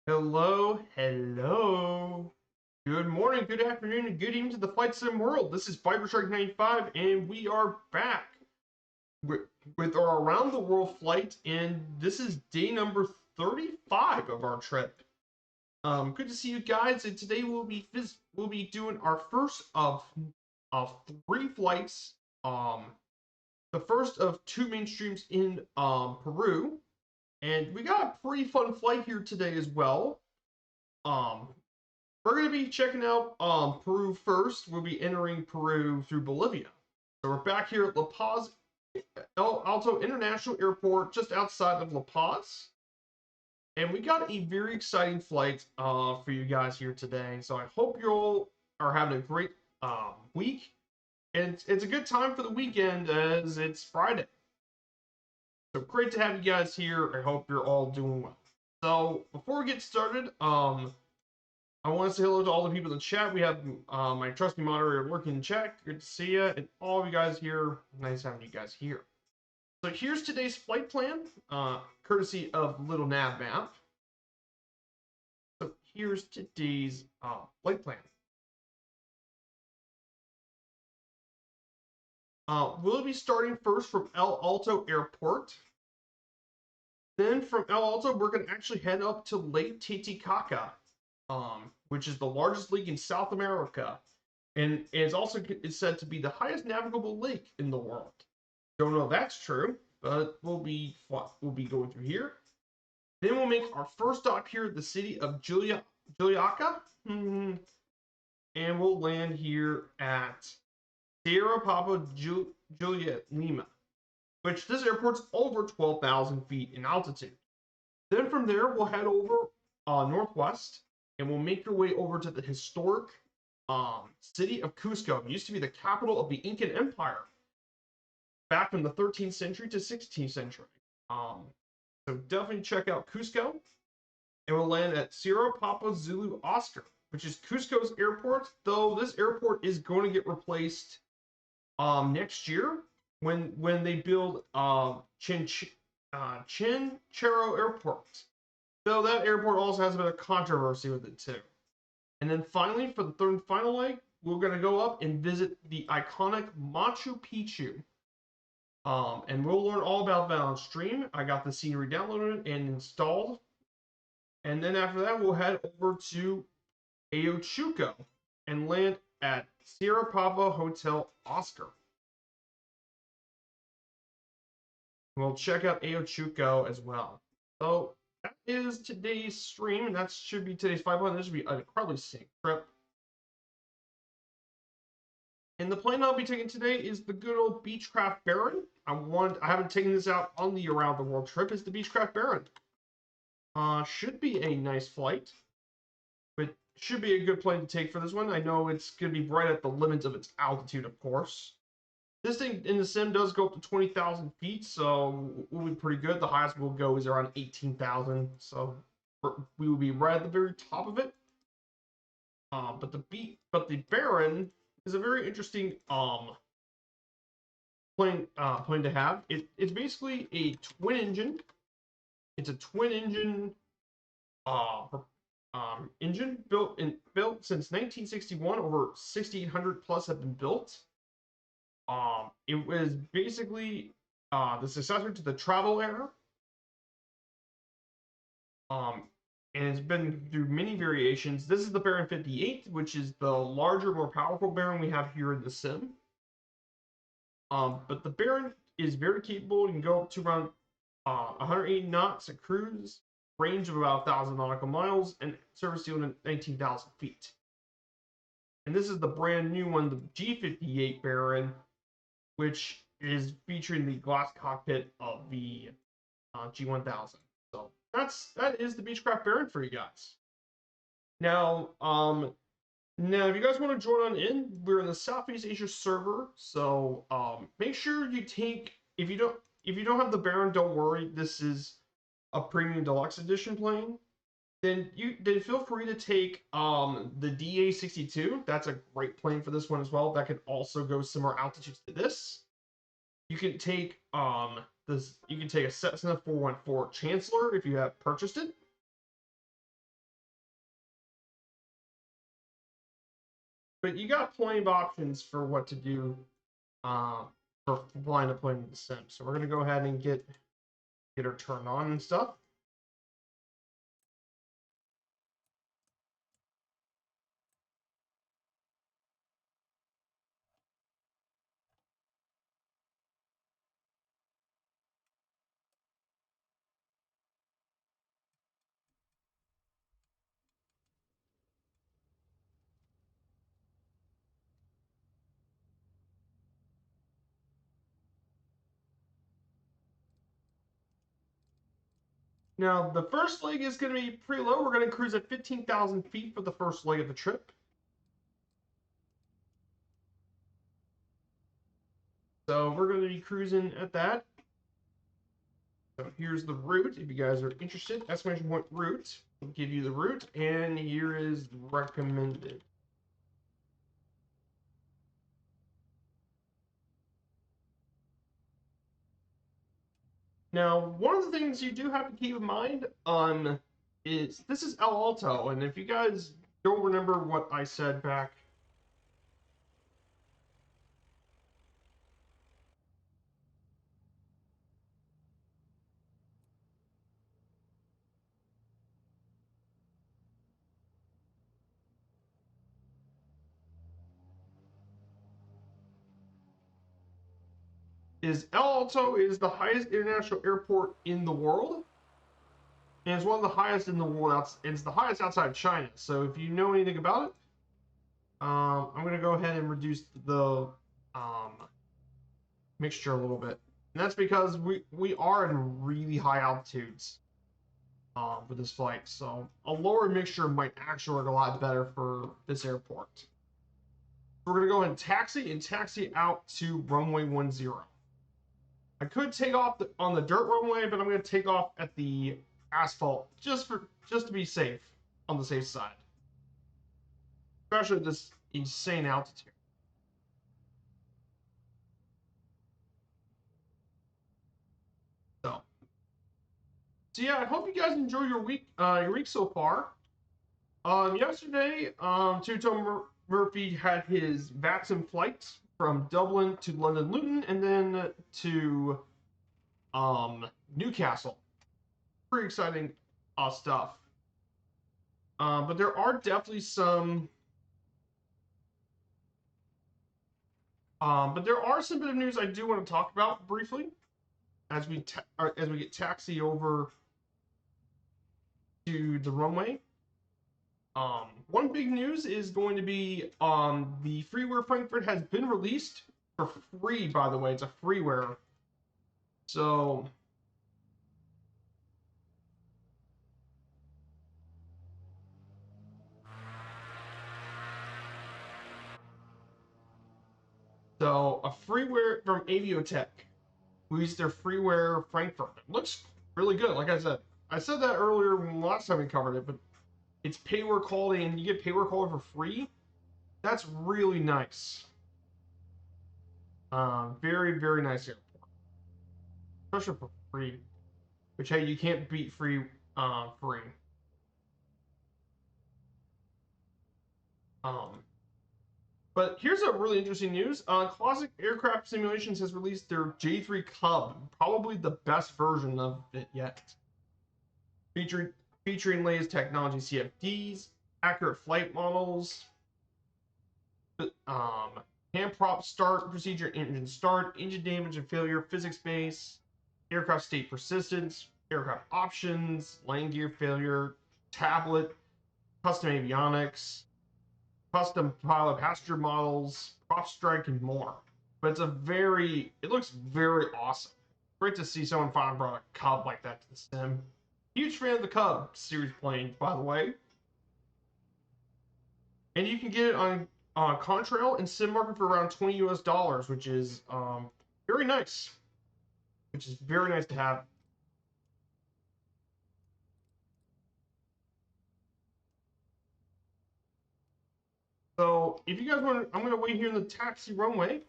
Hello, hello. Good morning, good afternoon, and good evening to the Flight Sim world. This is Viperstrike 95, and we are back with, with our around the world flight, and this is day number 35 of our trip. Good to see you guys, and today we'll be doing our first of three flights. The first of two mainstreams in Peru, and we got a pretty fun flight here today as well. Um, We're going to be checking out Peru first. We'll be entering Peru through Bolivia. So we're back here at La Paz El Alto International Airport, just outside of La Paz. And we got a very exciting flight for you guys here today. So I hope you all are having a great week. And it's a good time for the weekend as it's Friday. So great to have you guys here. I hope you're all doing well. So before we get started, I want to say hello to all the people in the chat. We have my trusty moderator lurking in chat. Good to see you. And all of you guys here. Nice having you guys here. So here's today's flight plan, courtesy of Little Nav Map. So here's today's flight plan. We'll be starting first from El Alto Airport. Then from El Alto, we're going to actually head up to Lake Titicaca, which is the largest lake in South America, and is also said to be the highest navigable lake in the world. Don't know if that's true, but we'll be going through here. Then we'll make our first stop here at the city of Juliaca, and we'll land here at Sierra Papa Juliet Lima, which this airport's over 12,000 feet in altitude. Then from there, we'll head over northwest, and we'll make our way over to the historic city of Cusco. It used to be the capital of the Incan Empire back from the 13th century to 16th century. So definitely check out Cusco. And we'll land at Sierra Papa Zulu Oscar, which is Cusco's airport, though this airport is going to get replaced next year when they build Chinchero Airport. Though that airport also has a bit of controversy with it too. And then finally, for the third and final leg, we're going to go up and visit the iconic Machu Picchu. And we'll learn all about that on stream. I got the scenery downloaded and installed. And then after that, we'll head over to Ayachucho and land at Sierra Papa Hotel Oscar. We'll check out Ayachucho as well. So that is today's stream, and that should be today's 5 This should be an incredibly safe trip. And the plane I'll be taking today is the good old Beechcraft Baron. I haven't taken this out on the around the world trip. It's the Beechcraft Baron. Should be a nice flight, but should be a good plane to take for this one. I know it's going to be right at the limits of its altitude, of course. This thing in the sim does go up to 20,000 feet, so we'll be pretty good. The highest we'll go is around 18,000, so we will be right at the very top of it. But the Baron is a very interesting plane to have. It's basically a twin engine. It's a twin engine engine built since 1961. Over 6,800 plus have been built. It was basically the successor to the Travel Air. And it's been through many variations. This is the Baron 58, which is the larger, more powerful Baron we have here in the sim. But the Baron is very capable. You can go up to around 180 knots at cruise, range of about 1,000 nautical miles, and service ceiling at 19,000 feet. And this is the brand new one, the G58 Baron, which is featuring the glass cockpit of the G1000. So that is the Beechcraft Baron for you guys. Now, if you guys want to join on in, we're in the Southeast Asia server, so make sure you take, if you don't have the Baron, don't worry, this is a premium deluxe edition plane. Then feel free to take the DA62. That's a great plane for this one as well. That can also go similar altitudes to this. You can take a Cessna 414 Chancellor if you have purchased it. But you got plenty of options for what to do for flying a plane in the sim. So we're gonna go ahead and get her turned on and stuff. Now, the first leg is going to be pretty low. We're going to cruise at 15,000 feet for the first leg of the trip. So we're going to be cruising at that. So here's the route. If you guys are interested, exclamation point route will give you the route, and here is recommended. Now, one of the things you do have to keep in mind is this is El Alto, and if you guys don't remember what I said back, is El Alto is the highest international airport in the world, and it's one of the highest in the world. It's the highest outside of China. So if you know anything about it, I'm going to go ahead and reduce the um, mixture a little bit. And that's because we are in really high altitudes for this flight. So a lower mixture might actually work a lot better for this airport. We're going to go and taxi out to runway 10. I could take off on the dirt runway, but I'm going to take off at the asphalt just to be safe, on the safe side, especially at this insane altitude. So yeah, I hope you guys enjoy your week so far. Yesterday, Murphy had his VATSIM flight from Dublin to London Luton and then to Newcastle. Pretty exciting stuff. But there are definitely some. But there are some bit of news I do want to talk about briefly as we get taxi over to the runway. One big news is going to be the freeware Frankfurt has been released for free. By the way, it's a freeware. So a freeware from Aviotech released their freeware Frankfurt. It looks really good. Like I said that earlier last time we covered it, but it's payware quality, and you get payware quality for free. That's really nice. Very, very nice airport, especially for free. Which, hey, you can't beat free. Free. Um, but here's a really interesting news. Classic Aircraft Simulations has released their J3 Cub, probably the best version of it yet. Featuring latest technology CFDs, accurate flight models, hand prop start procedure, engine start, engine damage and failure, physics base, aircraft state persistence, aircraft options, landing gear failure, tablet, custom avionics, custom pilot passenger models, prop strike, and more. But it looks very awesome. Great to see someone finally brought a Cub like that to the sim. Huge fan of the Cub series plane, by the way. And you can get it on Contrail and sim market for around $20 US, which is very nice. Which is very nice to have. So if you guys want, I'm going to wait here in the taxi runway.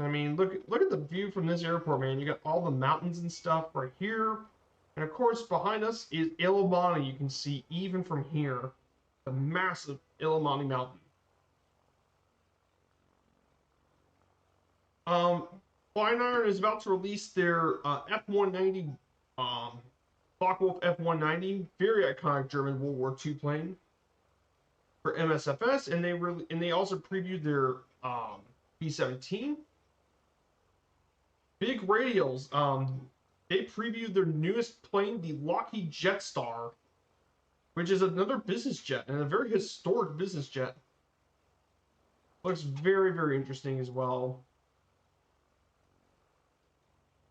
I mean, look at the view from this airport, man. You got all the mountains and stuff right here. And of course, behind us is Illimani. You can see even from here the massive Illimani mountain. Um, Flying Iron is about to release their F-190, Focke-Wulf F-190, very iconic German World War II plane for MSFS, and they also previewed their B-17. Big Radials, they previewed their newest plane, the Lockheed Jetstar, which is another business jet and a very historic business jet. Looks very, very interesting as well.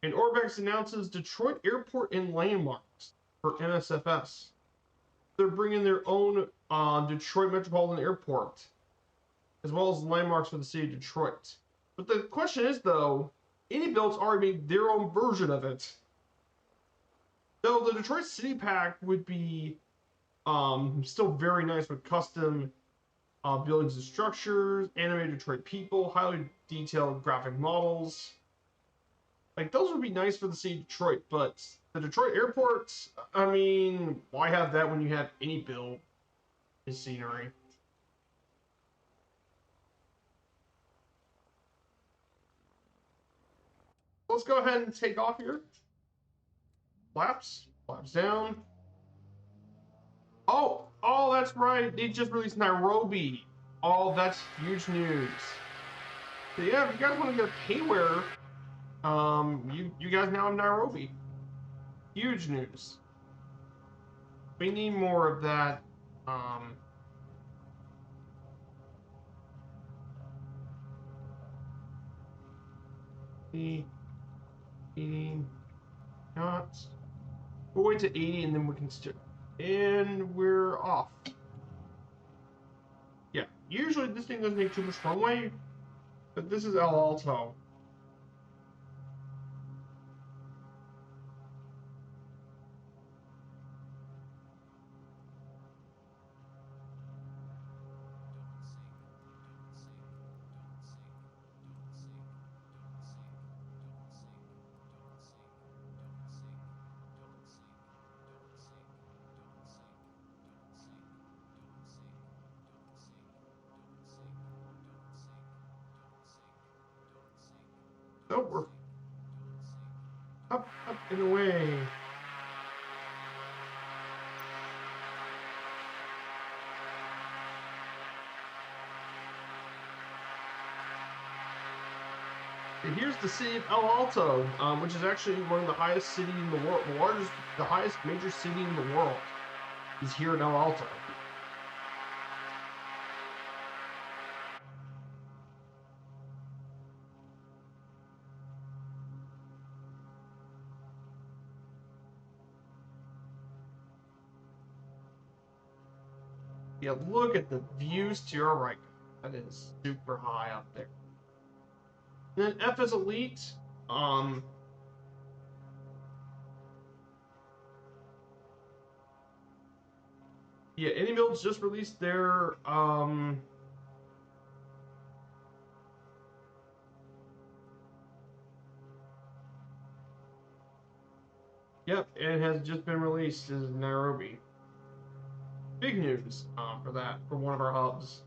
And Orbex announces Detroit Airport and landmarks for NSFS. They're bringing their own Detroit Metropolitan Airport, as well as landmarks for the city of Detroit. But the question is, though, Any-Built's already made their own version of it. Though the Detroit City Pack would be still very nice with custom buildings and structures, animated Detroit people, highly detailed graphic models. Like, those would be nice for the city of Detroit, but the Detroit airport, I mean, why have that when you have Any-Built as scenery? Let's go ahead and take off here. Flaps down. Oh, that's right. They just released Nairobi. Oh, that's huge news. So yeah, if you guys want to get a payware, you guys now have Nairobi. Huge news. We need more of that. The 80 knots. We'll wait to 80 and then we can steer. And we're off. Yeah, usually this thing doesn't make too much runway, but this is El Alto. So we're up and away. And here's the city of El Alto, which is actually one of the highest cities in the world. The highest major city in the world is here in El Alto. Yeah, look at the views to your right. That is super high up there. And then F is Elite. Yeah, Any-Built's just released their Yep, it has just been released in Nairobi. Big news for that, for one of our hubs.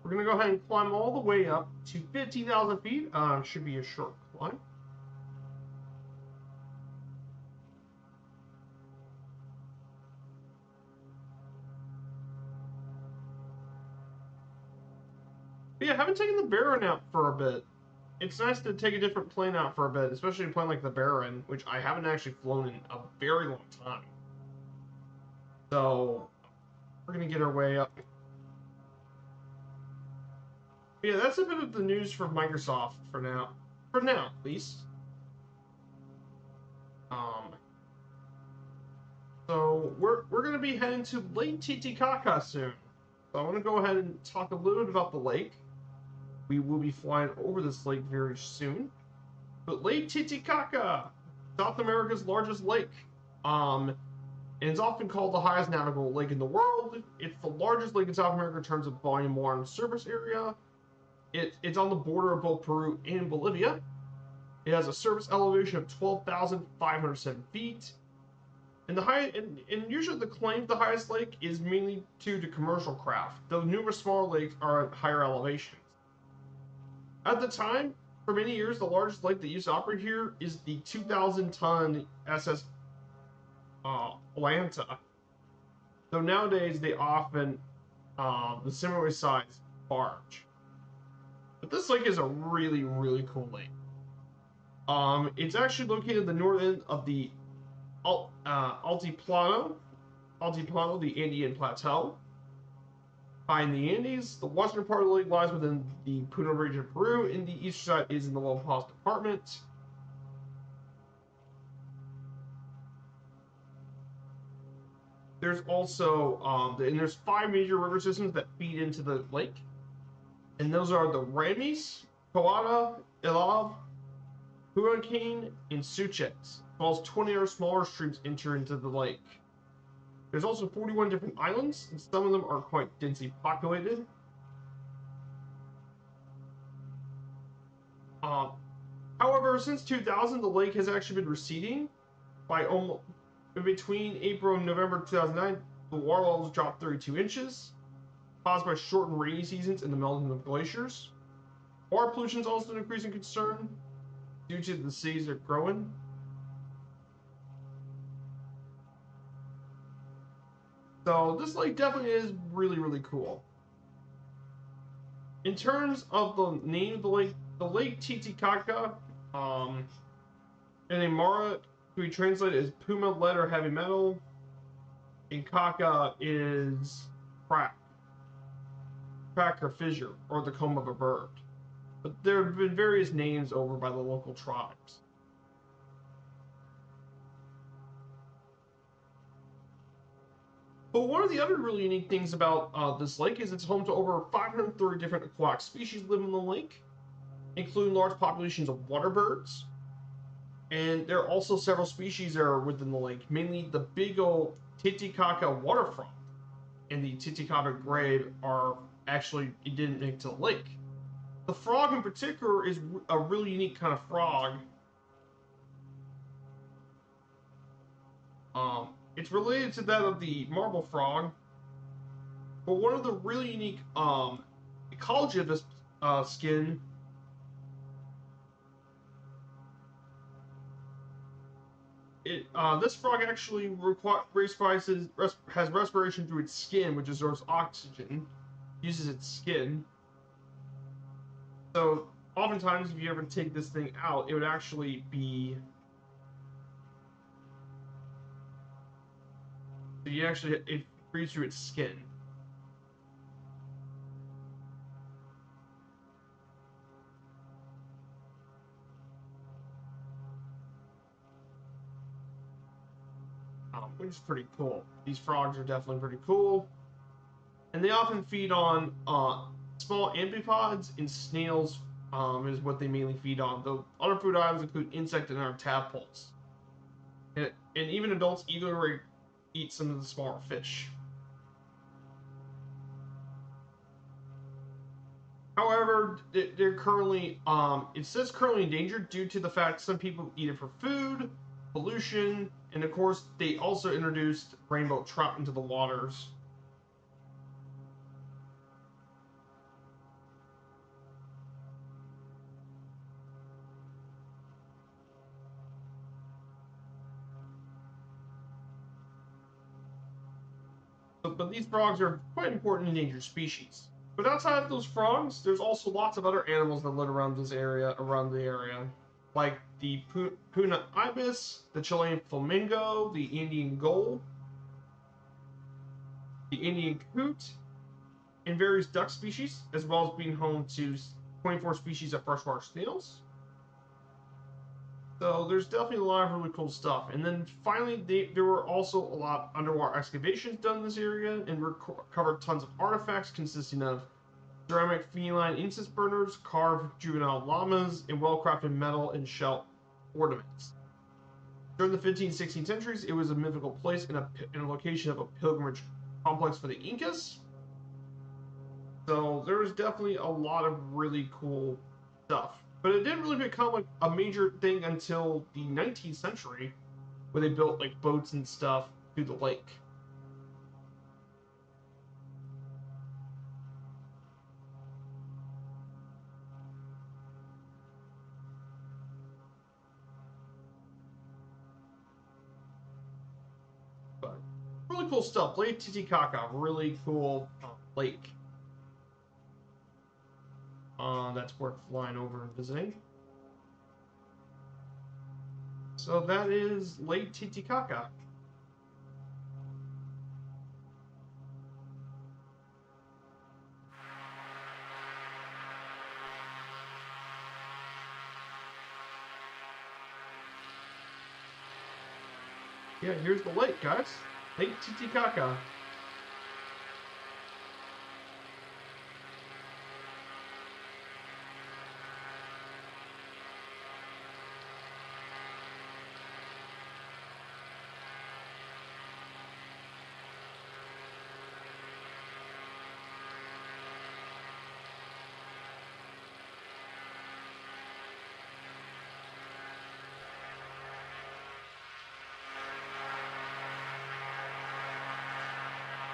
We're going to go ahead and climb all the way up to 15,000 feet. Should be a short climb. But yeah, I haven't taken the Baron out for a bit. It's nice to take a different plane out for a bit, especially a plane like the Baron, which I haven't actually flown in a very long time. So, we're going to get our way up. But yeah, that's a bit of the news from Microsoft for now. For now, at least. So we're going to be heading to Lake Titicaca soon. So I want to go ahead and talk a little bit about the lake. We will be flying over this lake very soon. But Lake Titicaca, South America's largest lake. And it's often called the highest navigable lake in the world. It's the largest lake in South America in terms of volume, water, and surface area. It's on the border of both Peru and Bolivia. It has a surface elevation of 12,507 feet. And and usually the claim to the highest lake is mainly due to commercial craft, though numerous smaller lakes are at higher elevations. At the time, for many years, the largest lake that used to operate here is the 2,000-ton SS Atlanta. Though nowadays they often the similar size barge. But this lake is a really, really cool lake. It's actually located at the north end of the Altiplano, the Andean Plateau. High in the Andes, the western part of the lake lies within the Puno region of Peru, and the eastern side is in the La Paz department. There's also and there's 5 major river systems that feed into the lake, and those are the Ramis, Coata, Ilav, Huancain, and Suchex, as well as 20 other smaller streams enter into the lake. There's also 41 different islands, and some of them are quite densely populated. However, since 2000, the lake has actually been receding by almost between April and November 2009. The water levels dropped 32 inches, caused by shortened rainy seasons and the melting of glaciers. Water pollution is also an increasing concern due to the cities that are growing. So this lake definitely is really, really cool. In terms of the name of the lake Titicaca, in Aymara, to be translated as Puma, lead, or heavy metal. And Kaka is crack or fissure, or the comb of a bird. But there have been various names over by the local tribes. But one of the other really unique things about this lake is it's home to over 530 different aquatic species live in the lake, including large populations of water birds. And there are also several species that are within the lake, mainly the big old Titicaca water frog and the Titicaca grave are actually, it didn't make it to the lake. The frog in particular is a really unique kind of frog. It's related to that of the marble frog, but one of the really unique ecology of this skin this frog actually has respiration through its skin, which absorbs oxygen, uses its skin. So oftentimes, if you ever take this thing out, it would actually be. So it breathes through its skin. Which is pretty cool. These frogs are definitely pretty cool. And they often feed on small amphipods, and snails is what they mainly feed on. Though other food items include insect and other tadpoles. And even adults eagerly eat some of the smaller fish. However, they're currently it says currently endangered due to the fact some people eat it for food, pollution, and of course they also introduced rainbow trout into the waters. But these frogs are quite important endangered species. But outside of those frogs, there's also lots of other animals that live around the area, like the Puna ibis, the Chilean flamingo, the Indian gull, the Indian coot, and various duck species, as well as being home to 24 species of freshwater snails. So there's definitely a lot of really cool stuff. And then finally, there were also a lot of underwater excavations done in this area and recovered tons of artifacts consisting of ceramic feline incense burners, carved juvenile llamas, and well-crafted metal and shell ornaments. During the 15th and 16th centuries, it was a mythical place in a location of a pilgrimage complex for the Incas. So there was definitely a lot of really cool stuff. But it didn't really become a major thing until the 19th century, where they built like boats and stuff through the lake. But really cool stuff. Lake Titicaca, really cool lake. That's worth flying over and visiting. So that is Lake Titicaca. Yeah, here's the lake, guys. Lake Titicaca.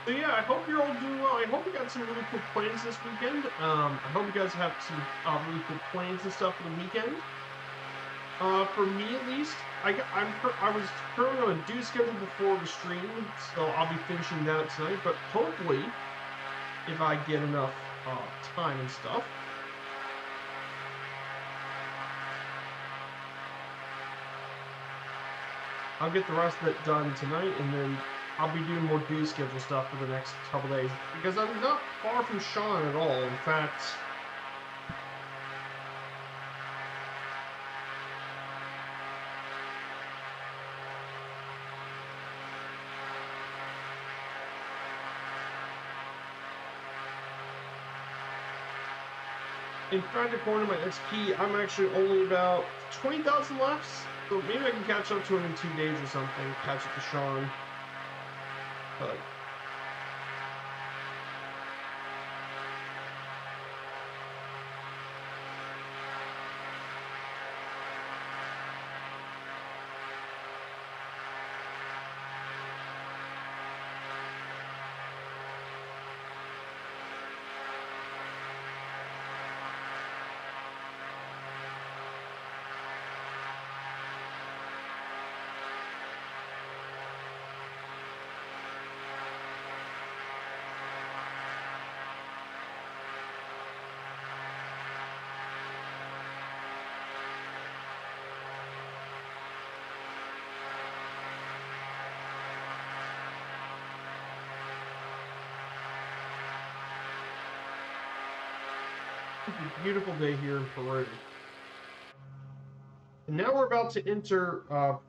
So yeah, I hope you're all doing well. I hope you got some really cool plans this weekend. I hope you guys have some really cool plans and stuff for the weekend. For me at least, I was currently on a due schedule before the stream, so I'll be finishing that up tonight. But hopefully, if I get enough time and stuff, I'll get the rest of it done tonight, and then I'll be doing more due schedule stuff for the next couple days, because I'm not far from Sean at all. In fact, according to my XP, I'm actually only about 20,000 left, so maybe I can catch up to him in 2 days or something, catch up to Sean. But it's a beautiful day here in Peru. And now we're about to enter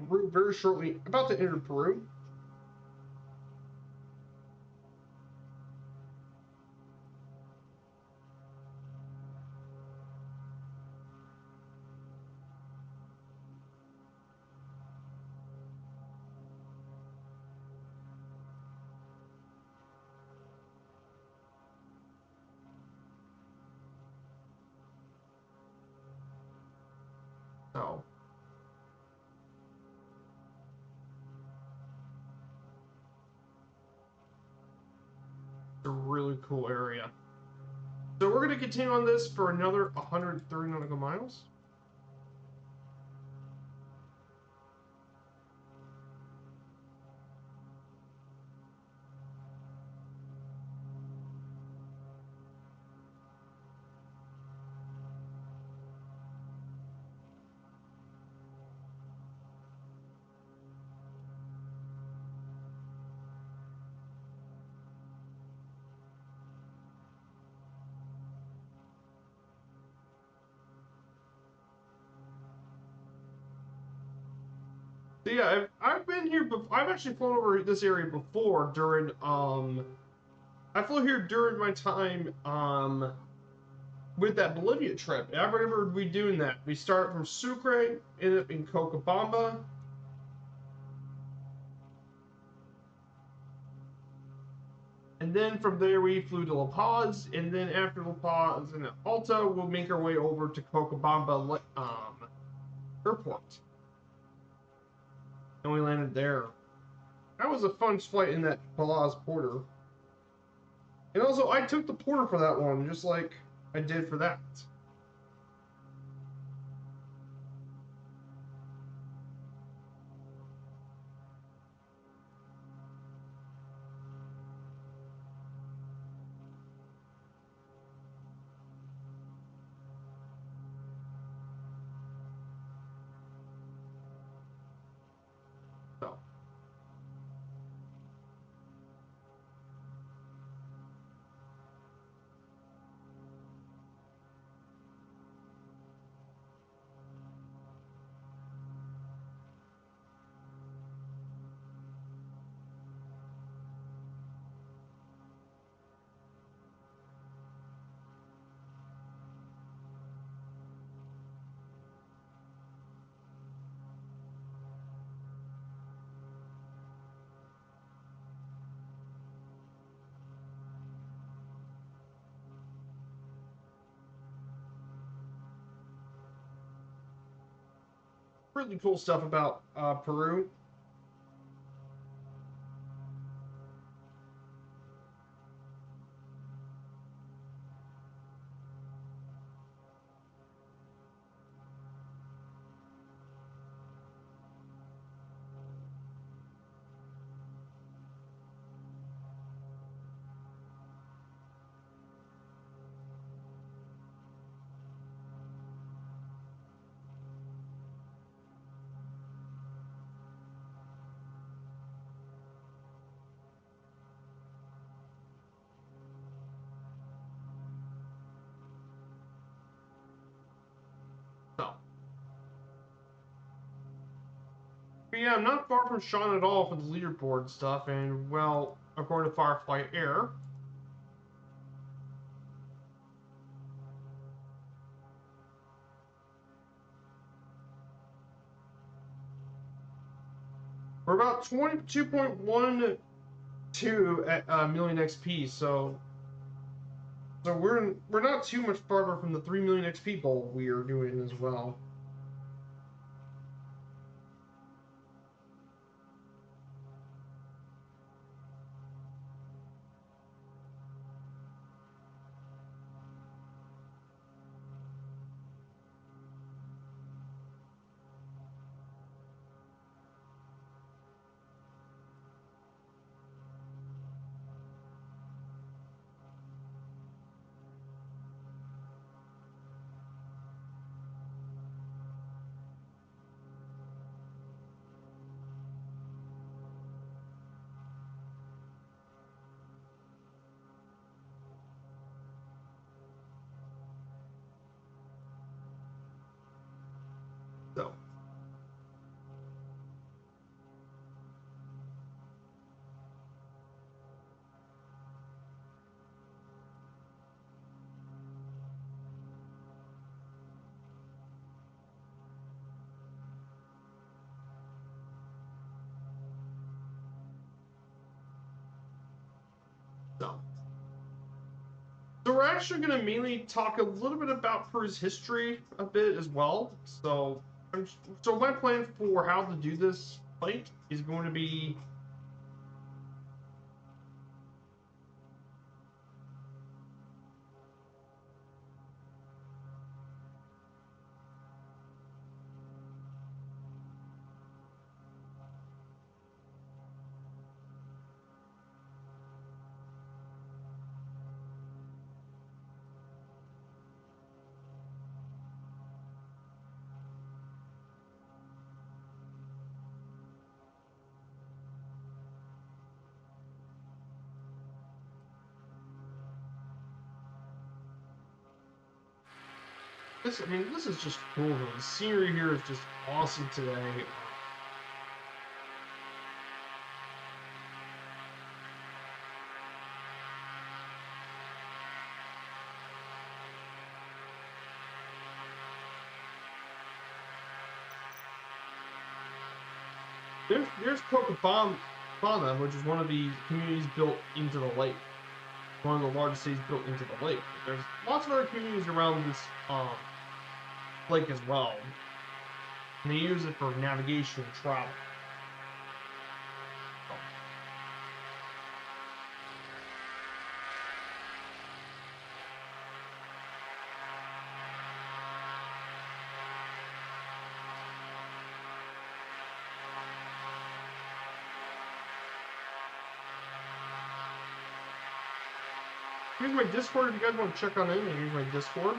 Peru very shortly. About to enter Peru. So it's a really cool area. So we're going to continue on this for another 130 nautical miles. So yeah, I've been here, but I've actually flown over this area before during I flew here during my time with that Bolivia trip. I remember we doing that. We started from Sucre, ended up in Cochabamba. And then from there we flew to La Paz, and then after La Paz and Alta, we'll make our way over to Cochabamba airport. and we landed there. That was a fun flight in that Palaz Porter. And also, I took the Porter for that one, just like I did for that. So. Really cool stuff about Peru. So. But yeah, I'm not far from Sean at all for the leaderboard stuff, and well, according to Firefly Air, we're about 22.12 at million XP, so we're not too much farther from the 3 million XP goal we are doing as well. So. So. So we're actually going to mainly talk a little bit about Peru's history a bit as well. So my plan for how to do this fight is going to be this. I mean, this is just cool. The scenery here is just awesome today. There's Copacabana, which is one of the communities built into the lake. One of the largest cities built into the lake. There's lots of other communities around this lake as well. And they use it for navigation and travel. here's my Discord if you guys want to check on in. Here's my Discord.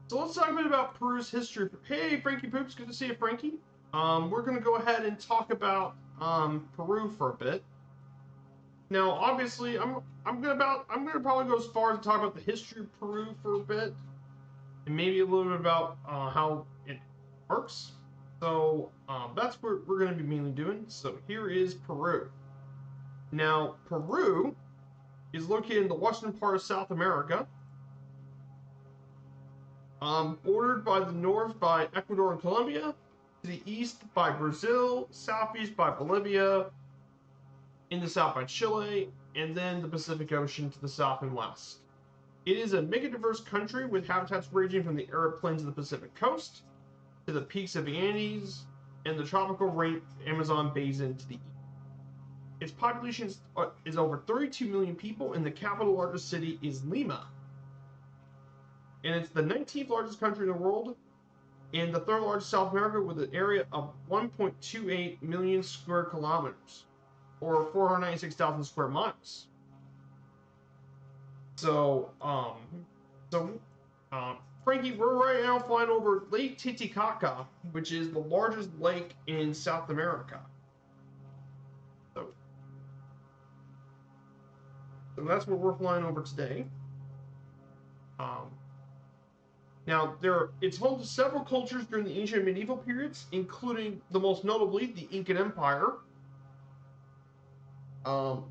So let's talk a bit about Peru's history. Hey, Frankie Poops, good to see you, Frankie. We're gonna go ahead and talk about Peru for a bit. Now, obviously, I'm gonna probably go as far as to talk about the history of Peru for a bit, and maybe a little bit about how it works. So that's what we're gonna be mainly doing. So here is Peru. Now, Peru is located in the western part of South America. Bordered by the north by Ecuador and Colombia, to the east by Brazil, southeast by Bolivia, in the south by Chile, and then the Pacific Ocean to the south and west. It is a mega diverse country with habitats ranging from the arid plains of the Pacific coast to the peaks of the Andes and the tropical Amazon basin to the east. Its population is over 32 million people, and the capital largest city is Lima. And it's the 19th largest country in the world and the third largest South America with an area of 1.28 million square kilometers or 496,000 square miles. So, Frankie, we're right now flying over Lake Titicaca, which is the largest lake in South America. So that's where we're flying over today. Now, it's home to several cultures during the ancient and medieval periods, including the most notably the Incan Empire. Then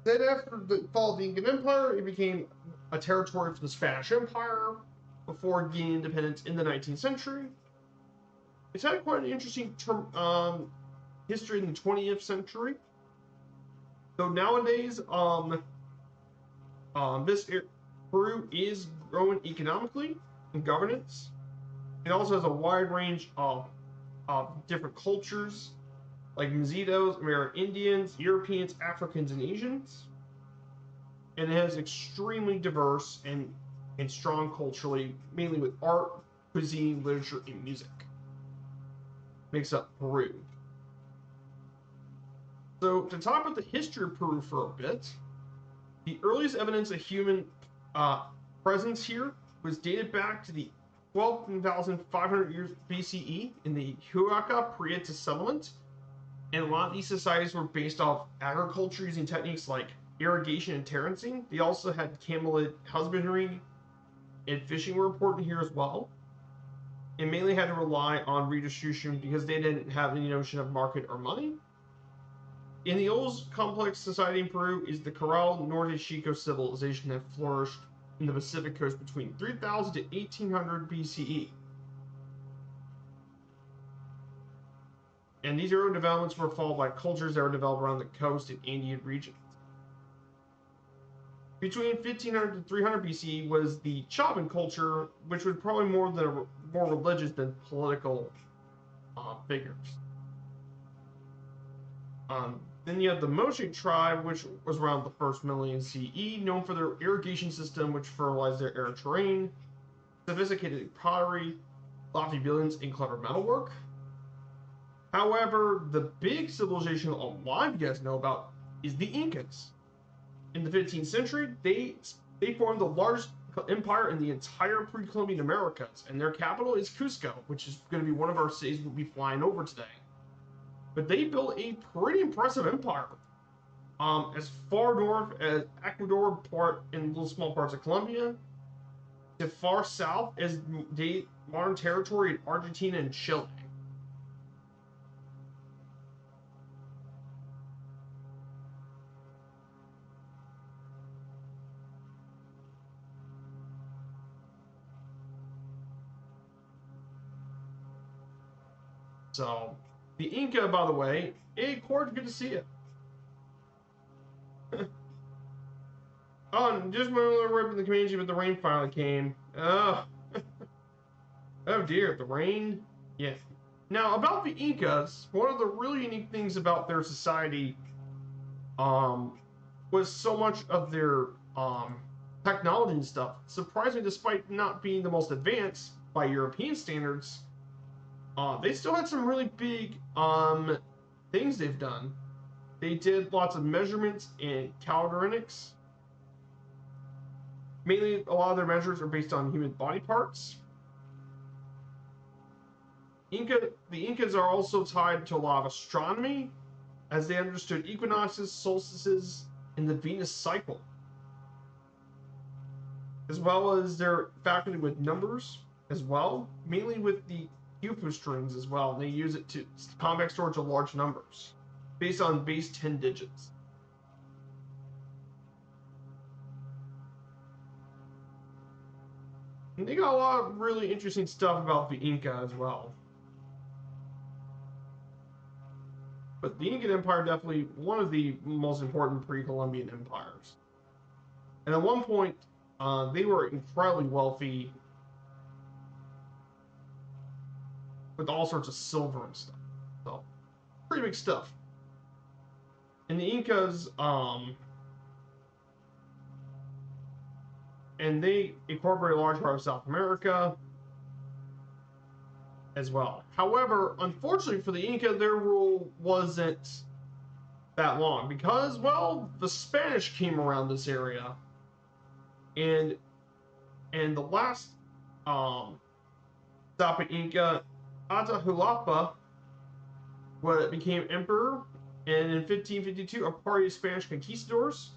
after the fall of the Incan Empire, it became a territory for the Spanish Empire before gaining independence in the 19th century. It's had quite an interesting history in the 20th century. So nowadays, Peru is growing economically and governance. It also has a wide range of different cultures, like Mestiços, Amerindians, Europeans, Africans, and Asians. And it has extremely diverse and strong culturally, mainly with art, cuisine, literature, and music. Makes up Peru. So to talk about the history of Peru for a bit, the earliest evidence of human presence here was dated back to the 12,500 years BCE in the Huaca Prieta settlement. And a lot of these societies were based off agriculture using techniques like irrigation and terracing. They also had camelid husbandry and fishing were important here as well. And mainly had to rely on redistribution because they didn't have any notion of market or money. In the oldest complex society in Peru is the Corral Norte Chico civilization that flourished in the Pacific coast between 3000 to 1800 BCE. And these early developments were followed by cultures that were developed around the coast and Andean regions. Between 1500 to 300 BCE was the Chaban culture, which was probably more religious than political figures. Then you have the Moche tribe, which was around the first millennium CE, known for their irrigation system, which fertilized their arid terrain, sophisticated pottery, lofty buildings, and clever metalwork. However, the big civilization a lot of you guys know about is the Incas. In the 15th century, they formed the largest empire in the entire pre-Columbian Americas, and their capital is Cusco, which is going to be one of our cities we'll be flying over today. But they built a pretty impressive empire. As far north as Ecuador, part in little small parts of Colombia, to far south as the modern territory in Argentina and Chile. So, the Inca, by the way, hey, Cord, good to see you. Oh, just went a little rip in the community, but the rain finally came. Oh, oh dear, the rain. Yeah. Now, about the Incas, one of the really unique things about their society was so much of their technology and stuff. Surprisingly, despite not being the most advanced by European standards, they still had some really big things they've done. They did lots of measurements in calorimetrics. Mainly, a lot of their measures are based on human body parts. The Incas are also tied to a lot of astronomy, as they understood equinoxes, solstices, and the Venus cycle, as well as their faculty with numbers as well, mainly with the Hupu strings as well. And they use it to compact storage of large numbers based on base 10 digits. And they got a lot of really interesting stuff about the Inca as well. But the Incan Empire definitely one of the most important pre-Columbian empires. And at one point, they were incredibly wealthy with all sorts of silver and stuff. So, pretty big stuff. And the Incas, and they incorporated a large part of South America as well. However, unfortunately for the Inca, their rule wasn't that long because, well, the Spanish came around this area, and the last Zappa Inca, Atahualpa, became emperor, and in 1552, a party of Spanish conquistadors,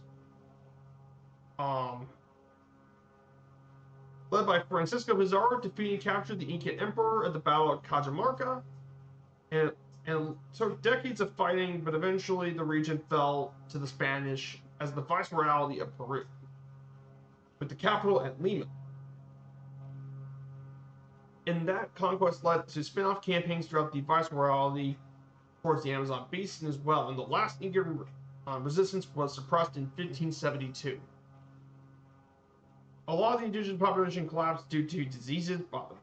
led by Francisco Pizarro, defeated and captured the Incan emperor at the Battle of Cajamarca, and took decades of fighting, but eventually the region fell to the Spanish as the viceroyalty of Peru, with the capital at Lima. And that conquest led to spin-off campaigns throughout the viceroyalty towards the Amazon basin as well, and the last Incan resistance was suppressed in 1572. A lot of the indigenous population collapsed due to diseases,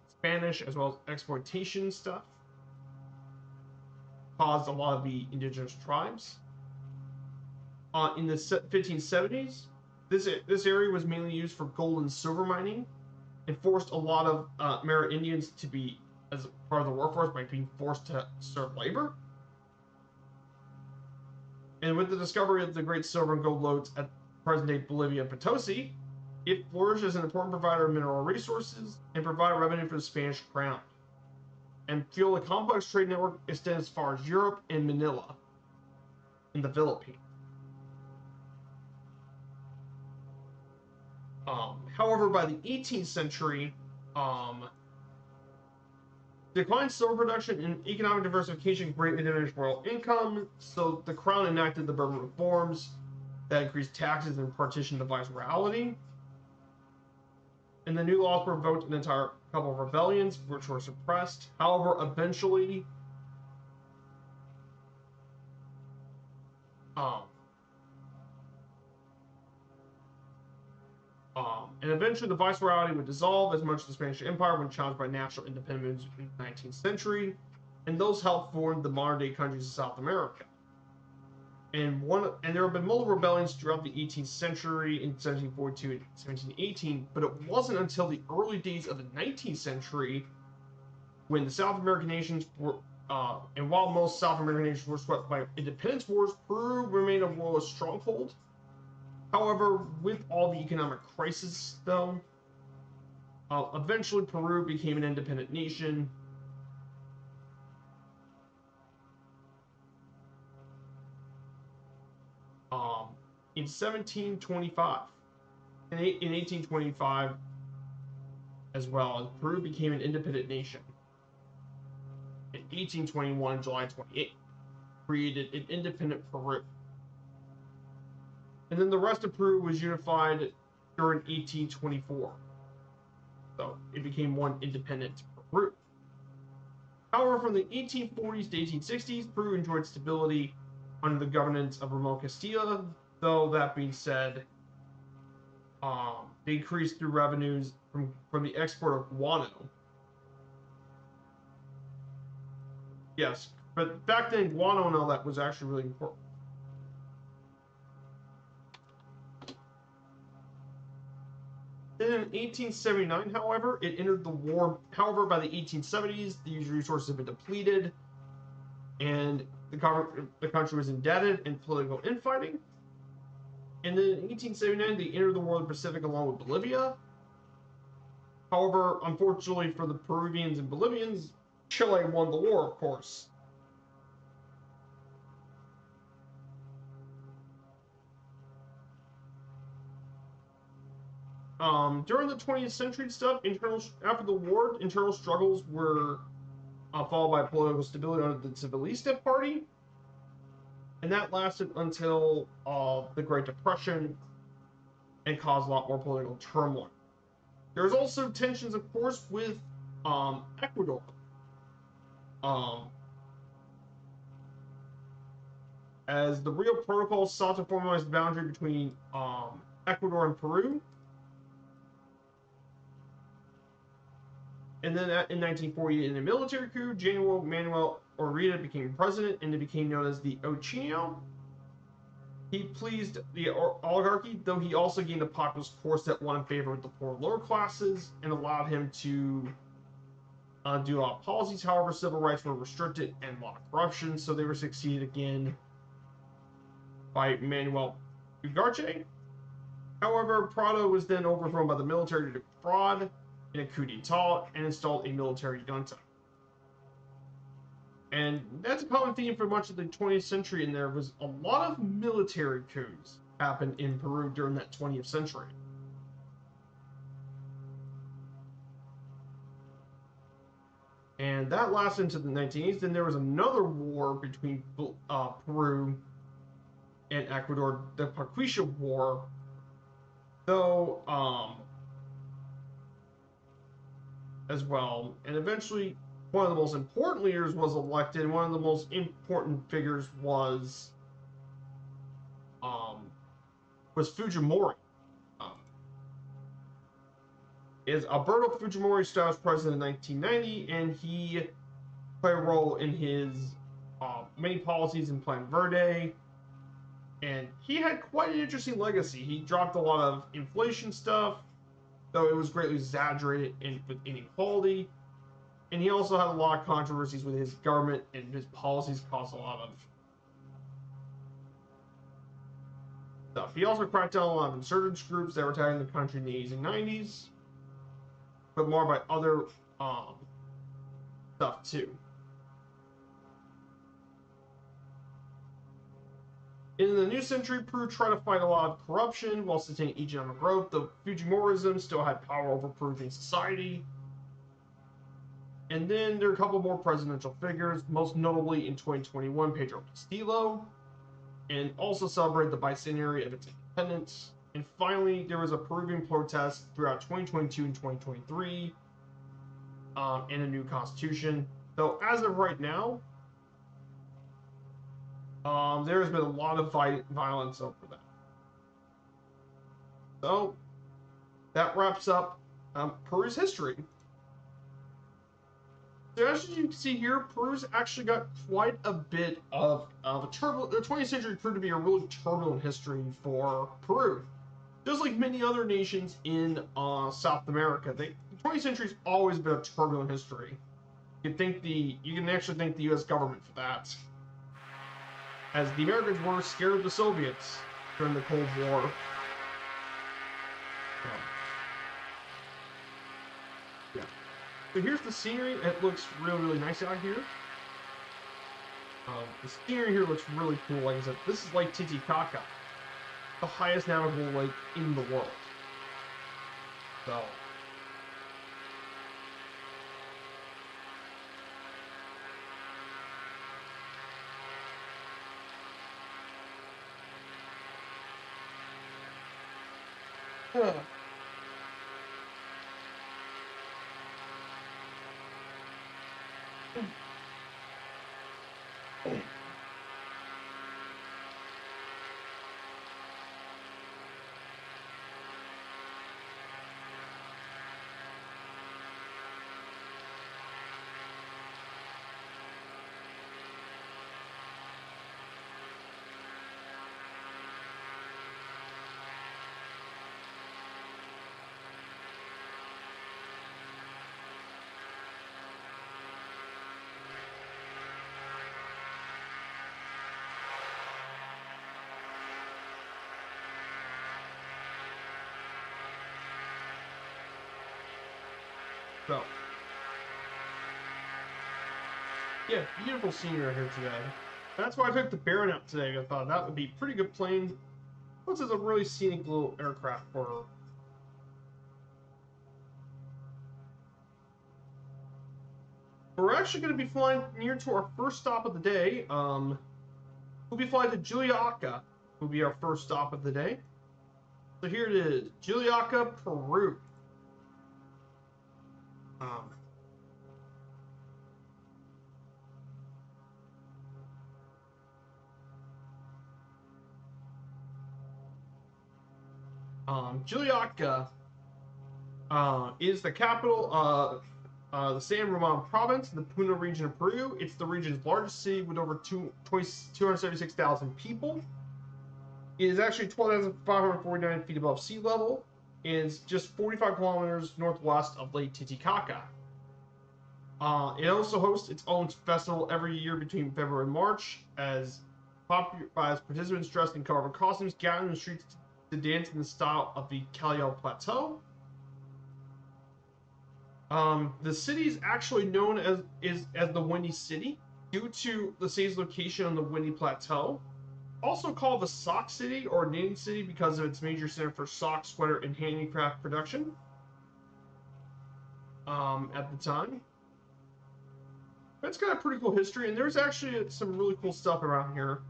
Spanish, as well as exploitation stuff, caused a lot of the indigenous tribes. In the 1570s, this area was mainly used for gold and silver mining, and forced a lot of Amerindians to be as part of the workforce by being forced to serve labor. And with the discovery of the great silver and gold lodes at present-day Bolivia and Potosi, it flourished as an important provider of mineral resources and provided revenue for the Spanish crown, and fueled a complex trade network extended as far as Europe and Manila in the Philippines. However, by the 18th century, declined silver production and economic diversification greatly diminished world income, so the crown enacted the Bourbon reforms that increased taxes and partitioned the viceroyalty. And the new laws provoked an entire couple of rebellions, which were suppressed. However, eventually, the viceroyalty would dissolve as much as the Spanish Empire when challenged by national independence in the 19th century, and those helped form the modern-day countries of South America. And there have been multiple rebellions throughout the 18th century in 1742 and 1718, but it wasn't until the early days of the 19th century when the South American nations were, and while most South American nations were swept by independence wars, Peru remained a royalist stronghold. However, with all the economic crisis, though, Eventually, Peru became an independent nation. In 1725. In 1825 as well, Peru became an independent nation. In 1821, July 28th, created an independent Peru. And then the rest of Peru was unified during 1824. So it became one independent Peru. However, from the 1840s to 1860s, Peru enjoyed stability under the governance of Ramon Castilla, though that being said, they increased through revenues from the export of guano. Yes, but back then, guano and all that was actually really important. Then in 1879, however, it entered the war. However, by the 1870s, these resources had been depleted, and the country was indebted in political infighting. And then in 1879, they entered the war of the Pacific along with Bolivia. However, unfortunately for the Peruvians and Bolivians, Chile won the war, of course. During the 20th century stuff, after the war, internal struggles were followed by political stability under the Civilista Party, and that lasted until the Great Depression and caused a lot more political turmoil. There's also tensions, of course, with Ecuador. As the Rio Protocol sought to formalize the boundary between Ecuador and Peru. And then in 1948, in a military coup, General Manuel Orita became president, and it became known as the Ochinio. He pleased the oligarchy, though he also gained a populist course that won in favor of the poor lower classes and allowed him to do a lot of policies. However, civil rights were restricted and a lot of corruption, so they were succeeded again by Manuel Ugarte. However, Prado was then overthrown by the military due to fraud in a coup d'etat and installed a military junta. And that's a common theme for much of the 20th century, and there was a lot of military coups happened in Peru during that 20th century. And that lasted into the 1980s. Then there was another war between Peru and Ecuador, the Paquisha War, though, as well. And eventually, one of the most important leaders was elected, and one of the most important figures was Fujimori. Is Alberto Fujimori started as president in 1990, and he played a role in his many policies in Plan Verde, and he had quite an interesting legacy. He dropped a lot of inflation stuff, though it was greatly exaggerated with inequality. And he also had a lot of controversies with his government, and his policies caused a lot of stuff. He also cracked down on a lot of insurgents groups that were attacking the country in the 80s and 90s, but more by other stuff too. In the new century, Peru tried to fight a lot of corruption while sustaining economic growth. The Fujimorism still had power over Peruvian society. And then there are a couple more presidential figures, most notably in 2021, Pedro Castillo, and also celebrated the bicentenary of its independence. And finally, there was a Peruvian protest throughout 2022 and 2023, and a new constitution. Though as of right now, there has been a lot of violence over that. So that wraps up Peru's history. So as you can see here, Peru's actually got quite a bit of a turbulent. The 20th century proved to be a really turbulent history for Peru, just like many other nations in South America. The 20th century's always been a turbulent history. You can actually thank the U.S. government for that, as the Americans were scared of the Soviets during the Cold War. So here's the scenery. It looks really, really nice out here. The scenery here looks really cool. Like I said, this is Lake Titicaca, the highest navigable lake in the world. So. So, yeah, beautiful scenery right here today. That's why I took the Baron out today. I thought that would be a pretty good plane. Plus, it's a really scenic little aircraft for her. We're actually going to be flying near to our first stop of the day. We'll be flying to Juliaca. Will be our first stop of the day. So here it is, Juliaca, Peru. Juliaca is the capital of the San Ramon province in the Puno region of Peru. It's the region's largest city with over 276,000 people. It is actually 12,549 feet above sea level. It's just 45 kilometers northwest of Lake Titicaca. It also hosts its own festival every year between February and March, as participants dressed in colorful costumes gather in the streets to dance in the style of the Callao Plateau. The city is actually known as the Windy City due to the city's location on the Windy Plateau. Also called the Sock City or Knitting City because of its major center for sock, sweater, and handicraft production. At the time. But it's got a pretty cool history, and there's actually some really cool stuff around here.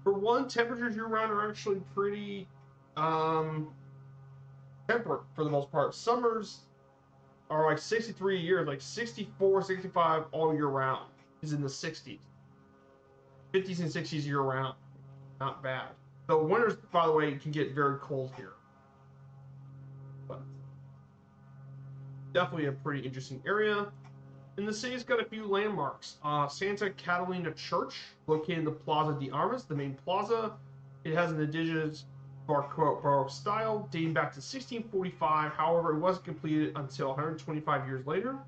For one, temperatures year-round are actually pretty temperate for the most part. Summers are like 63 years, like 64, 65 all year round is in the 60s. 50s and 60s year round. Not bad. The winters, by the way, can get very cold here. But definitely a pretty interesting area. And the city's got a few landmarks. Santa Catalina Church, located in the Plaza de Armas, the main plaza. It has an indigenous Baroque style dating back to 1645. However, it wasn't completed until 125 years later.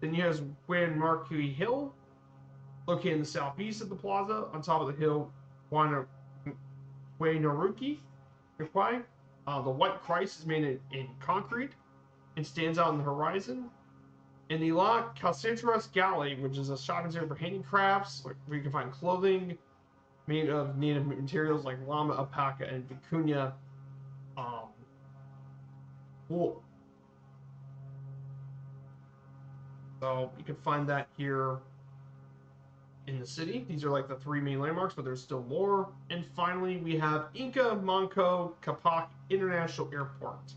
Then you have Juan Marquis Hill, located in the southeast of the plaza. On top of the hill, Huaynaruki. The White Christ is made in concrete and stands out on the horizon. In the La Calcentras Galley, which is a shopping center for handicrafts, where you can find clothing made of native materials like llama, alpaca, and vicuña wool. So you can find that here in the city. These are like the three main landmarks, but there's still more. And finally, we have Inca Manco Capac International Airport.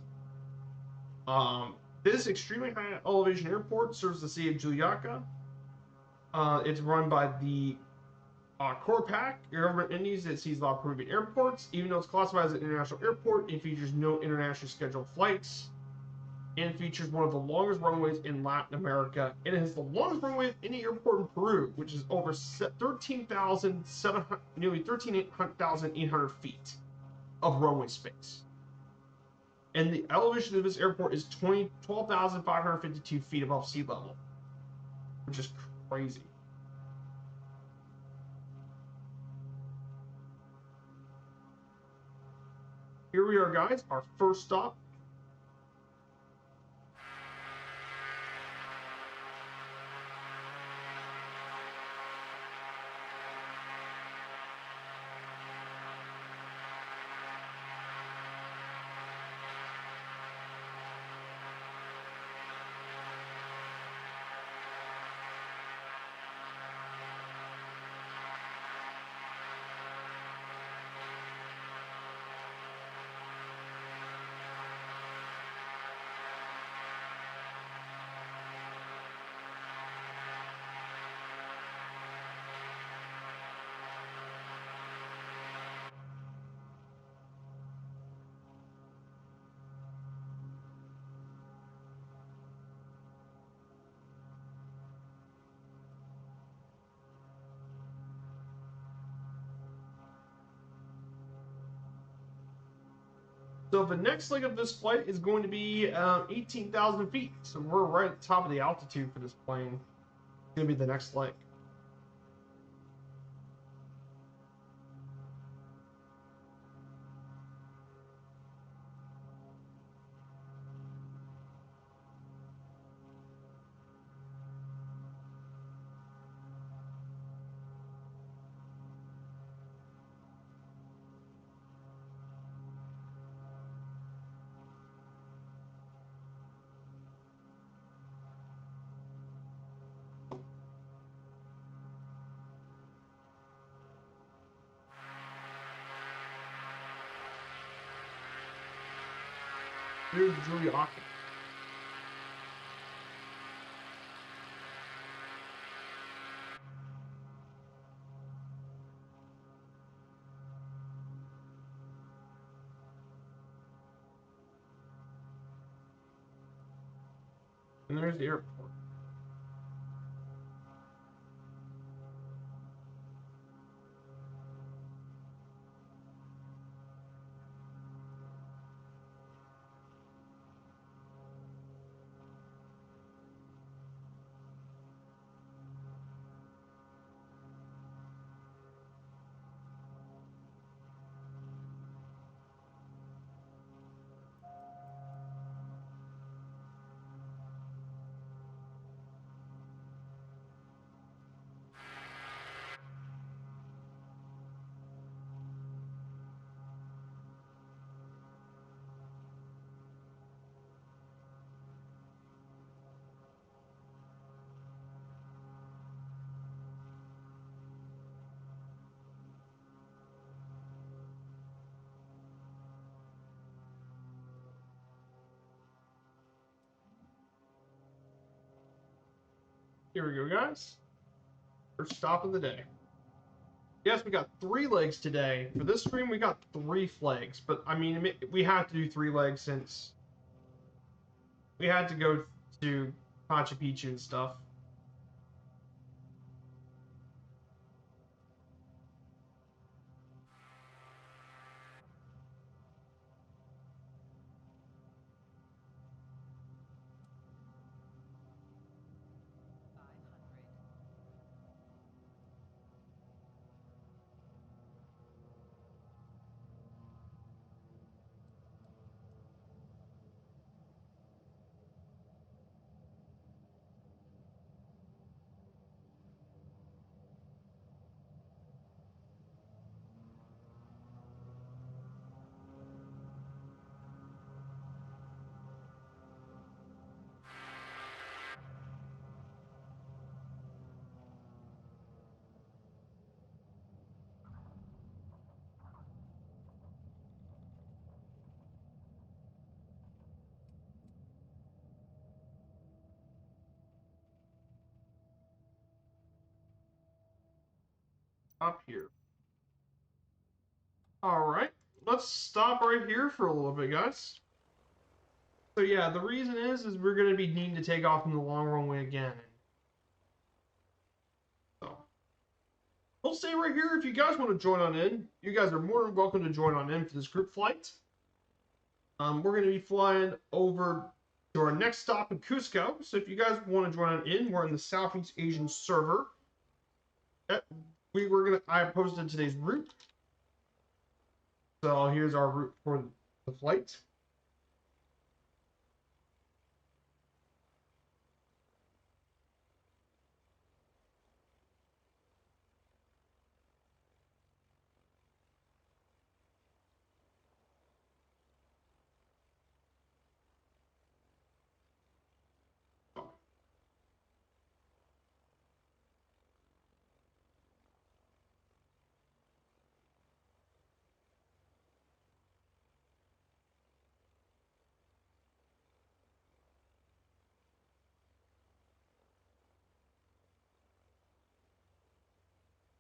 This extremely high elevation airport serves the city of Juliaca. It's run by the CORPAC, government entities that sees a lot of Peruvian airports. Even though it's classified as an international airport, it features no international scheduled flights and features one of the longest runways in Latin America. And it has the longest runway of any airport in Peru, which is over 13,700, nearly 13,800 feet of runway space. And the elevation of this airport is 12,552 feet above sea level, which is crazy. Here we are, guys, our first stop. So the next leg of this flight is going to be 18,000 feet. So we're right at the top of the altitude for this plane. It's going to be the next leg. Here's Julia Ocken. And there's the airport. Here we go, guys. First stop of the day. Yes, we got 3 legs today. For this stream, we got 3 flags. But, I mean, we have to do 3 legs since we had to go to Machu Picchu and stuff. Up here. Alright, let's stop right here for a little bit, guys. So yeah, the reason is we're going to be needing to take off in the long runway again. So, we'll stay right here. If you guys want to join on in, you guys are more than welcome to join on in for this group flight. We're going to be flying over to our next stop in Cusco. So if you guys want to join on in, we're in the Southeast Asian server. I posted today's route. So here's our route for the flight.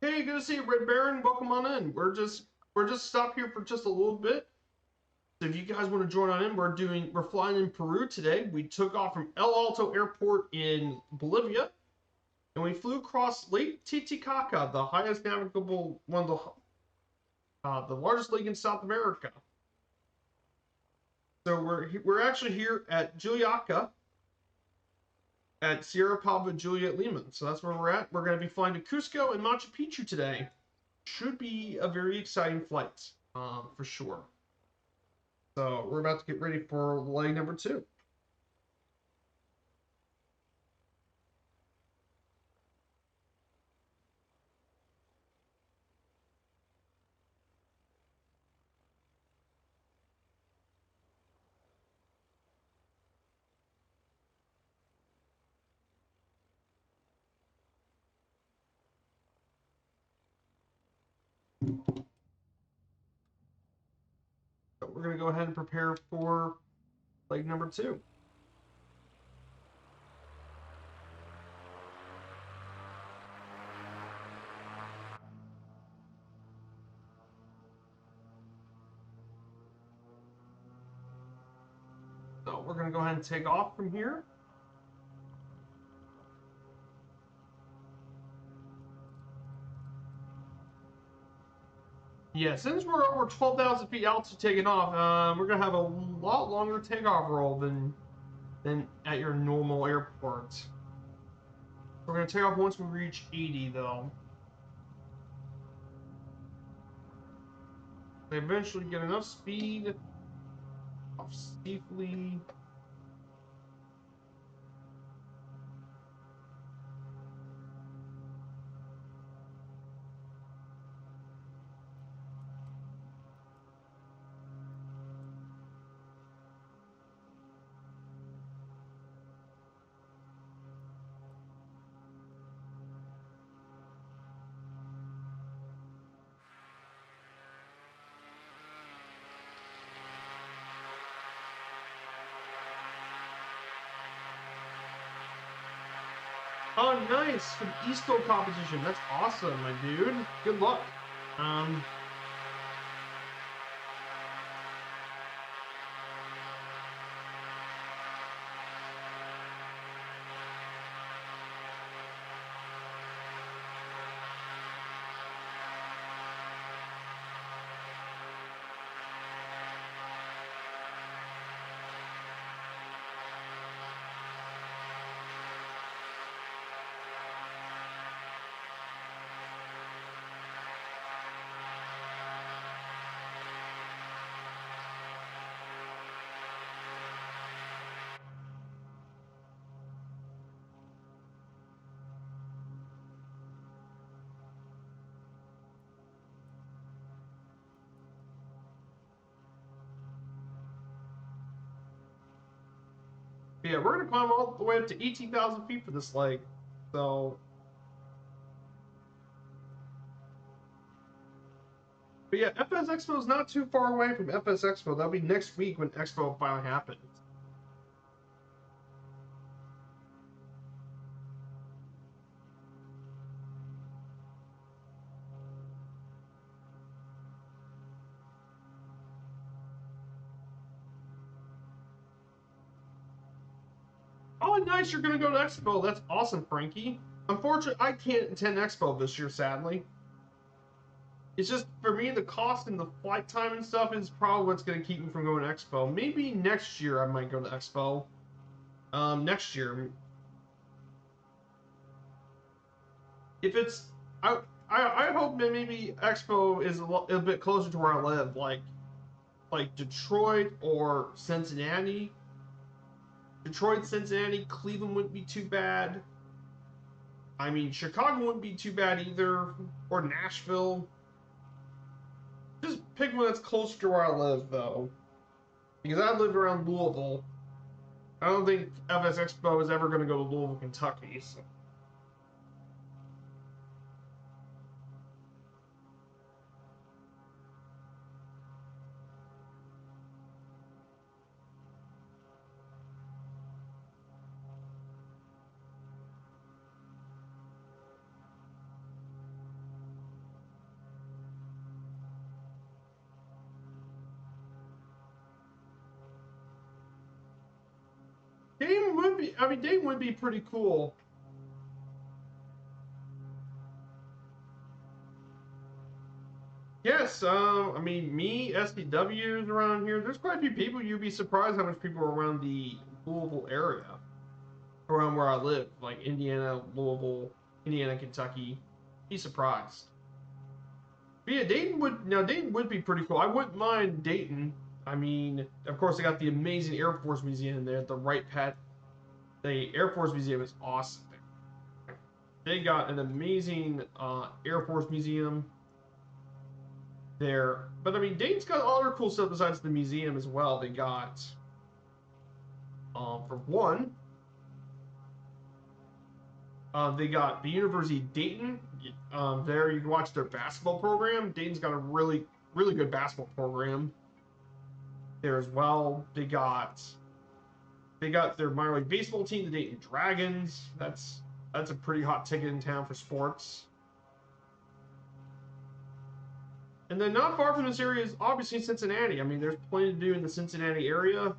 Hey, good to see you, Red Baron. Welcome on in. We're just stopped here for just a little bit. So if you guys want to join on in, we're flying in Peru today. We took off from El Alto Airport in Bolivia, and we flew across Lake Titicaca, the highest navigable, one of the largest lake in South America. So we're actually here at Juliaca at Sierra Pablo Juliet Lima. So that's where we're at. We're going to be flying to Cusco and Machu Picchu today. Should be a very exciting flight, for sure. So we're about to get ready for leg number 2. So we're going to go ahead and prepare for leg number 2. So we're going to go ahead and take off from here. Yeah, since we're over 12,000 feet altitude taking off, we're going to have a lot longer takeoff roll than at your normal airport. We're going to take off once we reach 80, though. They eventually get enough speed off safely. Oh, nice for the East Coast competition. That's awesome, my dude. Good luck. Yeah, we're gonna climb all the way up to 18,000 feet for this leg. So, but yeah, FS Expo is not too far away from FS Expo. That'll be next week when Expo finally happens. Oh, nice! You're gonna go to Expo. That's awesome, Frankie. Unfortunately, I can't attend Expo this year, sadly. It's just for me, the cost and the flight time and stuff is probably what's gonna keep me from going to Expo. Maybe next year I might go to Expo. Next year, if it's, I hope that maybe Expo is a bit closer to where I live, like Detroit or Cincinnati. Detroit, Cincinnati, Cleveland wouldn't be too bad. I mean, Chicago wouldn't be too bad either, or Nashville. Just pick one that's closer to where I live, though. Because I live around Louisville. I don't think FS Expo is ever going to go to Louisville, Kentucky. So. Dayton would be, I mean, Dayton would be pretty cool. Yes, Yes, I mean, me, SDWs around here, there's quite a few people. You'd be surprised how much people are around the Louisville area, around where I live, like Indiana, Louisville, Indiana, Kentucky. Be surprised. But yeah, Dayton would be pretty cool. I wouldn't mind Dayton. I mean, of course, they got the amazing Air Force Museum there, the Wright Pat. The Air Force Museum is awesome. They got an amazing Air Force Museum there. But I mean, Dayton's got other cool stuff besides the museum as well. They got, for one, they got the University of Dayton. There you can watch their basketball program. Dayton's got a really, really good basketball program there as well. They got their minor league baseball team, the Dayton Dragons. That's a pretty hot ticket in town for sports. And then not far from this area is obviously Cincinnati. I mean, there's plenty to do in the Cincinnati area.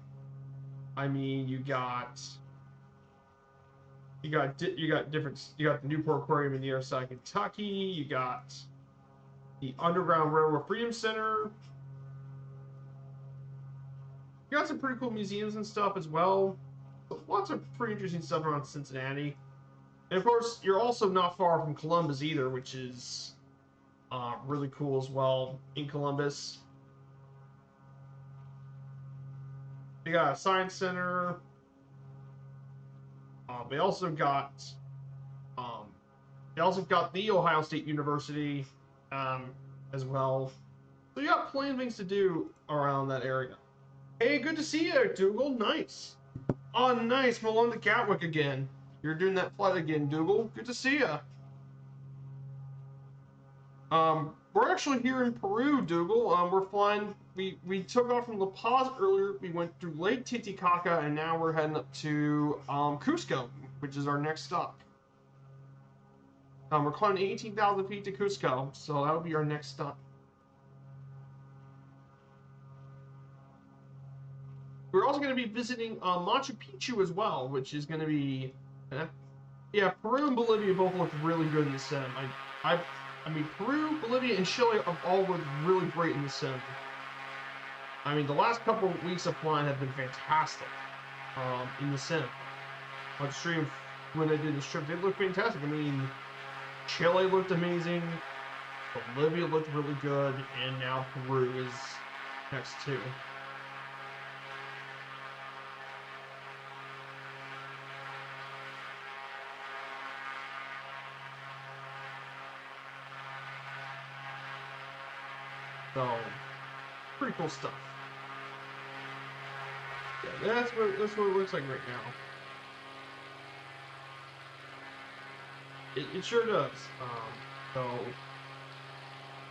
I mean, you got the Newport Aquarium in the other side of Kentucky. You got the Underground Railroad Freedom Center. You got some pretty cool museums and stuff as well. So lots of pretty interesting stuff around Cincinnati. And of course, you're also not far from Columbus either, which is really cool as well in Columbus. They got a science center. They also got the Ohio State University as well. So you got plenty of things to do around that area. Hey, good to see you, Dougal. Nice. Oh, nice. Malone to Gatwick again. You're doing that flight again, Dougal. Good to see you. We're actually here in Peru, Dougal. We're flying. We took off from La Paz earlier. We went through Lake Titicaca, and now we're heading up to Cusco, which is our next stop. We're climbing 18,000 feet to Cusco, so that'll be our next stop. We're also going to be visiting Machu Picchu as well, which is going to be, yeah, Peru and Bolivia both look really good in the sim. I mean, Peru, Bolivia, and Chile have all looked really great in the sim. I mean, the last couple of weeks of flying have been fantastic in the sim. On stream, when I did this trip, they looked fantastic. I mean, Chile looked amazing, Bolivia looked really good, and now Peru is next too. So, pretty cool stuff. Yeah, that's what it looks like right now. It sure does.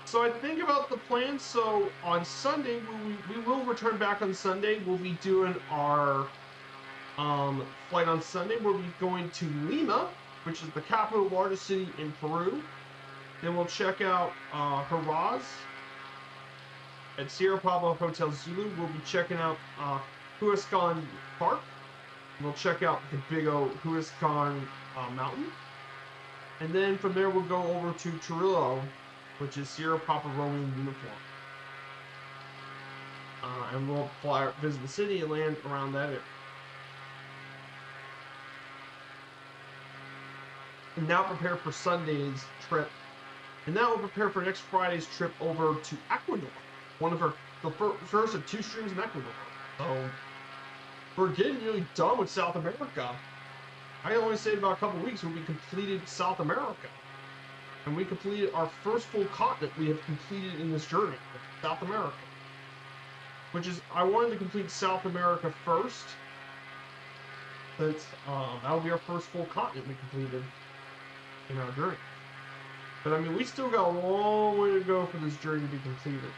So I think about the plan. So on Sunday, we will return back on Sunday. We'll be doing our flight on Sunday. We'll be going to Lima, which is the capital, largest city in Peru. Then we'll check out Huaraz at Sierra Pablo Hotel Zulu. We'll be checking out Huascan Park. We'll check out the big old Huascan mountain. And then from there, we'll go over to Trujillo, which is Sierra Papa Romeo uniform. And we'll visit the city and land around that area. And now prepare for Sunday's trip. And that will prepare for next Friday's trip over to Ecuador. The first of two streams in Ecuador. So we're getting nearly done with South America. I only say in about a couple of weeks when we completed South America. And we completed our first full continent we have completed in this journey, South America. Which is, I wanted to complete South America first. Since that will be our first full continent we completed in our journey. But I mean, we still got a long way to go for this journey to be completed.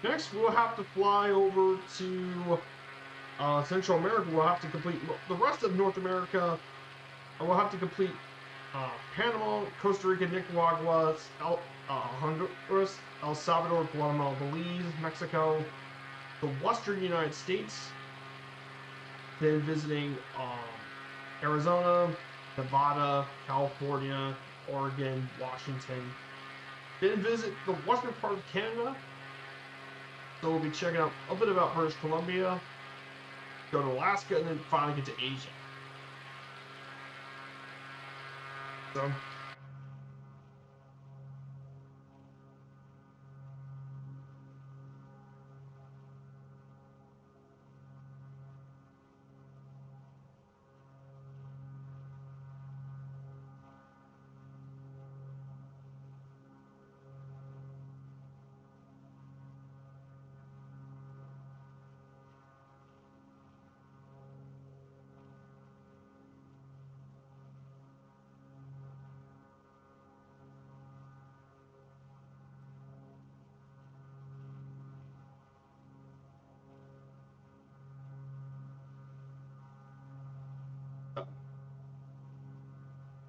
Next, we'll have to fly over to Central America. We'll have to complete the rest of North America. We'll have to complete Panama, Costa Rica, Nicaragua, Honduras, El Salvador, Guatemala, Belize, Mexico, the Western United States. Then visiting Arizona, Nevada, California, Oregon, Washington, then visit the western part of Canada. So we'll be checking out a bit about British Columbia, go to Alaska, and then finally get to Asia. So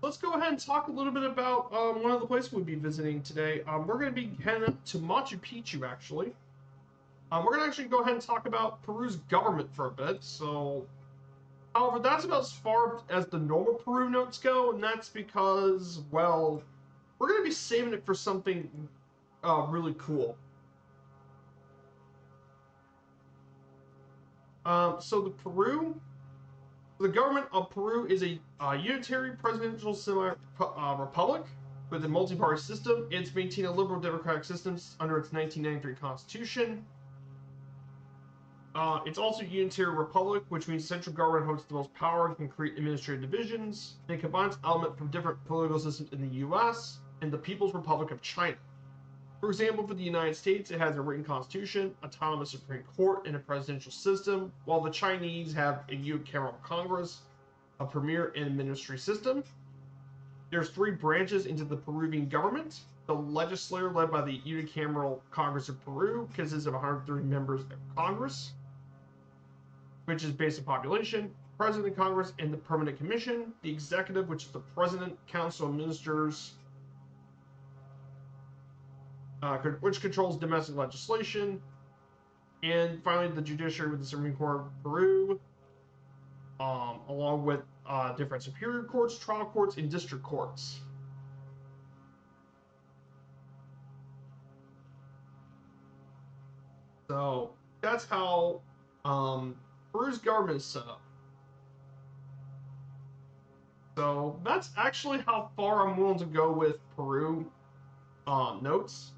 let's go ahead and talk a little bit about one of the places we'll be visiting today. We're going to be heading up to Machu Picchu, actually. We're going to actually go ahead and talk about Peru's government for a bit. So, however, that's about as far as the normal Peru notes go, and that's because, well, we're going to be saving it for something really cool. So the government of Peru is a unitary presidential semi-republic with a multi-party system. It's maintained a liberal democratic system under its 1993 constitution. It's also a unitary republic, which means central government holds the most power and can create administrative divisions. And it combines elements from different political systems in the U.S. and the People's Republic of China. For example, for the United States, it has a written constitution, autonomous Supreme Court, and a presidential system, while the Chinese have a unicameral Congress, a premier and administrative system. There's 3 branches into the Peruvian government. The legislature, led by the unicameral Congress of Peru, consists of 103 members of Congress, which is based on population, President of Congress, and the Permanent Commission. The executive, which is the President, Council of Ministers, which controls domestic legislation, and finally the judiciary with the Supreme Court of Peru, along with different superior courts, trial courts, and district courts. So that's how Peru's government is set up. So that's actually how far I'm willing to go with Peru notes.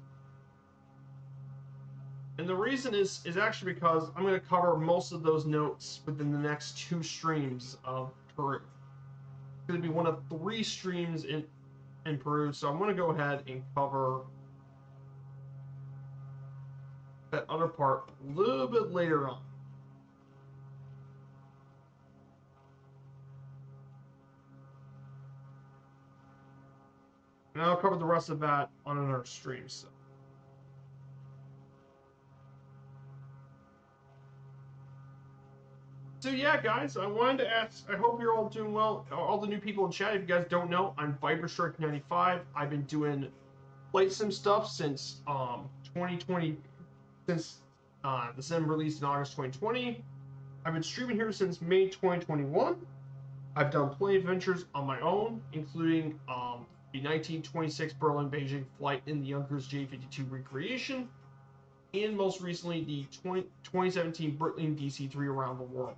And the reason is actually because I'm going to cover most of those notes within the next 2 streams of Peru. It's going to be one of 3 streams in Peru, so I'm going to go ahead and cover that other part a little bit later on. And I'll cover the rest of that on another stream. So yeah, guys, I wanted to ask, I hope you're all doing well. All the new people in chat, if you guys don't know, I'm Viperstrike 95. I've been doing flight sim stuff since 2020, since the sim released in August 2020. I've been streaming here since May 2021. I've done plenty of adventures on my own, including the 1926 Berlin-Beijing flight in the Junkers J-52 recreation, and most recently the 2017 Britling DC-3 around the world.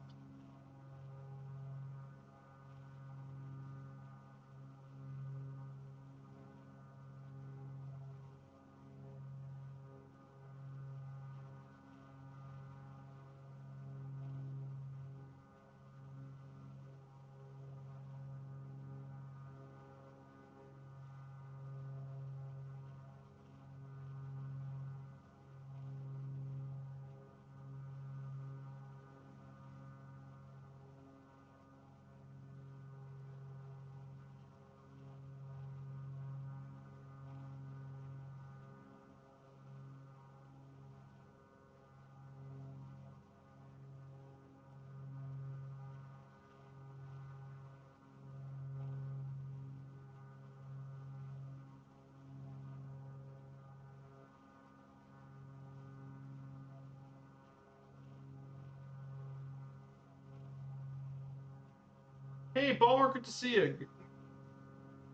Hey, Balmer, good to see you.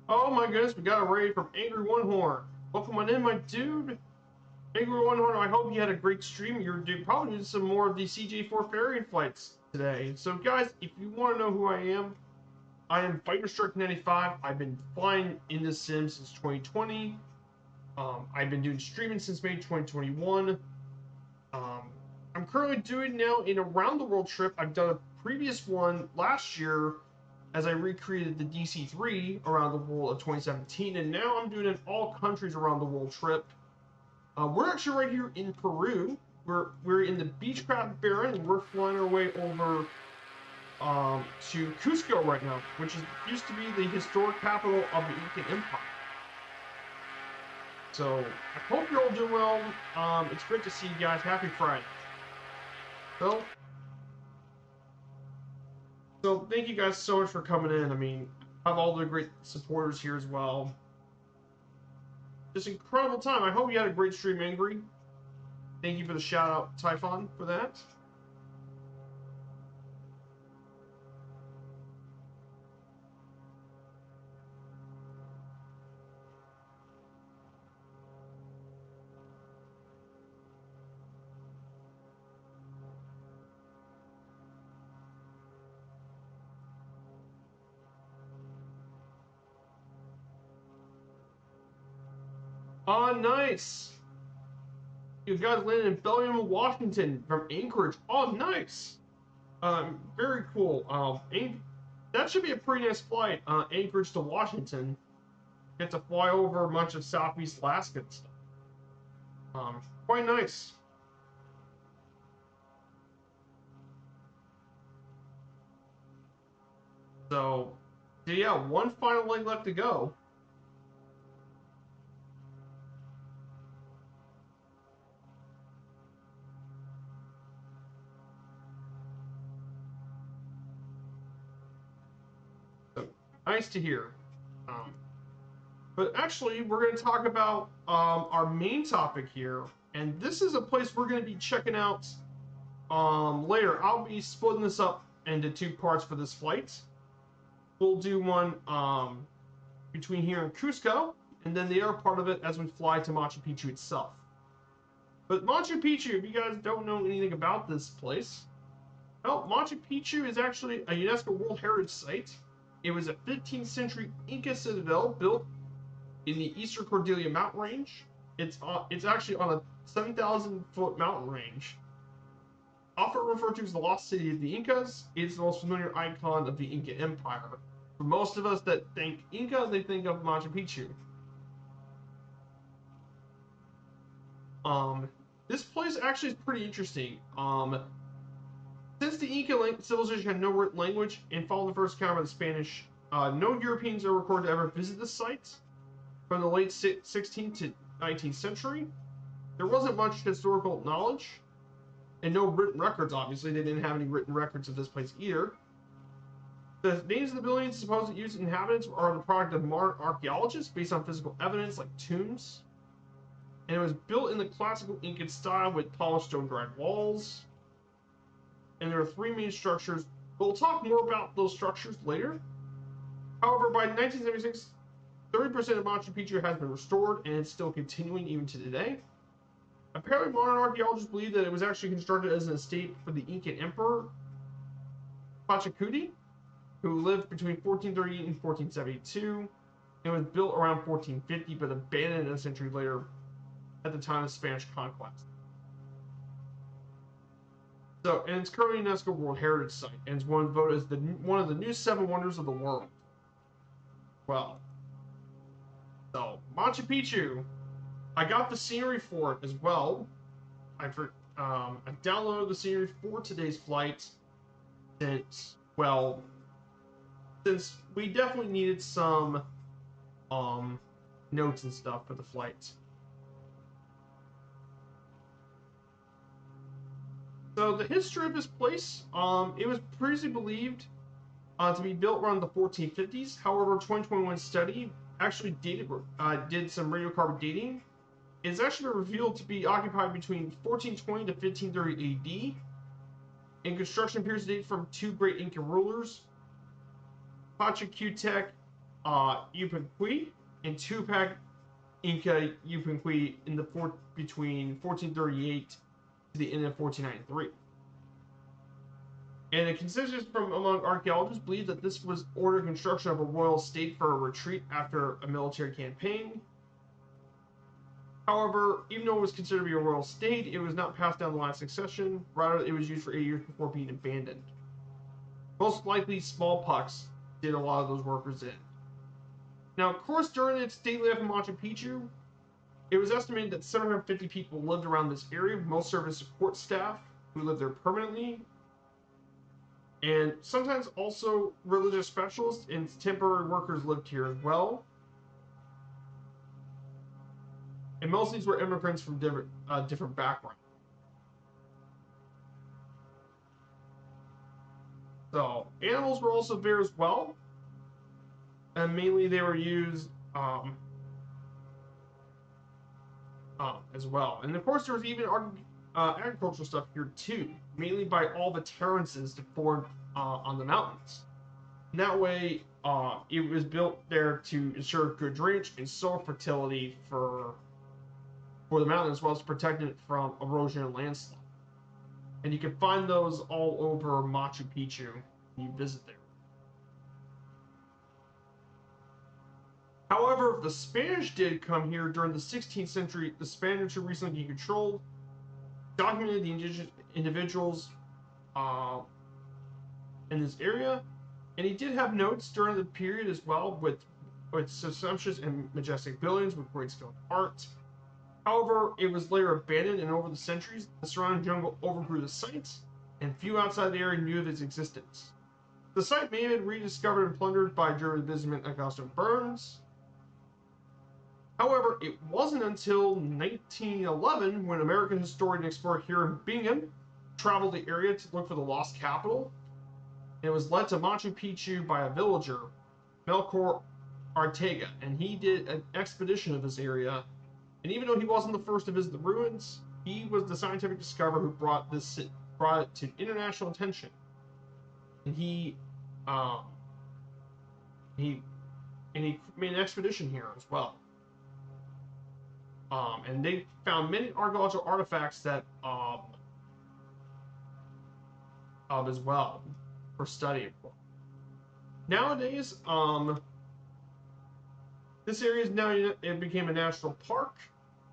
Oh my goodness, we got a raid from Angry One Horn. Welcome on in, my dude. Hey, everyone, I hope you had a great stream. You're probably doing some more of the CJ4 ferrying flights today. So, guys, if you want to know who I am Viperstrike 95. I've been flying in this sim since 2020. I've been doing streaming since May 2021. I'm currently doing now an around the world trip. I've done a previous one last year as I recreated the DC-3 around the world of 2017, and now I'm doing an all countries around the world trip. We're actually right here in Peru. We're in the Beechcraft Baron, and we're flying our way over to Cusco right now, which used to be the historic capital of the Incan Empire. So I hope you're all doing well. It's great to see you guys. Happy Friday. So thank you guys so much for coming in. I mean, I have all the great supporters here as well. Just incredible time. I hope you had a great stream, Angry. Thank you for the shout out, Typhon, for that. Oh, nice. You guys landed in Bellingham, Washington from Anchorage. Oh, nice. Very cool. That should be a pretty nice flight. Anchorage to Washington. Get to fly over much of Southeast Alaska and stuff. Quite nice. So yeah, one final leg left to go. So nice to hear. But actually, we're going to talk about our main topic here, and this is a place we're going to be checking out later. I'll be splitting this up into two parts for this flight. We'll do one between here and Cusco, and then the other part of it as we fly to Machu Picchu itself. But Machu Picchu, if you guys don't know anything about this place, well, Machu Picchu is actually a UNESCO World Heritage Site. It was a 15th century Inca citadel built in the Eastern Cordillera mountain range. It's actually on a 7,000-foot mountain range. Often referred to as the lost city of the Incas, it's the most familiar icon of the Inca Empire. For most of us that think Inca, they think of Machu Picchu. This place actually is pretty interesting. Since the Inca civilization had no written language and followed the first encounter with the Spanish, no Europeans are recorded to ever visit the site. From the late 16th to 19th century, there wasn't much historical knowledge, and no written records, obviously. They didn't have any written records of this place either. The names of the buildings supposed to use inhabitants are the product of modern archaeologists based on physical evidence like tombs. And it was built in the classical Incan style with polished stone-dried walls. And there are three main structures. We'll talk more about those structures later. However, by 1976, 30% of Machu Picchu has been restored, and it's still continuing even to today. Apparently, modern archaeologists believe that it was actually constructed as an estate for the Incan emperor Pachacuti, who lived between 1438 and 1472. It was built around 1450, but abandoned a century later at the time of Spanish conquest. So, and it's currently a UNESCO World Heritage Site, and it's voted as one of the new 7 wonders of the world. Well, so Machu Picchu, I got the scenery for it as well. I downloaded the scenery for today's flight since we definitely needed some notes and stuff for the flight. So the history of this place, it was previously believed to be built around the 1450s. However, a 2021 study actually did some radiocarbon dating. It's actually been revealed to be occupied between 1420 to 1530 AD. And construction appears to date from 2 great Inca rulers, Pachacutec Yupanqui and Tupac Inca Yupanqui in the between 1438 to the end of 1493. And a consensus from among archaeologists believe that this was ordered construction of a royal state for a retreat after a military campaign. However, even though it was considered to be a royal state, it was not passed down the line of succession. Rather, it was used for 8 years before being abandoned. Most likely, smallpox did a lot of those workers in. Now, of course, during its daily life in Machu Picchu, it was estimated that 750 people lived around this area. Most served as support staff who lived there permanently, and sometimes also religious specialists and temporary workers lived here as well. And most of these were immigrants from different backgrounds. So animals were also there as well, and mainly they were used as well. And of course, there was even agricultural stuff here too, mainly by all the terraces that formed on the mountains. And that way, it was built there to ensure good drainage and soil fertility for the mountain, as well as protecting it from erosion and landslide. And you can find those all over Machu Picchu when you visit there. However, the Spanish did come here during the 16th century. The Spanish, who recently controlled, documented the indigenous individuals in this area, and he did have notes during the period as well with sumptuous and majestic buildings with great skilled art. However, it was later abandoned, and over the centuries, the surrounding jungle overgrew the site, and few outside the area knew of its existence. The site may have been rediscovered and plundered by German businessman Augusto Burns. However, it wasn't until 1911 when American historian and explorer Hiram Bingham traveled the area to look for the lost capital, and it was led to Machu Picchu by a villager, Melchor Arteaga, and he did an expedition of this area. And even though he wasn't the first to visit the ruins, he was the scientific discoverer who brought it to international attention. And he made an expedition here as well. And they found many archaeological artifacts that as well for study. Nowadays, this area is now it became a national park.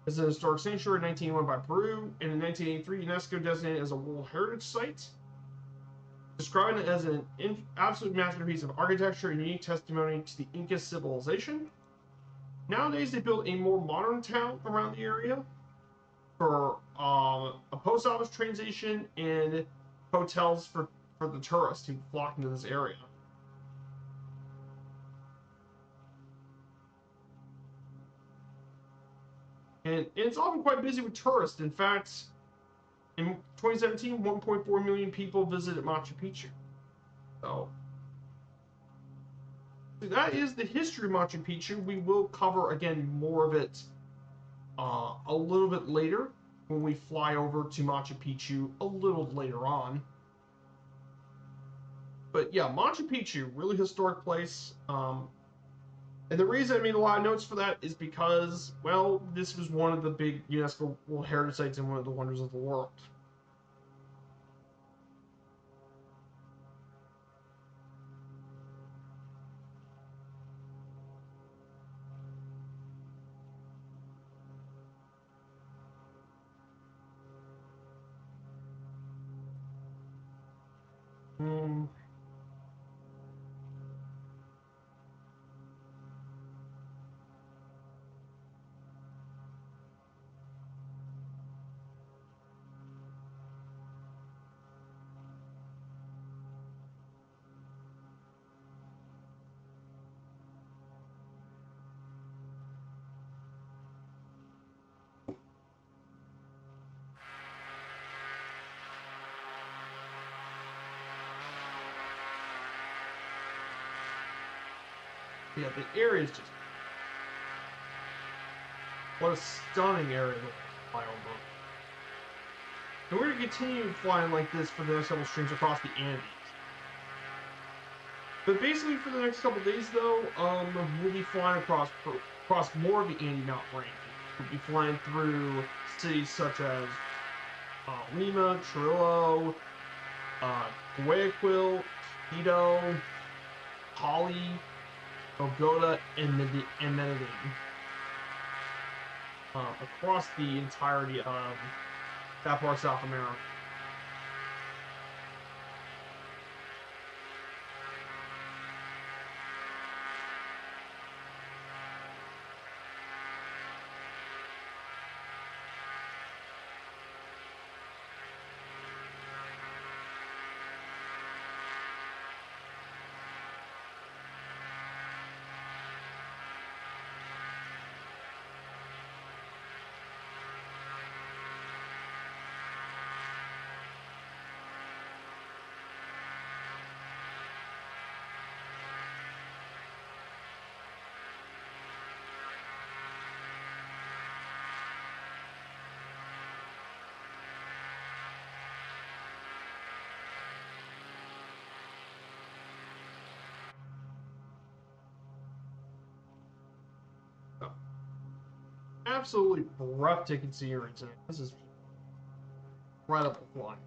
It's an historic sanctuary in 1981 by Peru, and in 1983 UNESCO designated it as a World Heritage Site, describing it as an absolute masterpiece of architecture and unique testimony to the Inca civilization. Nowadays, they built a more modern town around the area for a post office, train station, and hotels for the tourists who flock into this area. And it's often quite busy with tourists. In fact, in 2017, 1.4 million people visited Machu Picchu. So that is the history of Machu Picchu. We will cover, again, more of it a little bit later when we fly over to Machu Picchu a little later on. But yeah, Machu Picchu, really historic place. And the reason I made a lot of notes for that is because, well, this was one of the big UNESCO World Heritage Sites and one of the wonders of the world. Yeah, the area is just... what a stunning area to fly over. And we're going to continue flying like this for the next couple streams across the Andes. But basically for the next couple days, though, we'll be flying across across more of the Andes Mountain range. We'll be flying through cities such as Lima, Trillo, Guayaquil, Quito, Cali, Bogota, and Medellin. Across the entirety of that part of South America. Absolutely breathtaking scenery today. This is incredible flying.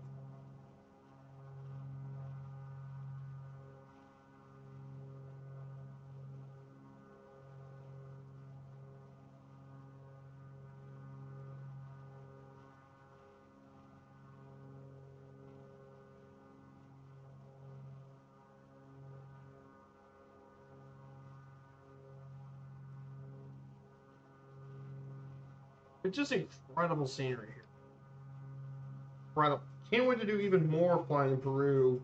It's just incredible scenery here. Incredible. Can't wait to do even more flying in Peru.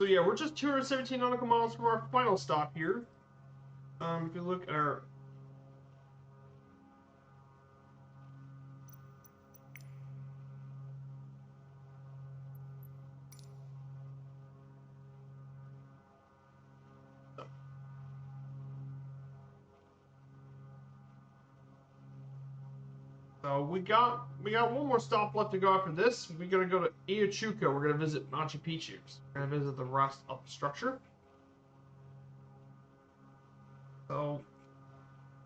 So, yeah, we're just 217 nautical miles from our final stop here. If you look at our So we got one more stop left to go after this. We're gonna go to Ayachucho. We're gonna visit Machu Picchu. We're gonna visit the rest of the structure. So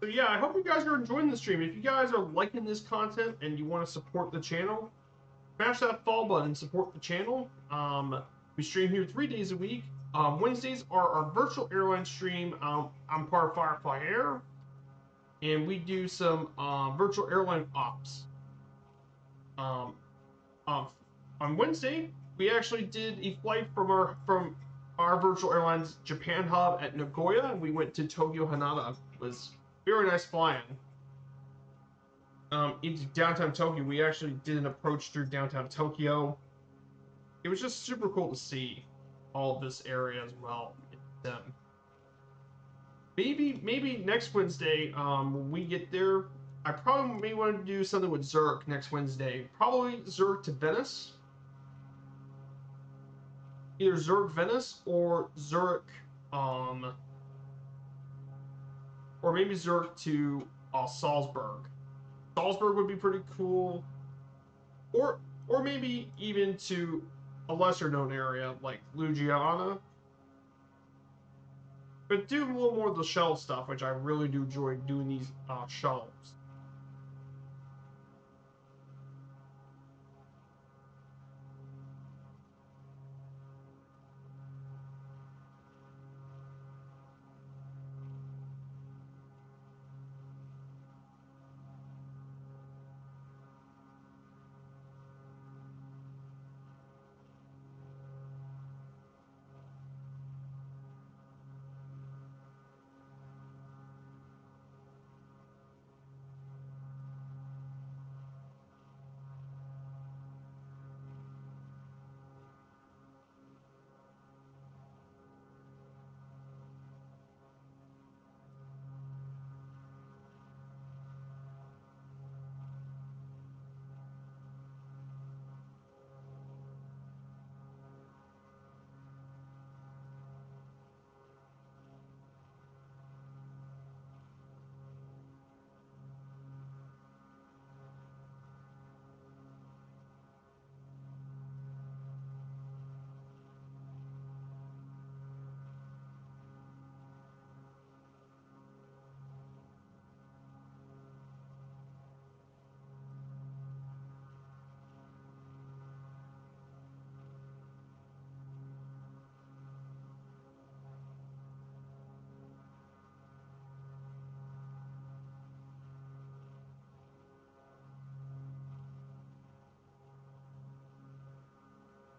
yeah, I hope you guys are enjoying the stream. If you guys are liking this content and you want to support the channel, smash that follow button and support the channel. We stream here 3 days a week. Wednesdays are our virtual airline stream. I'm part of Firefly Air, and we do some virtual airline ops. Um, on Wednesday, we actually did a flight from our virtual airlines Japan hub at Nagoya, and we went to Tokyo Haneda. It was very nice flying. Into downtown Tokyo. We actually did an approach through downtown Tokyo. It was just super cool to see all of this area as well. Maybe next Wednesday, when we get there, I probably may want to do something with Zurich next Wednesday. Probably Zurich to Venice. Either Zurich Venice or Zurich, or maybe Zurich to Salzburg. Salzburg would be pretty cool. Or maybe even to a lesser known area like Ljubljana. But do a little more of the shuttle stuff, which I really do enjoy doing these shuttles.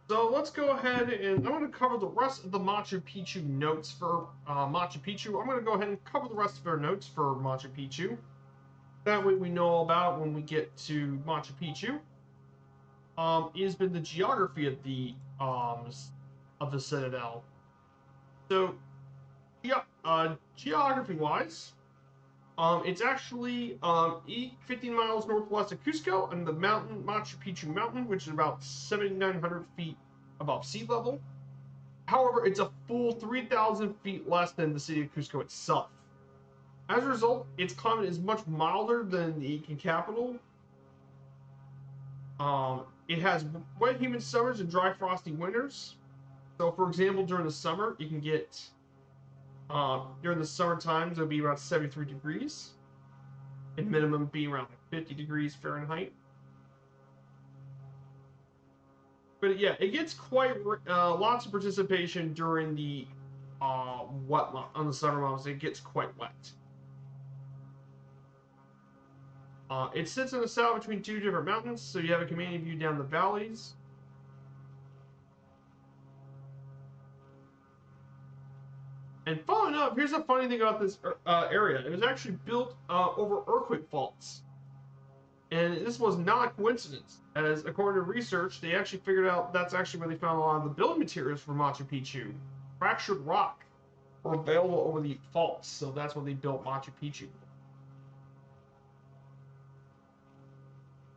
So let's go ahead and I'm going to cover the rest of the Machu Picchu notes for Machu Picchu. I'm going to go ahead and cover the rest of our notes for Machu Picchu. That way we know all about it when we get to Machu Picchu. It has been the geography of the citadel. So, geography-wise, it's actually 15 miles northwest of Cusco, and the mountain, Machu Picchu Mountain, which is about 7,900 feet above sea level. However, it's a full 3,000 feet less than the city of Cusco itself. As a result, its climate is much milder than the Incan capital. It has wet, humid summers and dry, frosty winters. So, for example, during the summer, you can get during the summer times it'll be around 73 degrees, and minimum being around like 50 degrees Fahrenheit. But yeah, it gets quite lots of participation during the wet on the summer months. It gets quite wet. It sits in the south between two different mountains, so you have a commanding view down the valleys. And fun enough, here's a funny thing about this area. It was actually built over earthquake faults. And this was not a coincidence, as according to research, they actually figured out that's actually where they found a lot of the building materials for Machu Picchu. Fractured rock were available over the faults, so that's when they built Machu Picchu.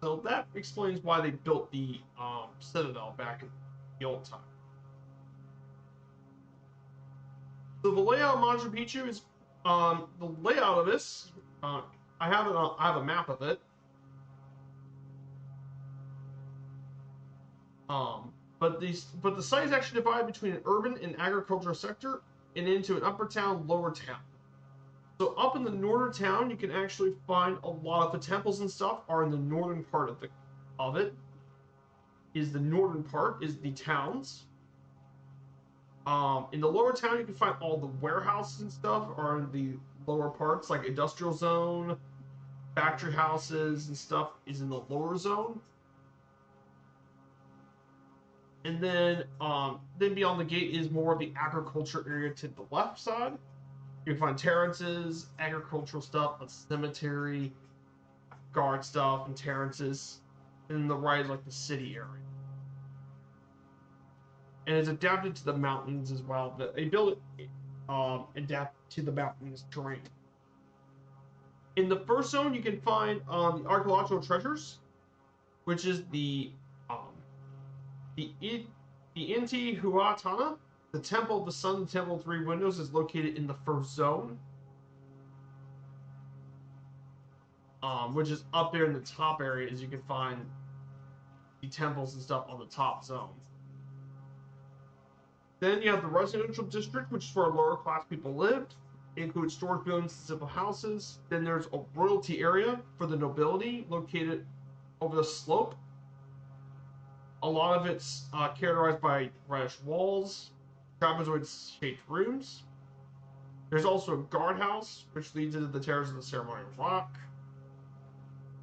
So that explains why they built the citadel back in the old time. So the layout of Machu Picchu is the layout of this. I have a map of it. But the site is actually divided between an urban and agricultural sector and into an upper town, lower town. So up in the northern town, you can actually find a lot of the temples and stuff are in the northern part of it. Is the northern part is the towns. In the lower town, you can find all the warehouses and stuff are in the lower parts, like industrial zone, factory houses and stuff is in the lower zone. And then beyond the gate is more of the agriculture area to the left side. You can find terraces, agricultural stuff, a cemetery, guard stuff, and terraces. And then the right is like the city area. And it's adapted to the mountains as well. They build it adapt to the mountains terrain. In the first zone, you can find the archaeological treasures, which is the Inti-Huatana. The Temple of the Sun, the Temple of Three Windows, is located in the first zone, which is up there in the top area, as you can find the temples and stuff on the top zone. Then you have the residential district, which is where lower class people lived. It includes storage buildings and simple houses. Then there's a royalty area for the nobility located over the slope. A lot of it's characterized by reddish walls, trapezoid-shaped rooms. There's also a guardhouse, which leads into the terrace of the ceremonial rock.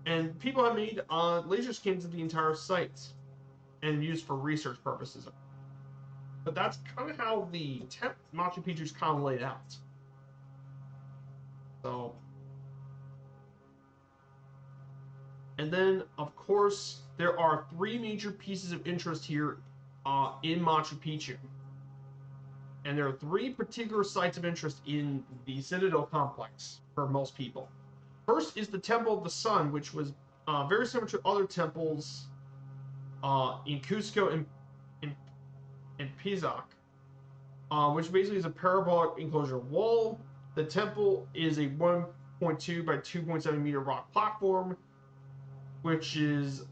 And people have made laser scans of the entire site and used for research purposes. But that's kind of how the Machu Picchu is kind of laid out. So, and then of course there are three major pieces of interest here in Machu Picchu, and there are three particular sites of interest in the Citadel complex for most people. First is the Temple of the Sun, which was very similar to other temples in Cusco and Pisac, which basically is a parabolic enclosure wall. The temple is a 1.2 by 2.7 meter rock platform, which is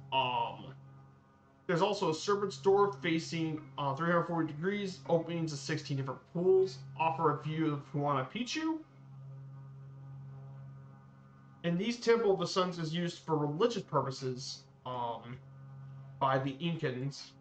there's also a serpent's door facing 340 degrees, opening to 16 different pools, offer a view of Huayna Picchu. And these Temple of the Suns is used for religious purposes by the Incans.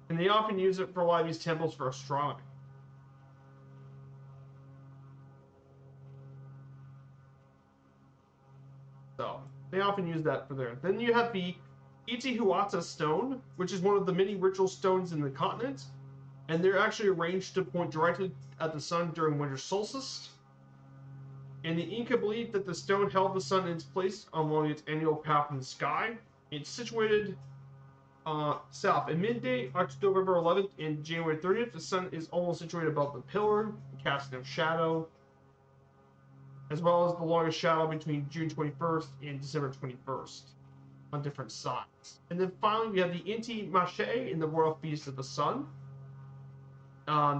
And they often use it for a lot of these temples for astronomy. So they often use that for there. Then you have the Itihuata stone, which is one of the many ritual stones in the continent, and they're actually arranged to point directly at the sun during winter solstice. And the Inca believed that the stone held the sun in its place along its annual path in the sky. It's situated south. At midday, October 11th and January 30th, the sun is almost situated above the pillar, casting a shadow, as well as the longest shadow between June 21st and December 21st on different sides. And then finally, we have the Inti Mache in the Royal Feast of the Sun.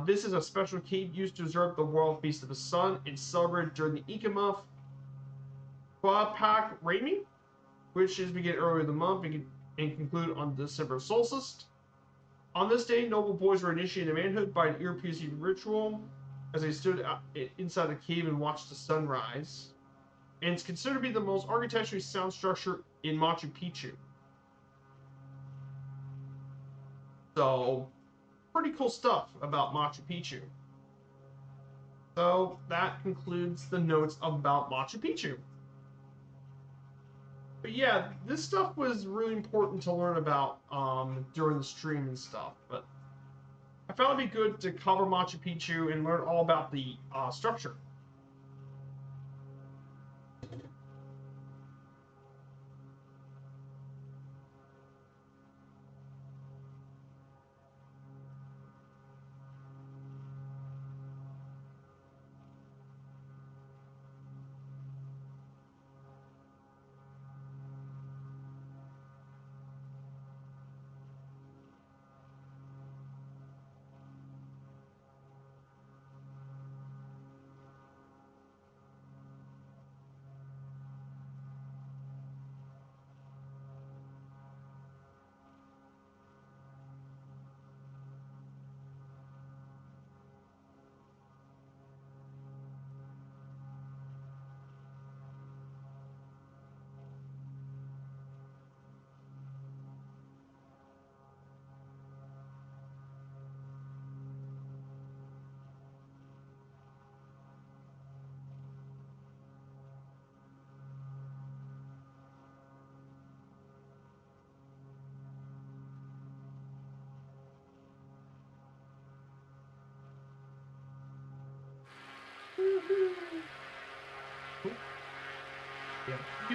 This is a special cave used to observe the Royal Feast of the Sun and celebrated during the Inca month, Huapak Rami, which is begin earlier in the month and conclude on December solstice. On this day, noble boys were initiated to manhood by an ear-piercing ritual as they stood inside the cave and watched the sunrise. And it's considered to be the most architecturally sound structure in Machu Picchu. So, pretty cool stuff about Machu Picchu. So, that concludes the notes about Machu Picchu. But yeah, this stuff was really important to learn about during the stream and stuff. But I found it'd be good to cover Machu Picchu and learn all about the structure.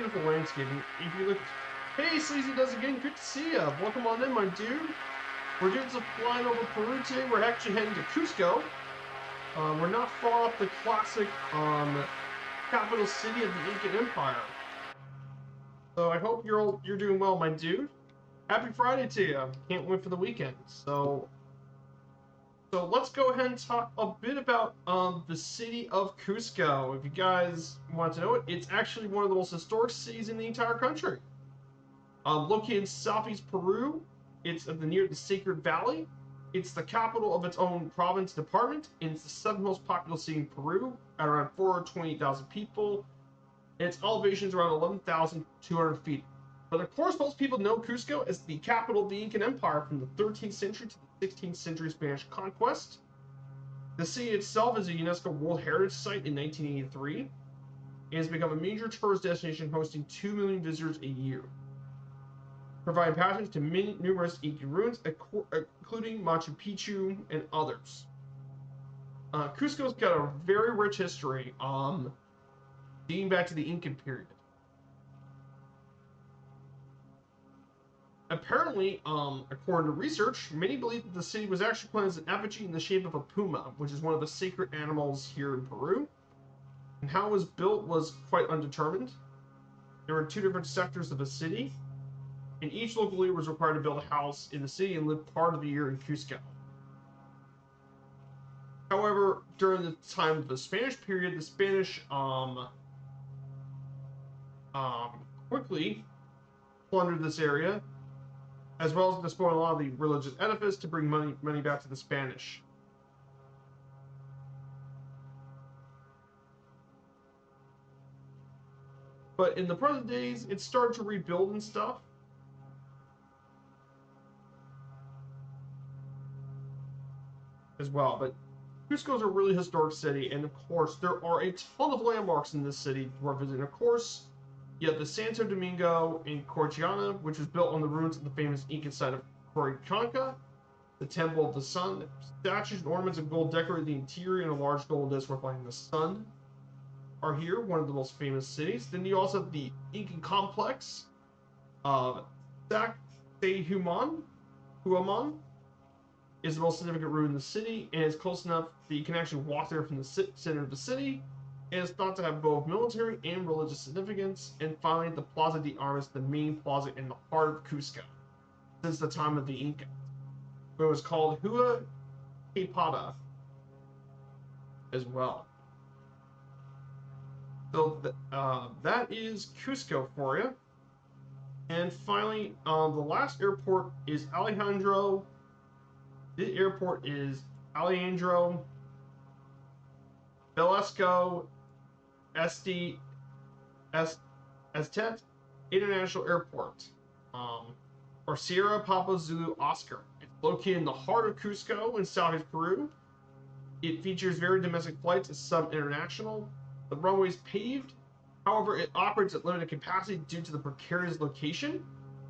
beautiful landscape. And if you look, hey, Sleazy does again. Good to see ya. Welcome on in, my dude. We're doing some flying over Peru today. We're actually heading to Cusco. We're not far off the classic capital city of the Incan Empire. So I hope you're doing well, my dude. Happy Friday to you. Can't wait for the weekend. So let's go ahead and talk a bit about the city of Cusco. If you guys want to know it, it's actually one of the most historic cities in the entire country. Located in southeast Peru, it's near the Sacred Valley. It's the capital of its own province department, and it's the seventh most populous city in Peru at around 428,000 people. And its elevation is around 11,200 feet. But of course, most people know Cusco as the capital of the Incan Empire from the 13th century to the 16th century Spanish conquest. The city itself is a UNESCO World Heritage Site in 1983 and has become a major tourist destination, hosting 2 million visitors a year, providing passage to many numerous Incan ruins, including Machu Picchu and others. Cusco's got a very rich history, dating back to the Incan period. Apparently, according to research, many believe that the city was actually planted as an effigy in the shape of a puma, which is one of the sacred animals here in Peru. And how it was built was quite undetermined. There were two different sectors of the city, and each local leader was required to build a house in the city and live part of the year in Cusco. However, during the time of the Spanish period, the Spanish quickly plundered this area, as well as despoiling a lot of the religious edifice to bring money back to the Spanish. But in the present days, it started to rebuild and stuff. As well, but Cusco is a really historic city, and of course, there are a ton of landmarks in this city to visit. Of course, you have the Santo Domingo in Corchiana, which was built on the ruins of the famous Incan site of Coricanca, the Temple of the Sun. Statues and ornaments of gold decorate the interior, and a large gold disc reflecting the sun are here, one of the most famous cities. Then you also have the Incan complex of Huaman is the most significant ruin in the city, and is close enough that you can actually walk there from the center of the city, and it's thought to have both military and religious significance. And finally, the Plaza de Armas, the main plaza in the heart of Cusco, since the time of the Incas, where it was called Hua Quepada as well. So that is Cusco for you. And finally, the last airport is Alejandro. The airport is Alejandro Velasco Estet International Airport, or Sierra Papa Zulu Oscar. It's located in the heart of Cusco in southeast Peru. It features very domestic flights and some international. The runway is paved. However, it operates at limited capacity due to the precarious location.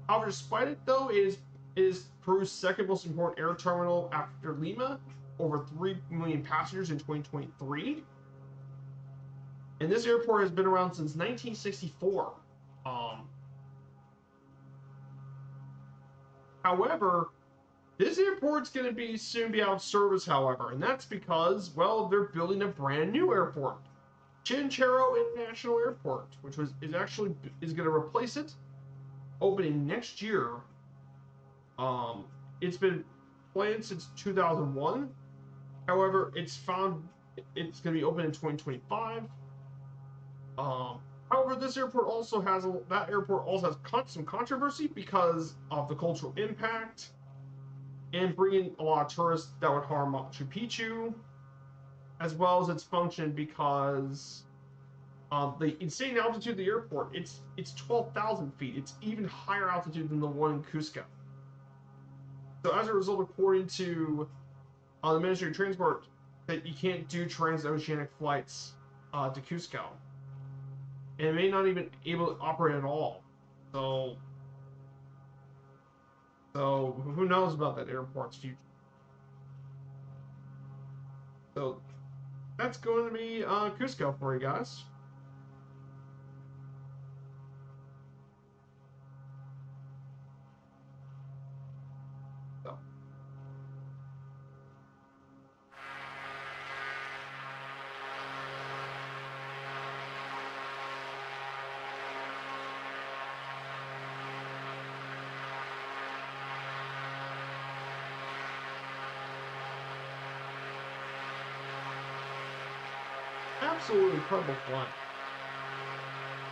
However, despite it, though, it is Peru's second most important air terminal after Lima, over 3 million passengers in 2023. And this airport has been around since 1964. However, this airport's going to be soon be out of service, however, and that's because, well, they're building a brand new airport, Chinchero International Airport, which is going to replace it, opening next year. It's been planned since 2001. However, it's going to be open in 2025. However, this airport also has some controversy because of the cultural impact and bringing a lot of tourists that would harm Machu Picchu, as well as its function because the insane altitude of the airport. It's 12,000 feet. It's even higher altitude than the one in Cusco. So as a result, according to the Ministry of Transport, that you can't do transoceanic flights to Cusco, and it may not even able to operate at all. So who knows about that airport's future? So that's going to be Cusco for you guys. So. Absolutely incredible flying.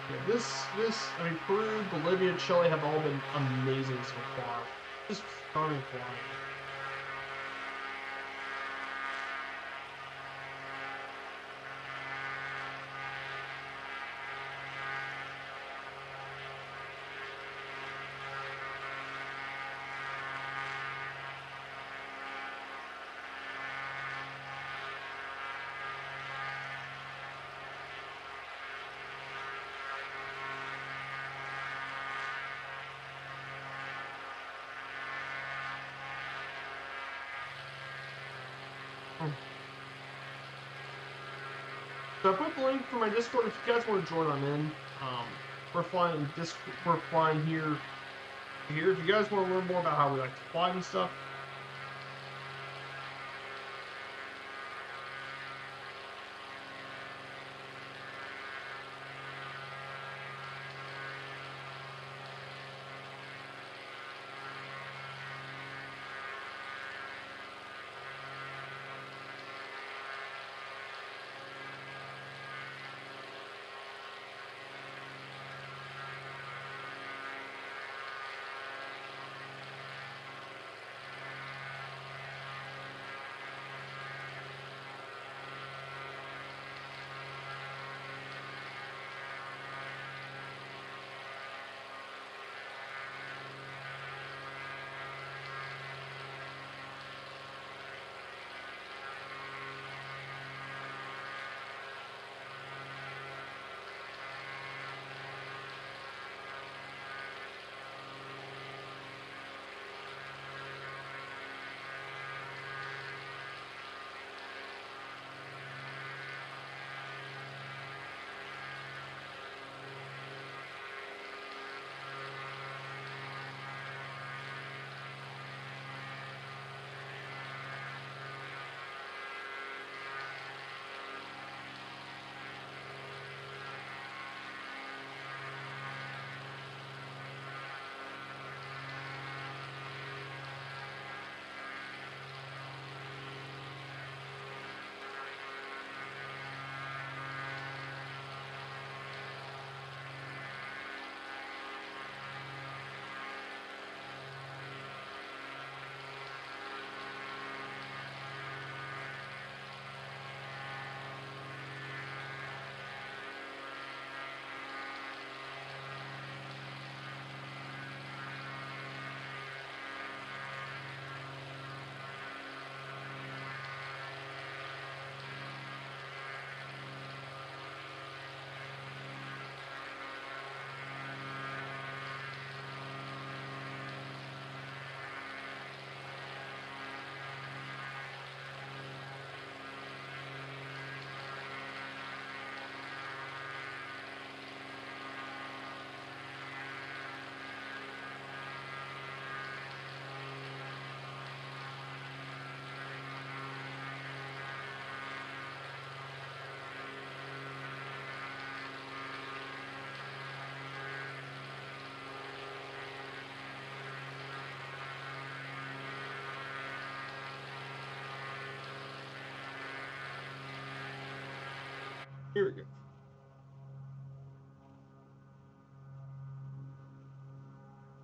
Yeah, I mean, Peru, Bolivia, Chile have all been amazing so far. Just stunning flying. So I put the link for my Discord if you guys want to join. I'm in. We're flying We're flying here. If you guys want to learn more about how we like to fly and stuff, here we go.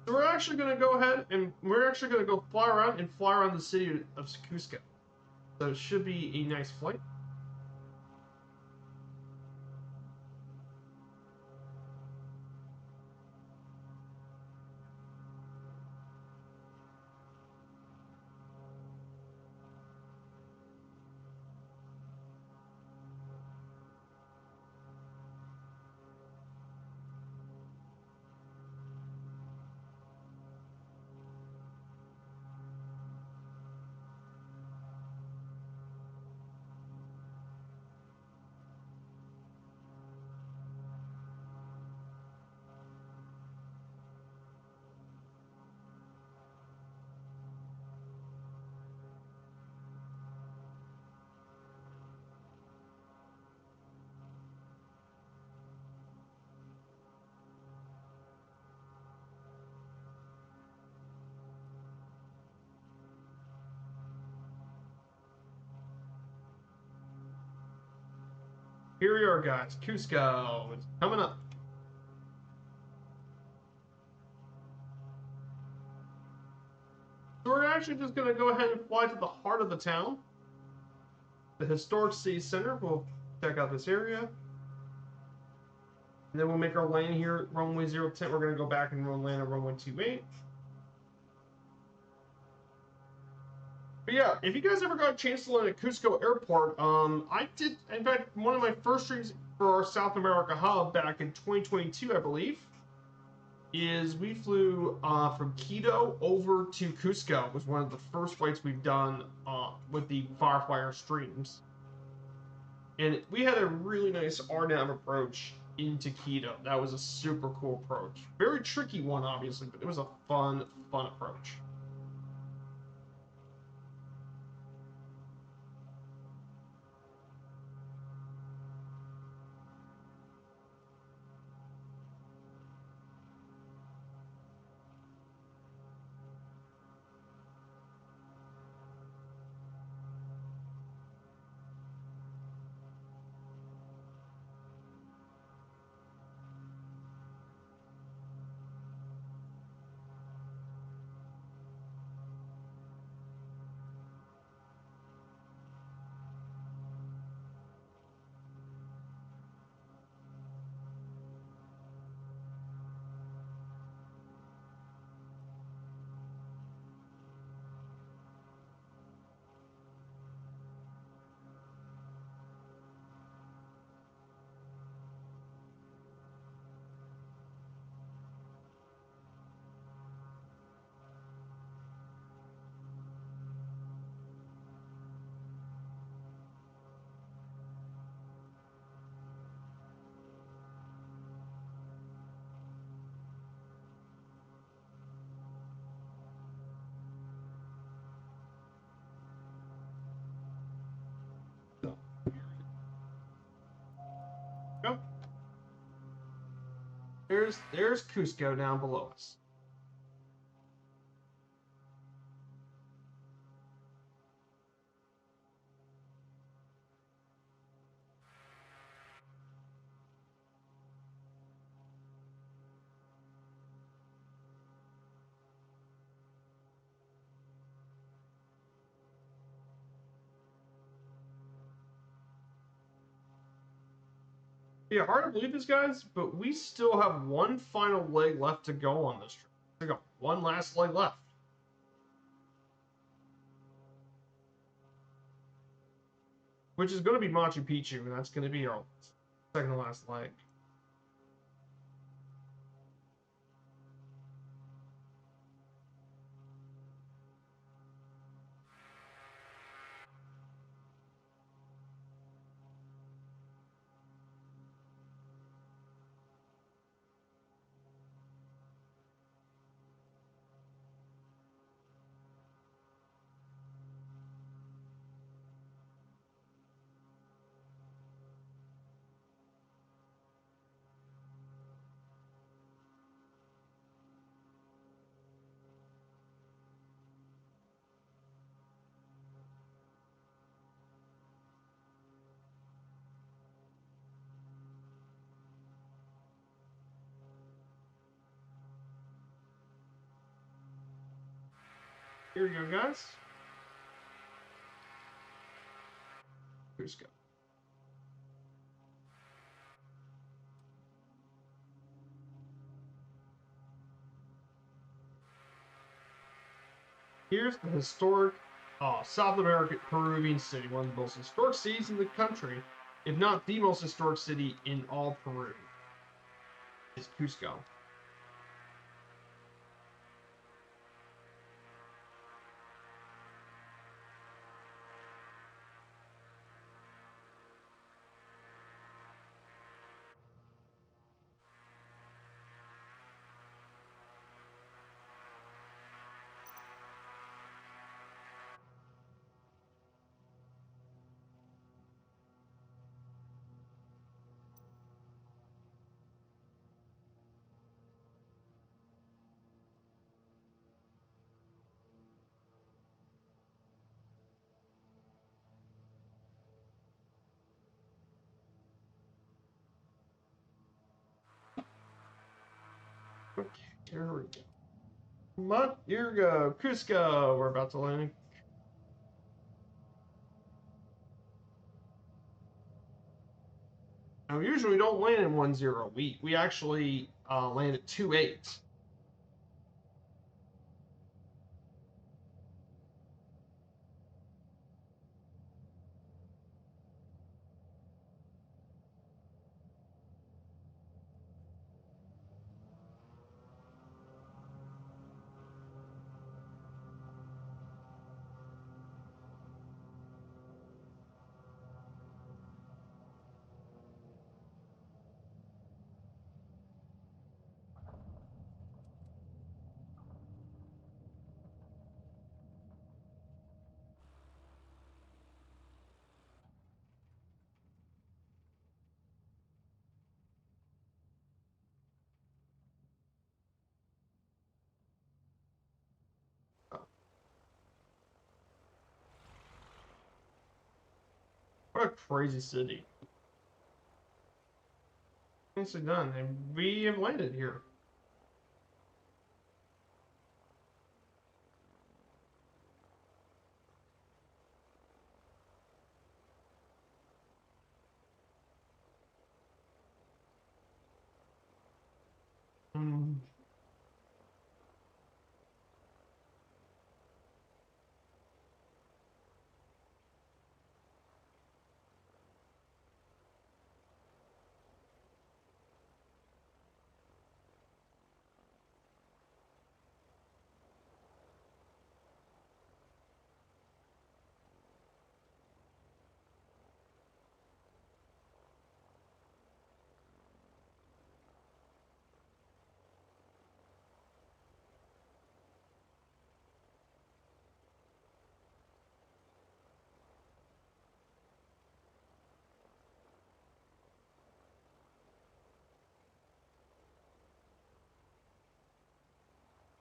So we're actually going to go ahead and we're actually going to go fly around the city of Cusco. So it should be a nice flight. Here we are, guys. Cusco. It's coming up. So we're actually just going to go ahead and fly to the heart of the town. The historic city center. We'll check out this area. And then we'll make our lane here at runway 010. We're going to go back and land at runway 28. But yeah, if you guys ever got a chance to land at Cusco Airport, I did, in fact, one of my first streams for our South America hub back in 2022, I believe, is we flew from Quito over to Cusco. It was one of the first flights we've done with the Fireflyer streams. And we had a really nice RNAV approach into Quito. That was a super cool approach. Very tricky one, obviously, but it was a fun approach. Go. There's Cusco down below us. Yeah, hard to believe this, guys, but we still have one final leg left to go on this trip. We got one last leg left. Which is going to be Machu Picchu, and that's going to be our second to last leg. Here we go, guys. Cusco. Here's the historic South American Peruvian city, one of the most historic cities in the country, if not the most historic city in all Peru, is Cusco. Okay, here we go. Here we go. Cusco. We're about to land. Now, usually we don't land in 1-0. We actually land at 2-8. What a crazy city. Nicely done. And we have landed here. Hmm.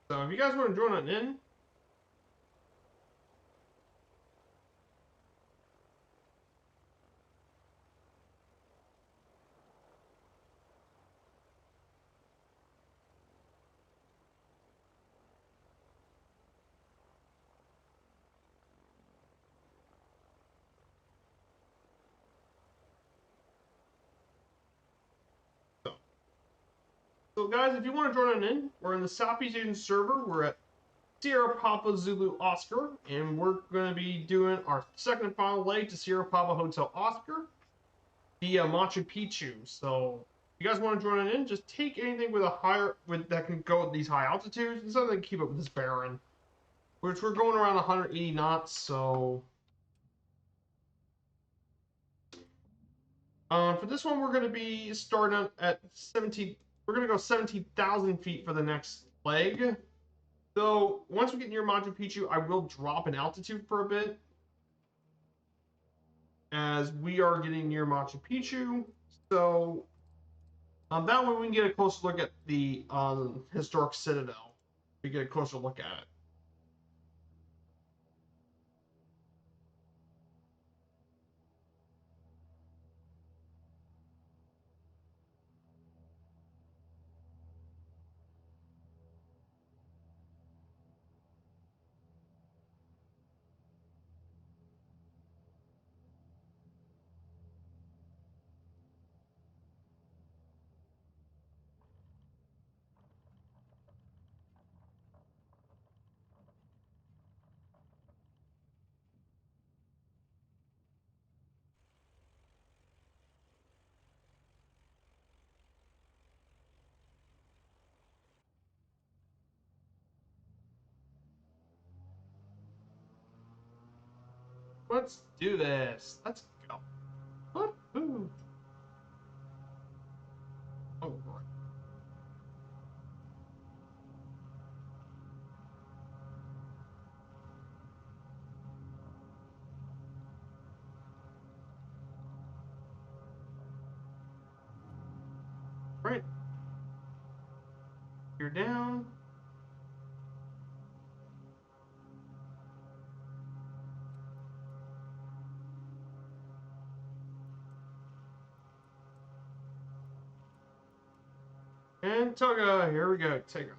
So if you guys want to join on in, so guys, if you want to join on in, we're in the Southeast Asian server. We're at Sierra Papa Zulu Oscar, and we're going to be doing our second and final leg to Sierra Papa Hotel Oscar via Machu Picchu. So if you guys want to join on in, just take anything with a higher that can go at these high altitudes and something to keep up with this Baron, which we're going around 180 knots. So for this one, we're going to be starting at 17. We're going to go 17,000 feet for the next leg. So once we get near Machu Picchu, I will drop in altitude for a bit, as we are getting near Machu Picchu. So that way we can get a closer look at the historic citadel. We get a closer look at it. Let's do this. Let's go. Woohoo! Oh, boy. Right. You're down. And Tugga, here we go, take off.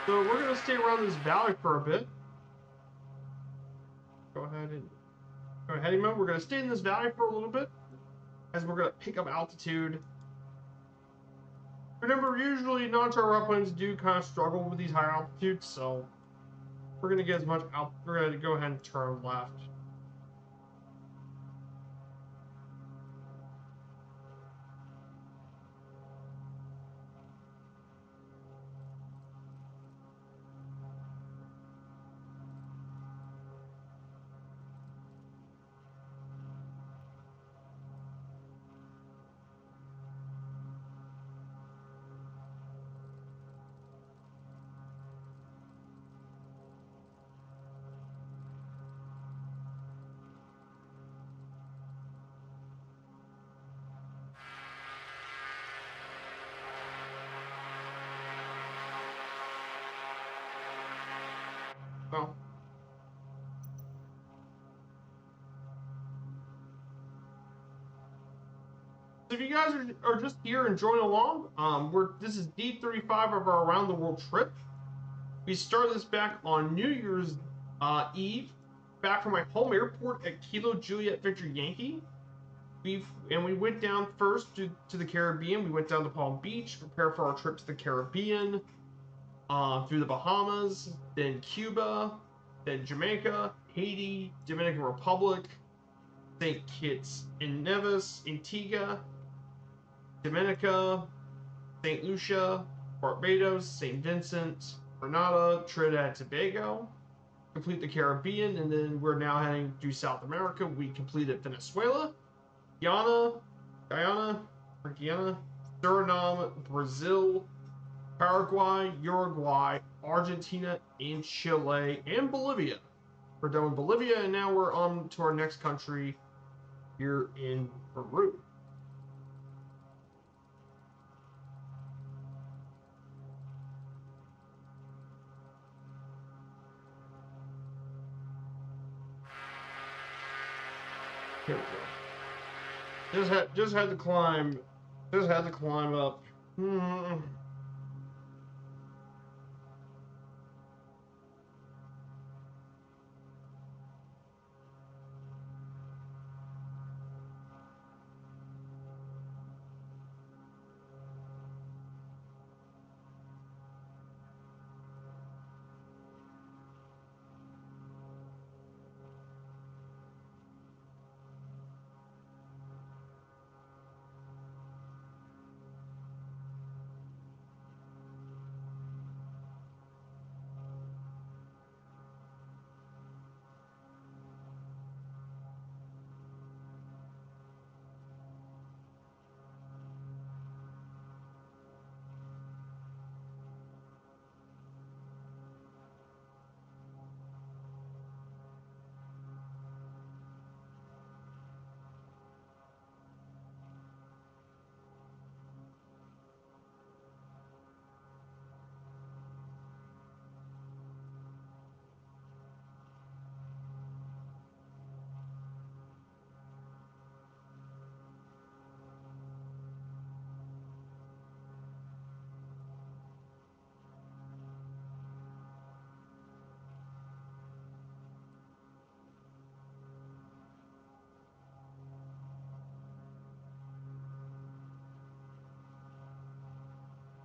So we're gonna stay around this valley for a bit. Go ahead, Emo. We're gonna stay in this valley for a little bit, as we're gonna pick up altitude. Remember, usually non-charter airplanes do kind of struggle with these high altitudes, so we're gonna get as much out. We're gonna go ahead and turn left. Well, if you guys are just here and join along, this is D35 of our around the world trip. We started this back on New Year's Eve, back from my home airport at Kilo Juliet Victor Yankee. We went down first to the Caribbean. We went down to Palm Beach, prepare for our trip to the Caribbean, through the Bahamas, then Cuba, then Jamaica, Haiti, Dominican Republic, St. Kitts and Nevis, Antigua, Dominica, St. Lucia, Barbados, St. Vincent, Grenada, Trinidad and Tobago, complete the Caribbean, and then we're now heading to South America. We completed Venezuela, Guyana, Suriname, Brazil, Paraguay, Uruguay, Argentina, and Chile, and Bolivia. We're done with Bolivia, and now we're on to our next country here in Peru. Here we go. Just had to climb up.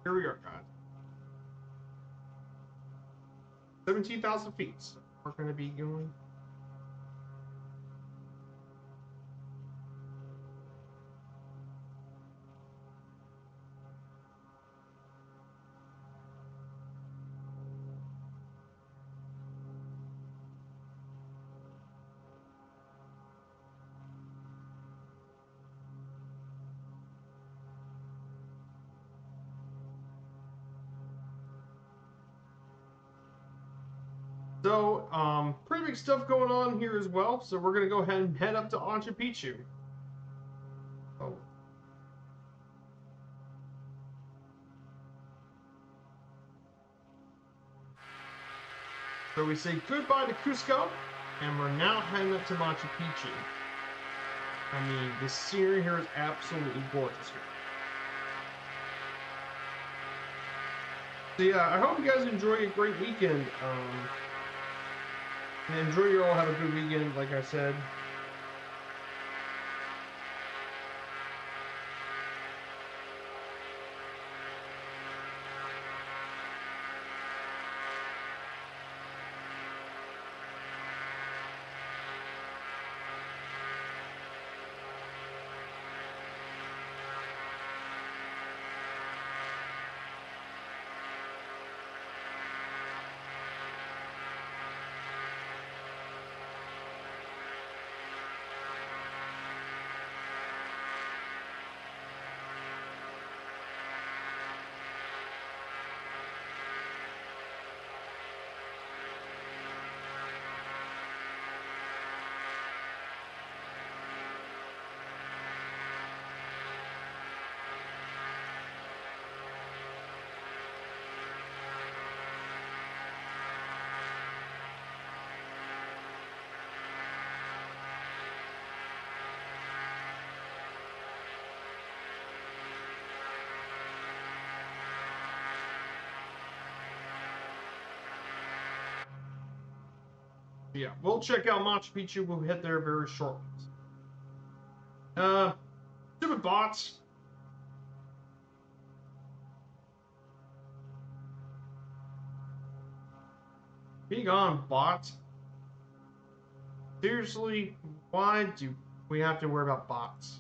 Here we are, guys. 17,000 feet. So we're going to be going. So, pretty big stuff going on here as well. So we're gonna go ahead and head up to Machu Picchu. Oh. So we say goodbye to Cusco, and we're now heading up to Machu Picchu. I mean, the scenery here is absolutely gorgeous here. So yeah, I hope you guys enjoy a great weekend. And enjoy you all. Have a good weekend, like I said. Yeah, we'll check out Machu Picchu. We'll head there very shortly. Uh, Stupid bots. Be gone, bots. Seriously, why do we have to worry about bots?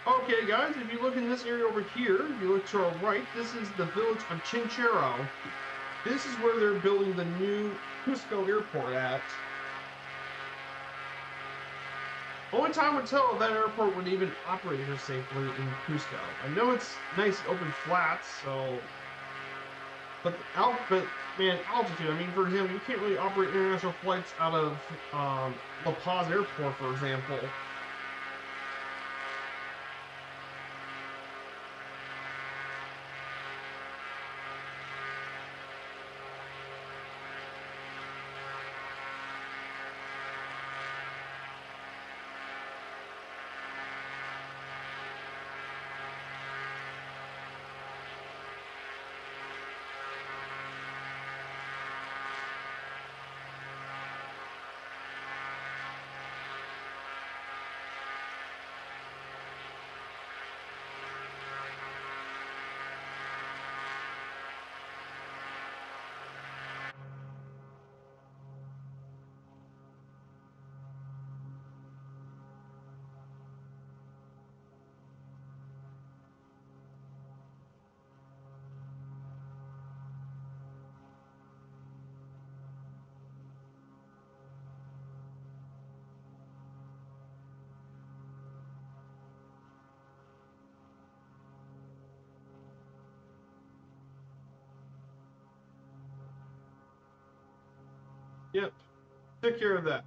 Okay, guys, if you look in this area over here, if you look to our right, this is the village of Chinchero. This is where they're building the new Cusco airport at. Only time would tell if that airport would even operate here safely in Cusco. I know it's nice open flats, so... But man, altitude, I mean, for example, you can't really operate international flights out of La Paz Airport, for example. Yep, take care of that.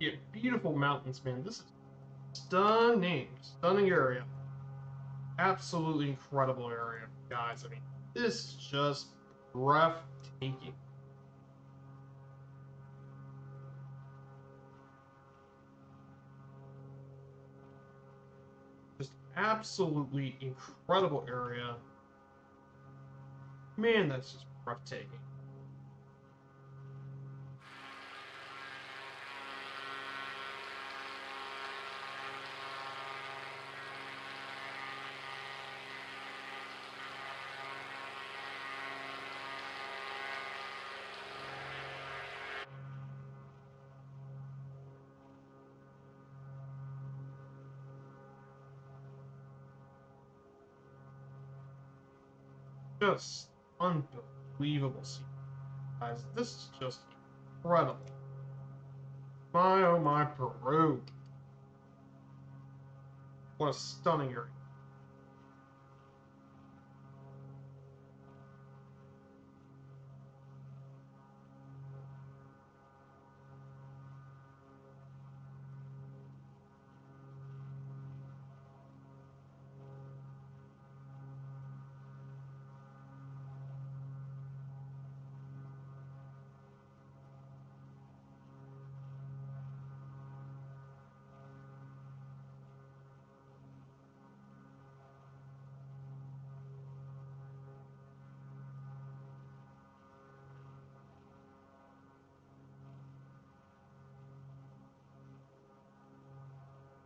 Yeah, beautiful mountains, man. This is stunning, stunning area. Absolutely incredible area, guys. I mean, this is just breathtaking. Just absolutely incredible area. Man, that's just breathtaking. Just unbelievable scene, guys. This is just incredible. My oh my Peru. What a stunning area.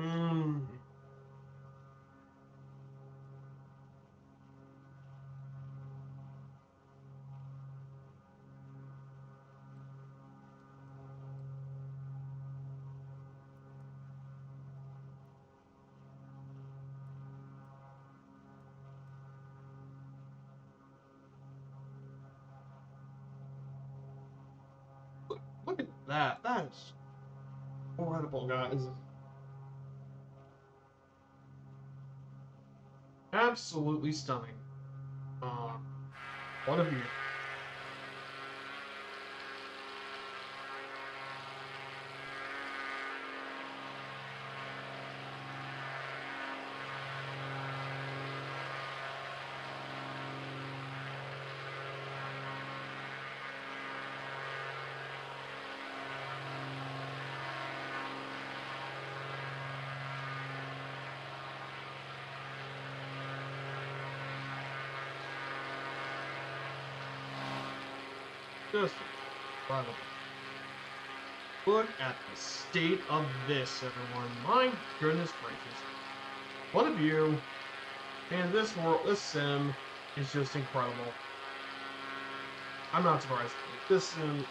Hmm. Look at that. That is incredible, guys. Absolutely stunning. Uh, what a view. Just incredible. Look at the state of this, everyone. My goodness gracious. What a view. And this world, this sim is just incredible. I'm not surprised. This sim.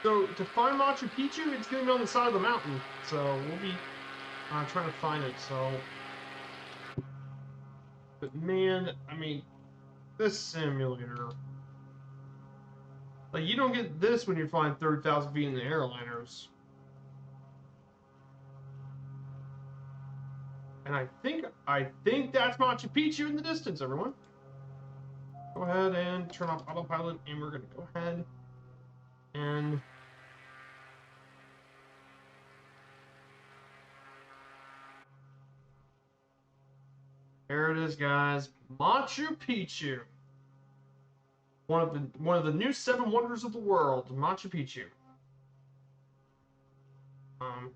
So to find Machu Picchu, it's gonna be on the side of the mountain. So we'll be trying to find it. So, but man, I mean, this simulator, like you don't get this when you're flying 30,000 feet in the airliners. And I think that's Machu Picchu in the distance, everyone. Go ahead and turn off autopilot, and we're gonna go ahead and there it is, guys. Machu Picchu. One of the new seven wonders of the world, Machu Picchu. Um,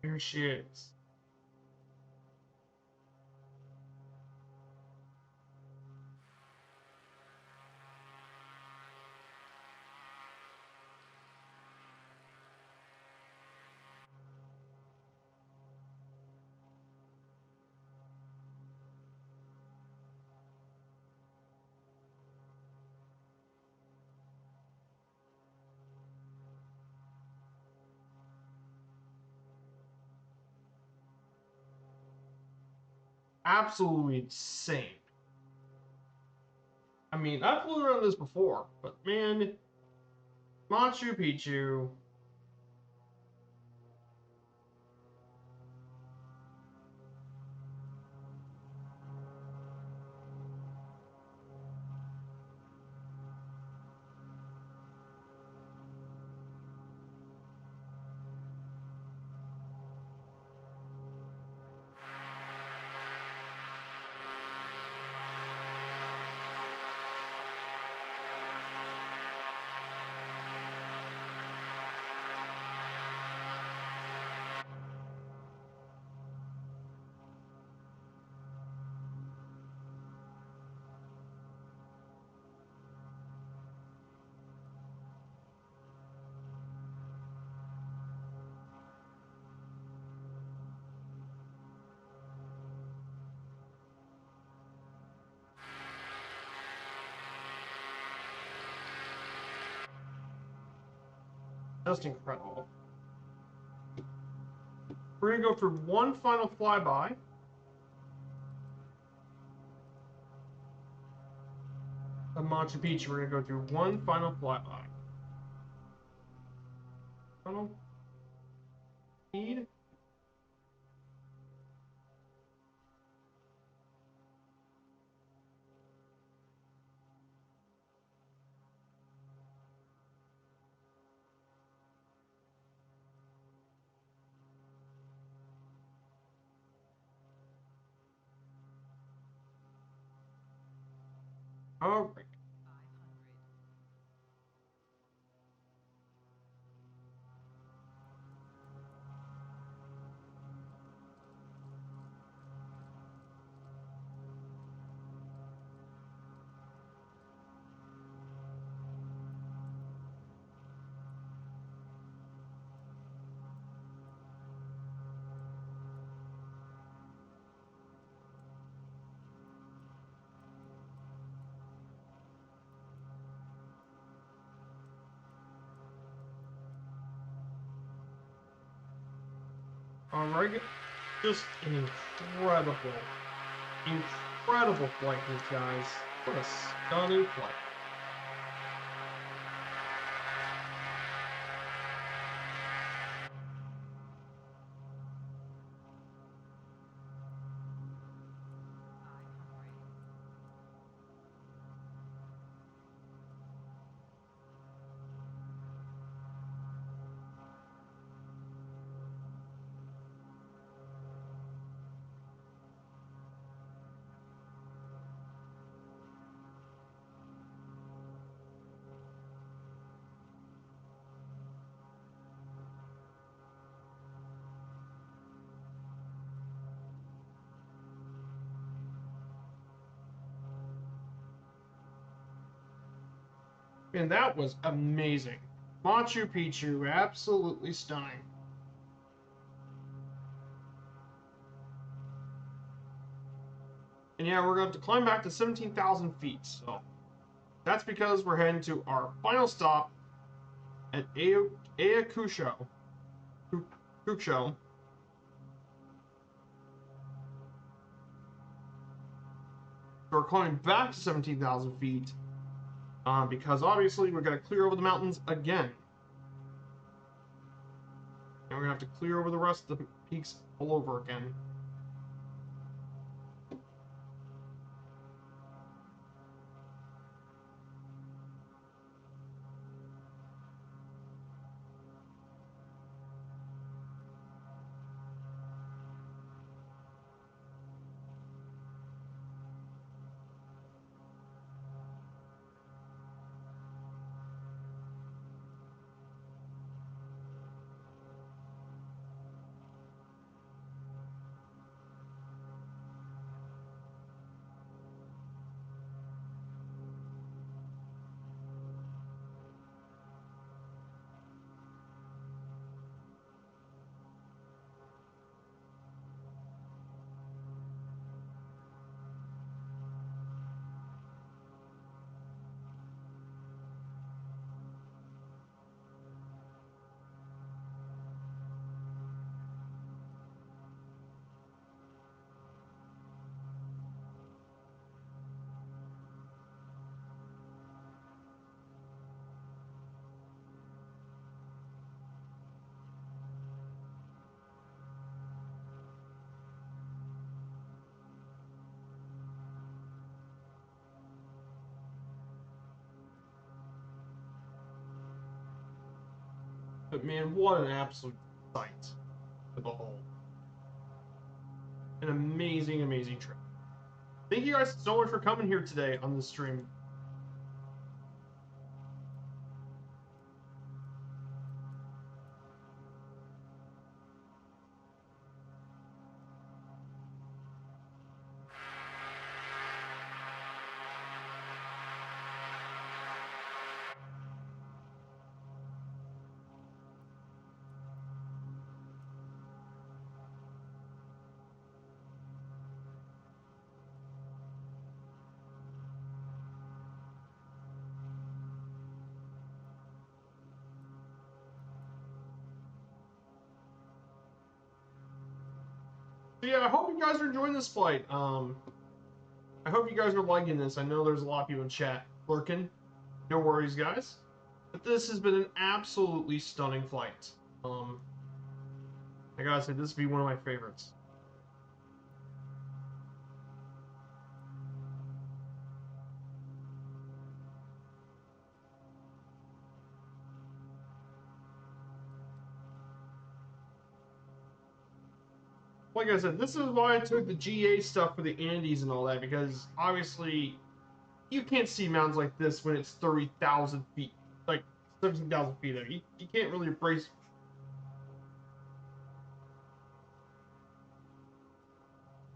Here she is. Absolutely insane. I mean, I flew around this before, but man, Machu Picchu. Just incredible. We're gonna go for one final flyby. Of Machu Picchu, we're gonna go through one final flyby. Final speed. All right. All right. Just an incredible flight, these guys. What a stunning flight. And that was amazing. Machu Picchu, absolutely stunning. And yeah, we're going to climb back to 17,000 feet. So that's because we're heading to our final stop at Ayacucho. So we're climbing back to 17,000 feet because obviously we're going to clear over the mountains again. And we're going to have to clear over the rest of the peaks all over again. but man, what an absolute sight to behold. An amazing, amazing trip. Thank you guys so much for coming here today on the stream. So yeah, I hope you guys are enjoying this flight. I hope you guys are liking this. I know there's a lot of people in chat lurking. No worries, guys. But this has been an absolutely stunning flight. I gotta say, this would be one of my favorites. Like I said, this is why I took the GA stuff for the Andes and all that, because obviously you can't see mountains like this when it's 30,000 feet, like 17,000 feet there. You can't really embrace.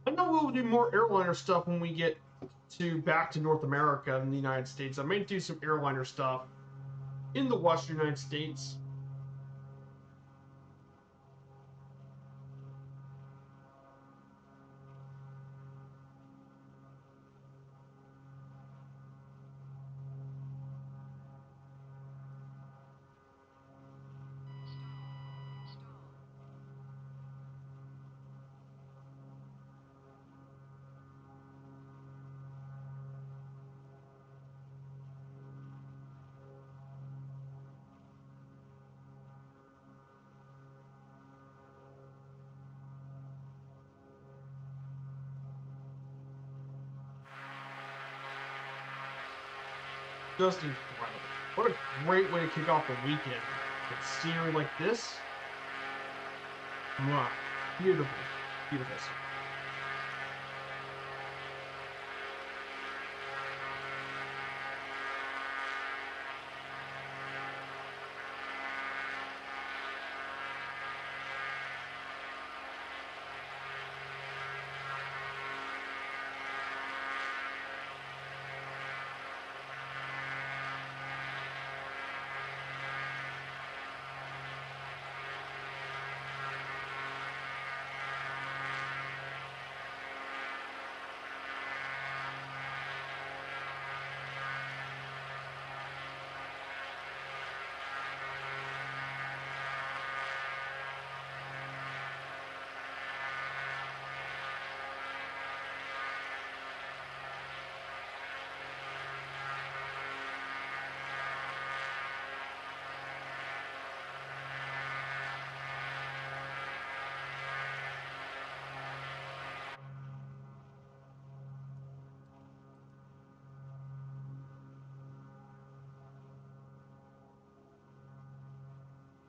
I know we'll do more airliner stuff when we get back to North America and the United States. I may do some airliner stuff in the Western United States. Just incredible. What a great way to kick off the weekend. With scenery like this. Mwah. Beautiful. Beautiful.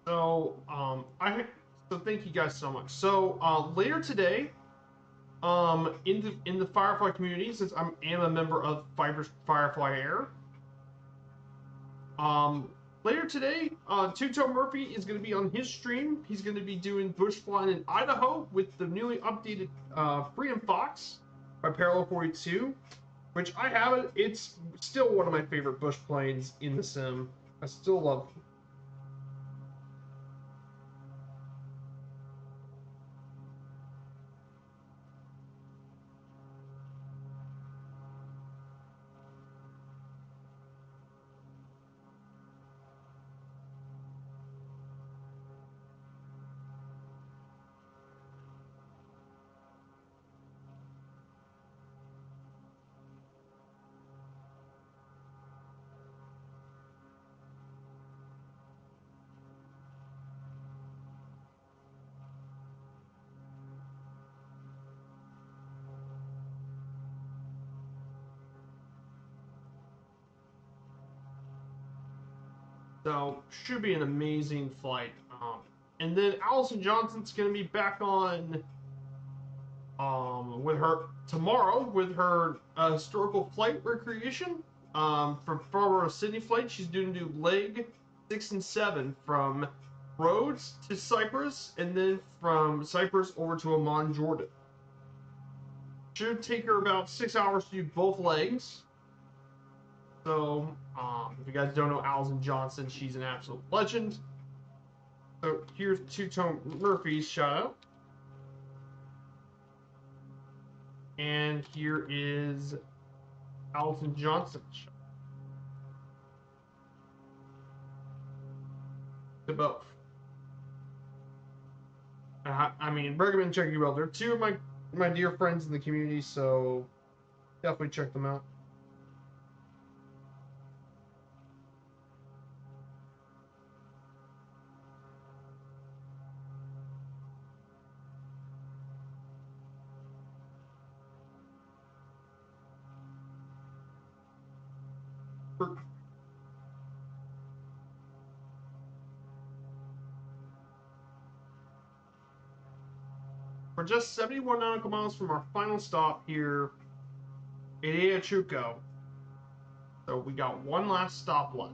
So, so thank you guys so much. So, later today, in the Firefly community, since I am a member of Firefly Air, later today, Tuto Murphy is going to be on his stream. He's going to be doing bush flying in Idaho with the newly updated Freedom Fox by Parallel 42, which I have it. It's still one of my favorite bush planes in the sim. I still love. So should be an amazing flight. And then Allison Johnson's going to be back on with her tomorrow with her historical flight recreation. For our Sydney flight, she's going to do leg 6 and 7 from Rhodes to Cyprus, and then from Cyprus over to Amman, Jordan. Should take her about 6 hours to do both legs. So, if you guys don't know Allison Johnson, she's an absolute legend. So here's Two-Tone Murphy's shout out. And here is Allison Johnson. To both. I mean, recommend checking them out. They're two of my dear friends in the community, so definitely check them out. We're just 71 nautical miles from our final stop here in Ayachucho. So we got one last stop left.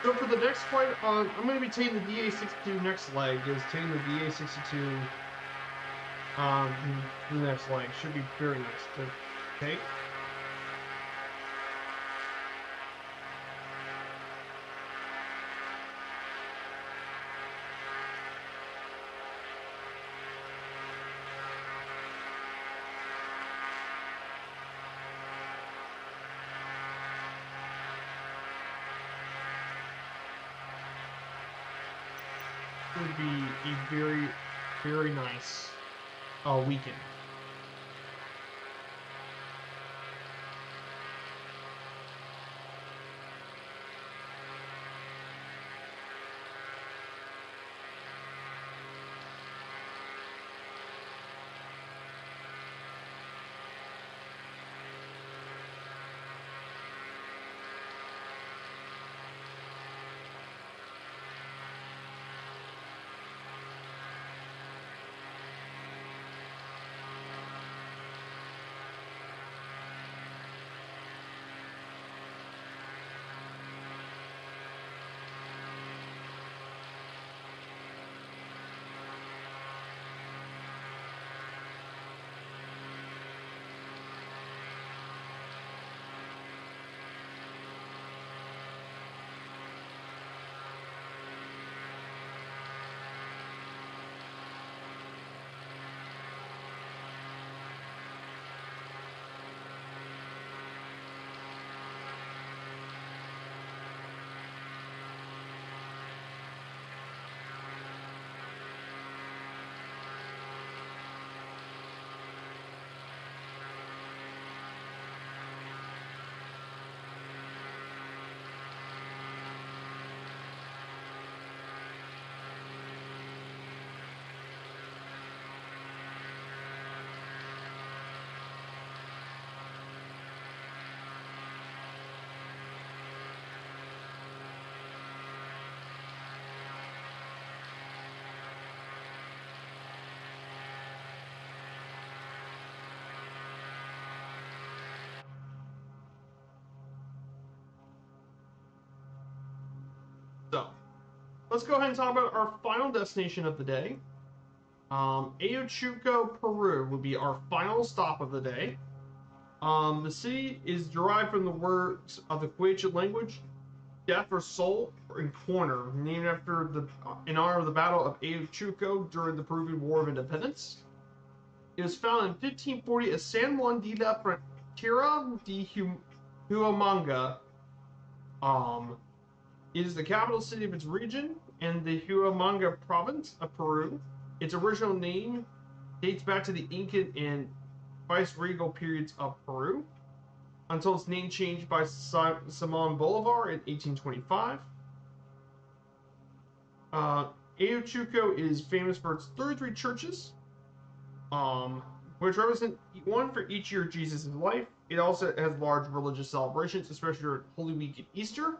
So for the next flight, I'm going to be taking the DA-62 next leg. Is taking the DA-62 the next leg. Should be very nice to take. Would be a very, very nice weekend. So, let's go ahead and talk about our final destination of the day. Ayachucho, Peru would be our final stop of the day. The city is derived from the words of the Quechua language, death or soul in corner, named after in honor of the Battle of Ayacucho during the Peruvian War of Independence. It was founded in 1540 as San Juan de la Frontera de Huamanga. It is the capital city of its region and the Huamanga province of Peru. Its original name dates back to the Incan and viceregal periods of Peru, until its name changed by Simon Bolivar in 1825. Ayacucho is famous for its 33 churches, which represent one for each year of Jesus' life. It also has large religious celebrations, especially during Holy Week and Easter.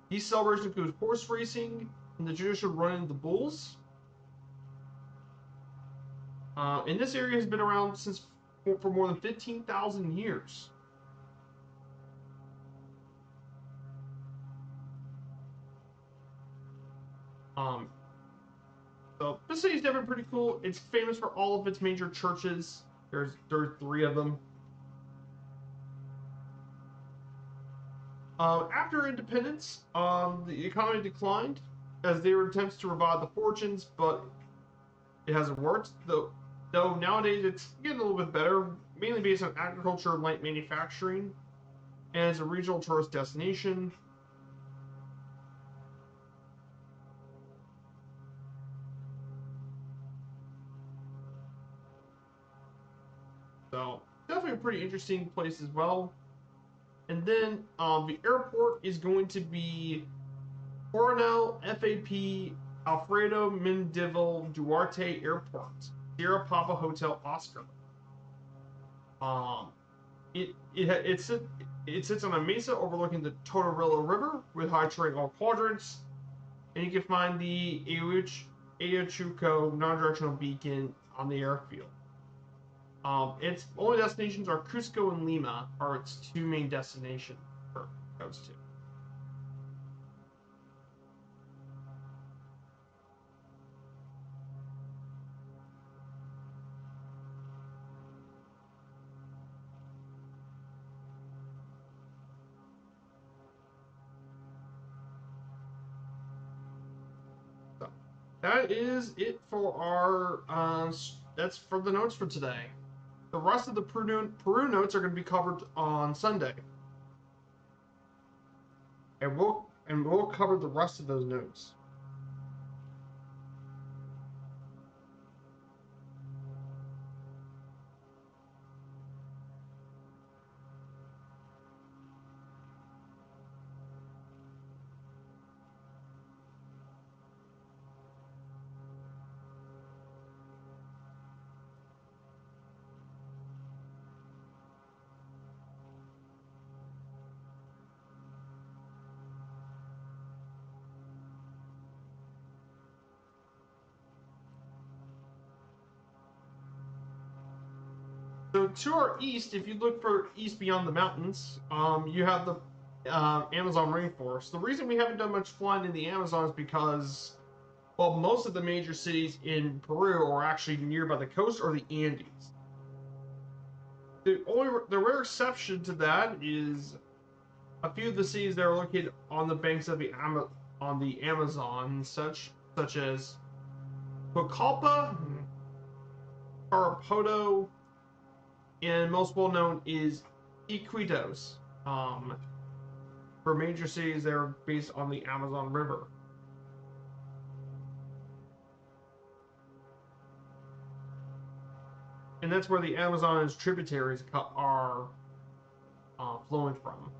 These celebrations include horse racing and the traditional running of the bulls. And this area has been around for more than 15,000 years. So this city is definitely pretty cool. It's famous for all of its major churches. There are 3 of them. After independence, the economy declined as there were attempts to revive the fortunes, but it hasn't worked. Though nowadays it's getting a little bit better, mainly based on agriculture and light manufacturing, and as a regional tourist destination. So definitely a pretty interesting place as well. And then the airport is going to be Coronel FAP Alfredo Mendivel Duarte Airport, Sierra Papa Hotel Oscar. It sits on a mesa overlooking the Tortorella River with high terrain all quadrants, and you can find the Ayacucho non-directional beacon on the airfield. Its only destinations are Cusco and Lima, are its 2 main destinations for those 2. So that is it for our that's for the notes for today. The rest of the Peru notes are going to be covered on Sunday, and we'll cover the rest of those notes. So to our east, if you look for east beyond the mountains, you have the Amazon rainforest. The reason we haven't done much flying in the Amazon is because, well, most of the major cities in Peru are actually nearby the coast or the Andes. The rare exception to that is a few of the cities that are located on the banks of the Amazon, such as Pucallpa, Carapoto, and most well known is Iquitos, for major cities that are based on the Amazon River. And that's where the Amazon's tributaries are flowing from.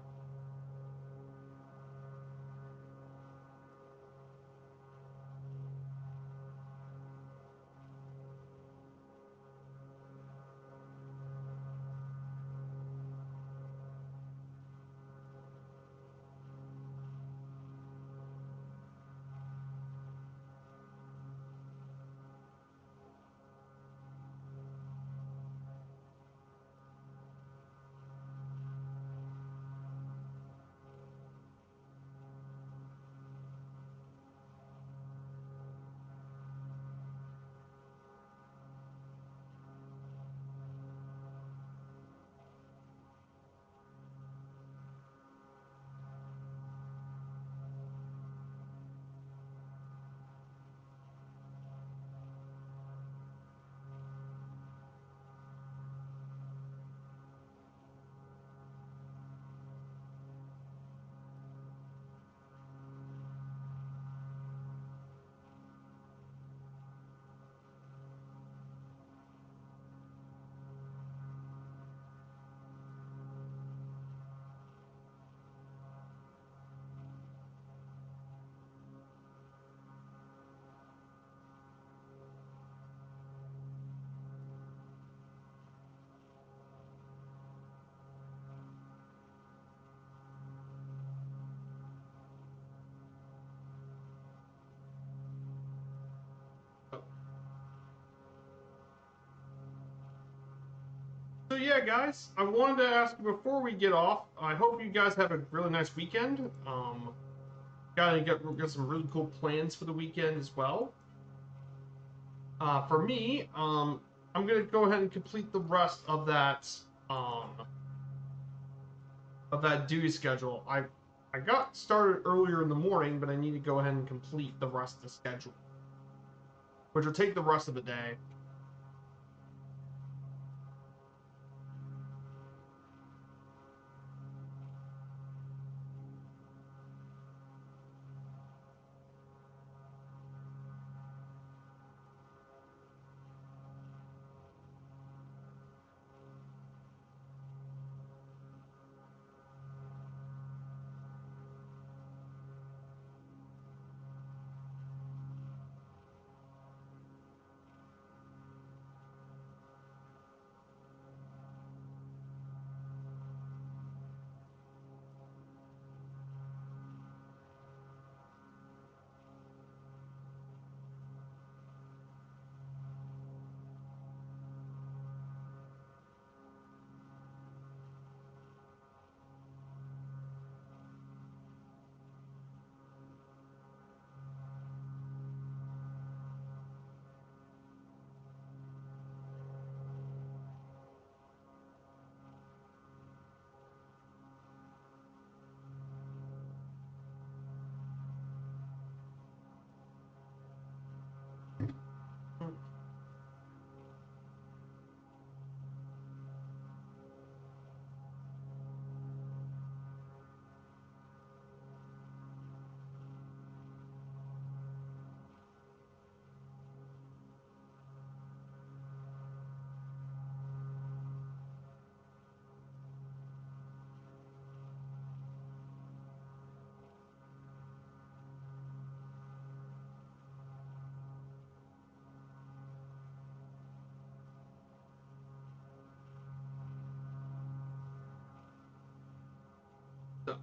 yeah, guys, I wanted to ask you before we get off. I hope you guys have a really nice weekend. Got some really cool plans for the weekend as well. For me, I'm gonna go ahead and complete the rest um of that duty schedule. I got started earlier in the morning, but I need to go ahead and complete the rest of the schedule, which will take the rest of the day. So,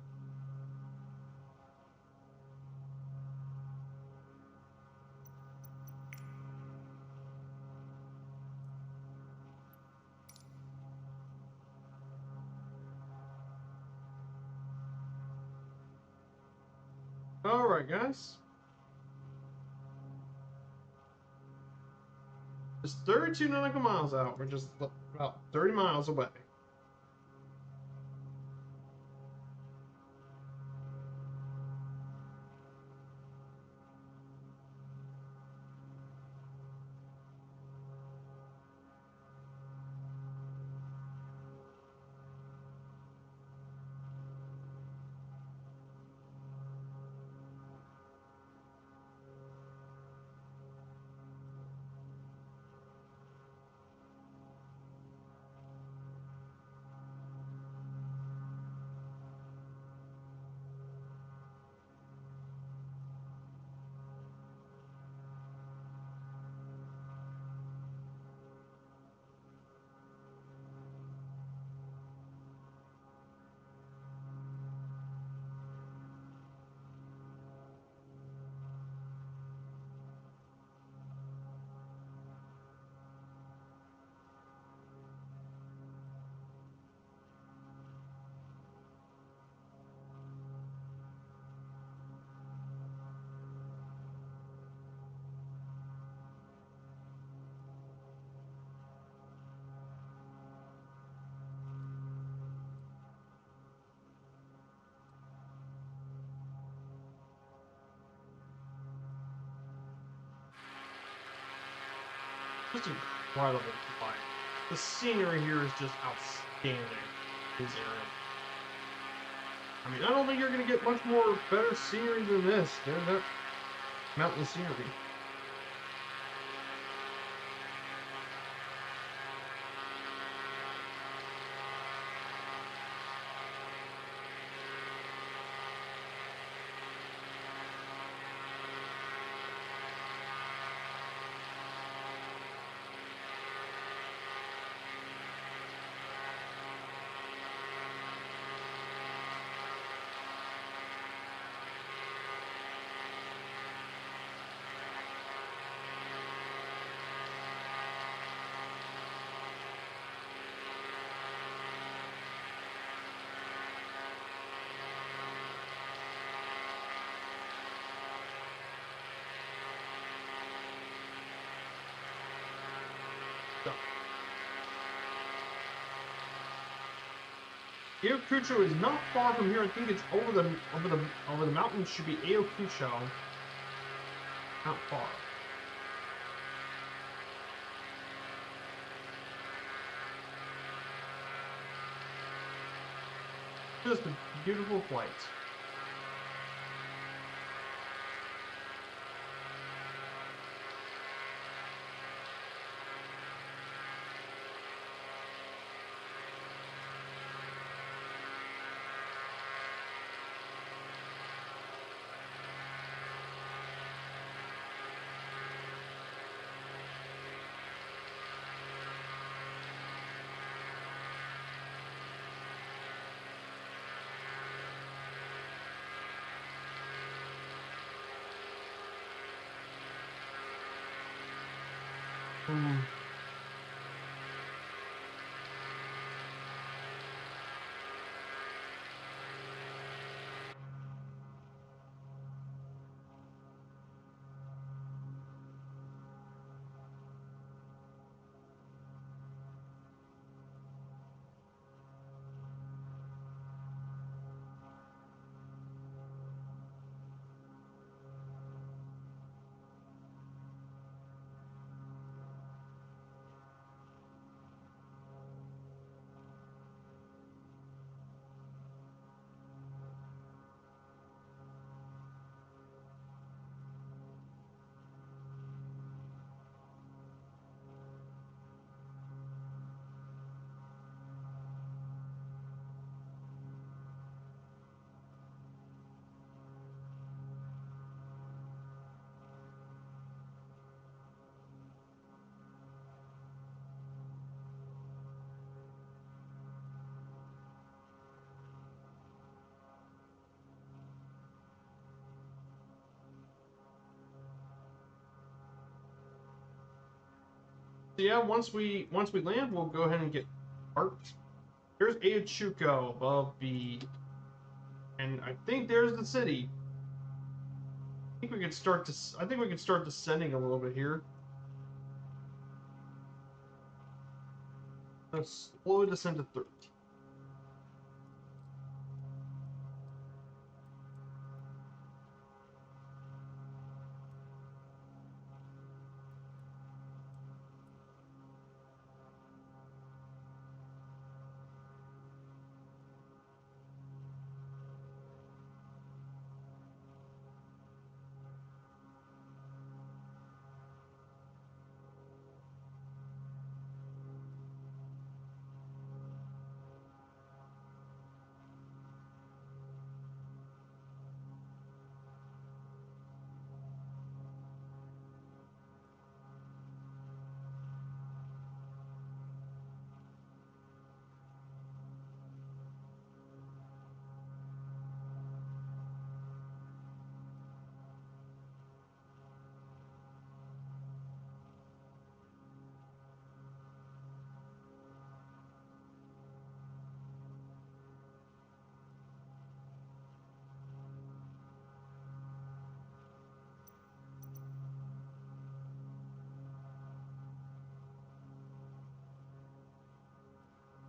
all right, guys. Just 32 nautical miles out. We're just about 30 miles away. Just incredible to find. The scenery here is just outstanding. This area. I mean, I don't think you're gonna get much more better scenery than this. There's that mountain scenery. Ayacucho is not far from here. I think it's over the mountains. Should be Ayacucho. Not far. Just a beautiful flight. So yeah, once we land, we'll go ahead and get parked. Here's Ayacucho above B, and I think there's the city. I think we could start to. I think we could start descending a little bit here. Let's slowly descend to 13.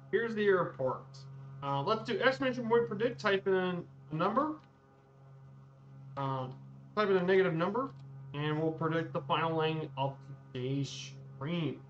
Here's the airport. Let's do exclamation point predict. Type in a number. Type in a negative number, and we'll predict the final length of today's stream.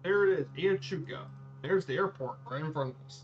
There it is, Ayacucho. There's the airport right in front of us.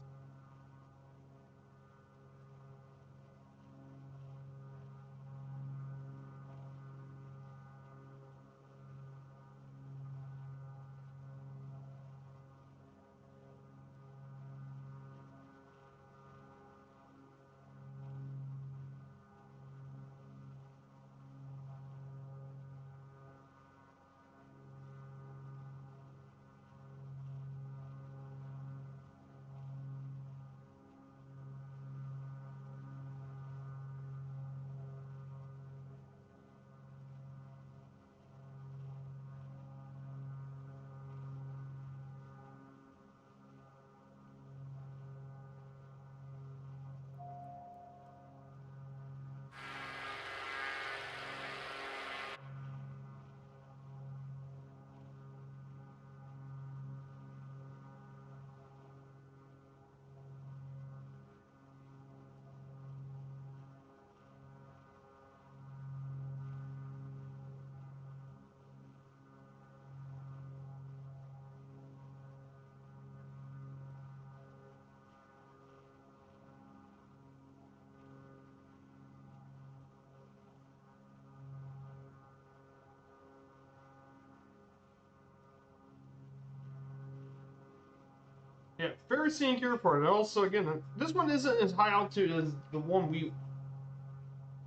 Yeah, very scenic airport. And also, again, this one isn't as high altitude as the one we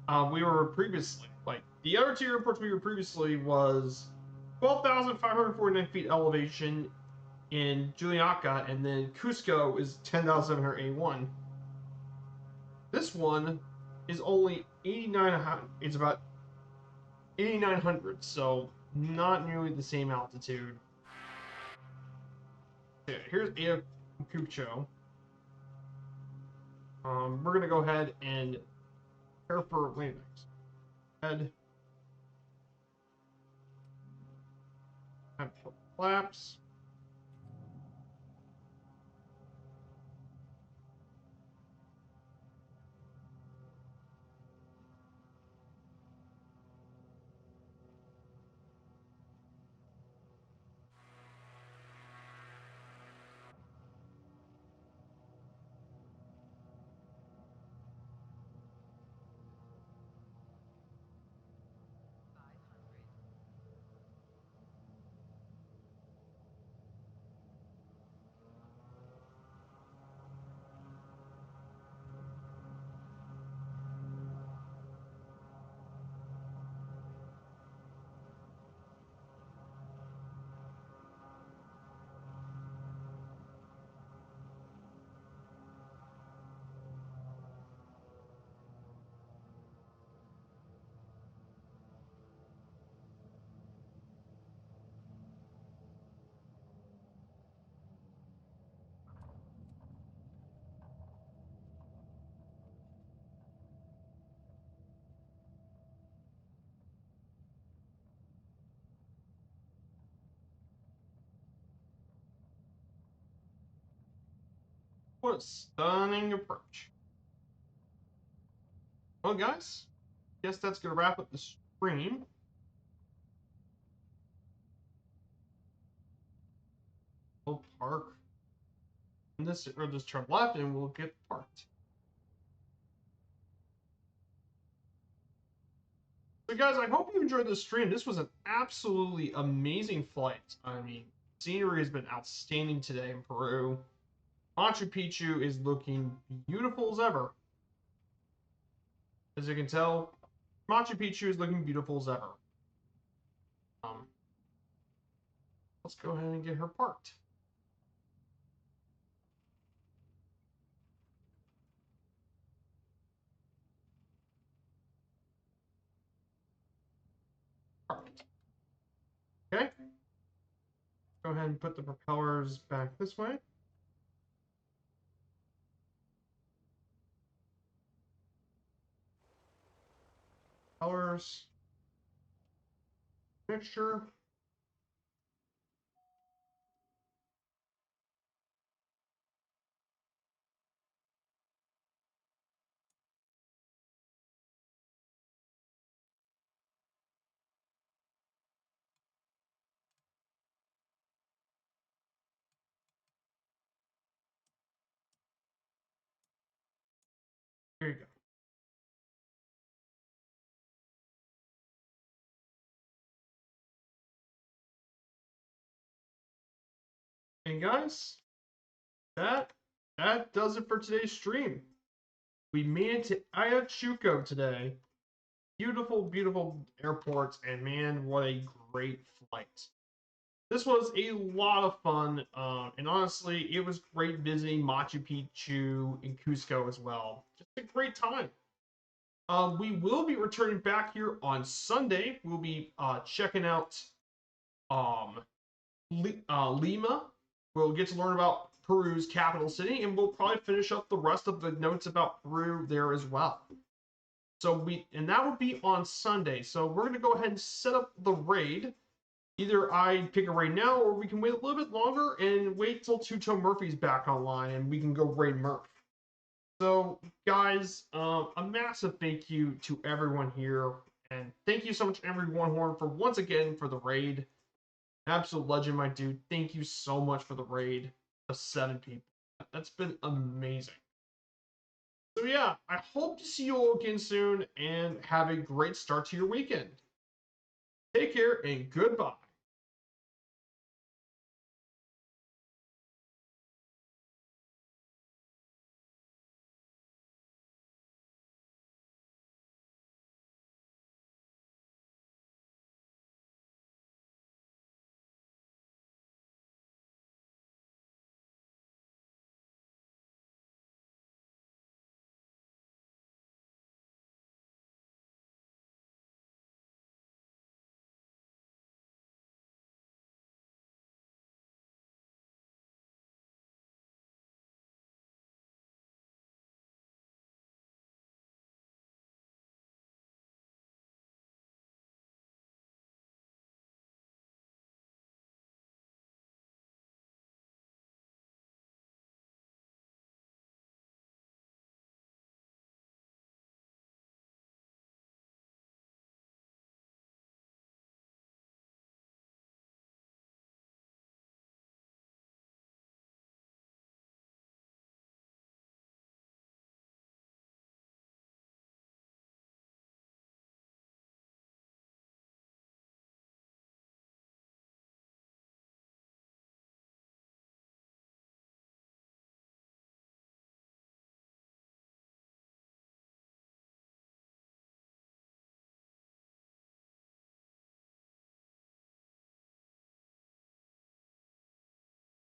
were previously. Like the other two airports we were previously was 12,549 feet elevation in Juliaca, and then Cusco is 10,781. This one is only 89. It's about 8,900, so not nearly the same altitude. Yeah, here's Ayacucho. We're gonna go ahead and prepare for landings. Head, have flaps. What a stunning approach. Well, guys, guess that's gonna wrap up the stream. We'll park in this, or just turn left, and we'll get parked. So, guys, I hope you enjoyed the stream. This was an absolutely amazing flight. I mean, scenery has been outstanding today in Peru. Machu Picchu is looking beautiful as ever. As you can tell, Machu Picchu is looking beautiful as ever. Um, let's go ahead and get her parked. Parked. Okay. Go ahead and put the propellers back this way. Propellers. Mixture. Here you go. And guys, that does it for today's stream. We made it to Ayacucho today. Beautiful, beautiful airports, and man, what a great flight. This was a lot of fun, and honestly, it was great visiting Machu Picchu and Cusco as well. Just a great time. We will be returning back here on Sunday. We'll be checking out um, Lima. We'll get to learn about Peru's capital city, and we'll probably finish up the rest of the notes about Peru there as well. So and that will be on Sunday. So we're gonna go ahead and set up the raid. Either I pick a raid now, or we can wait a little bit longer and wait till Two-Toe Murphy's back online, and we can go raid Murph. So, guys, a massive thank you to everyone here, and thank you so much, everyone Horn, for once again for the raid. Absolute legend, my dude. Thank you so much for the raid of 7 people. That's been amazing. So yeah, I hope to see you all again soon, and have a great start to your weekend. Take care and goodbye.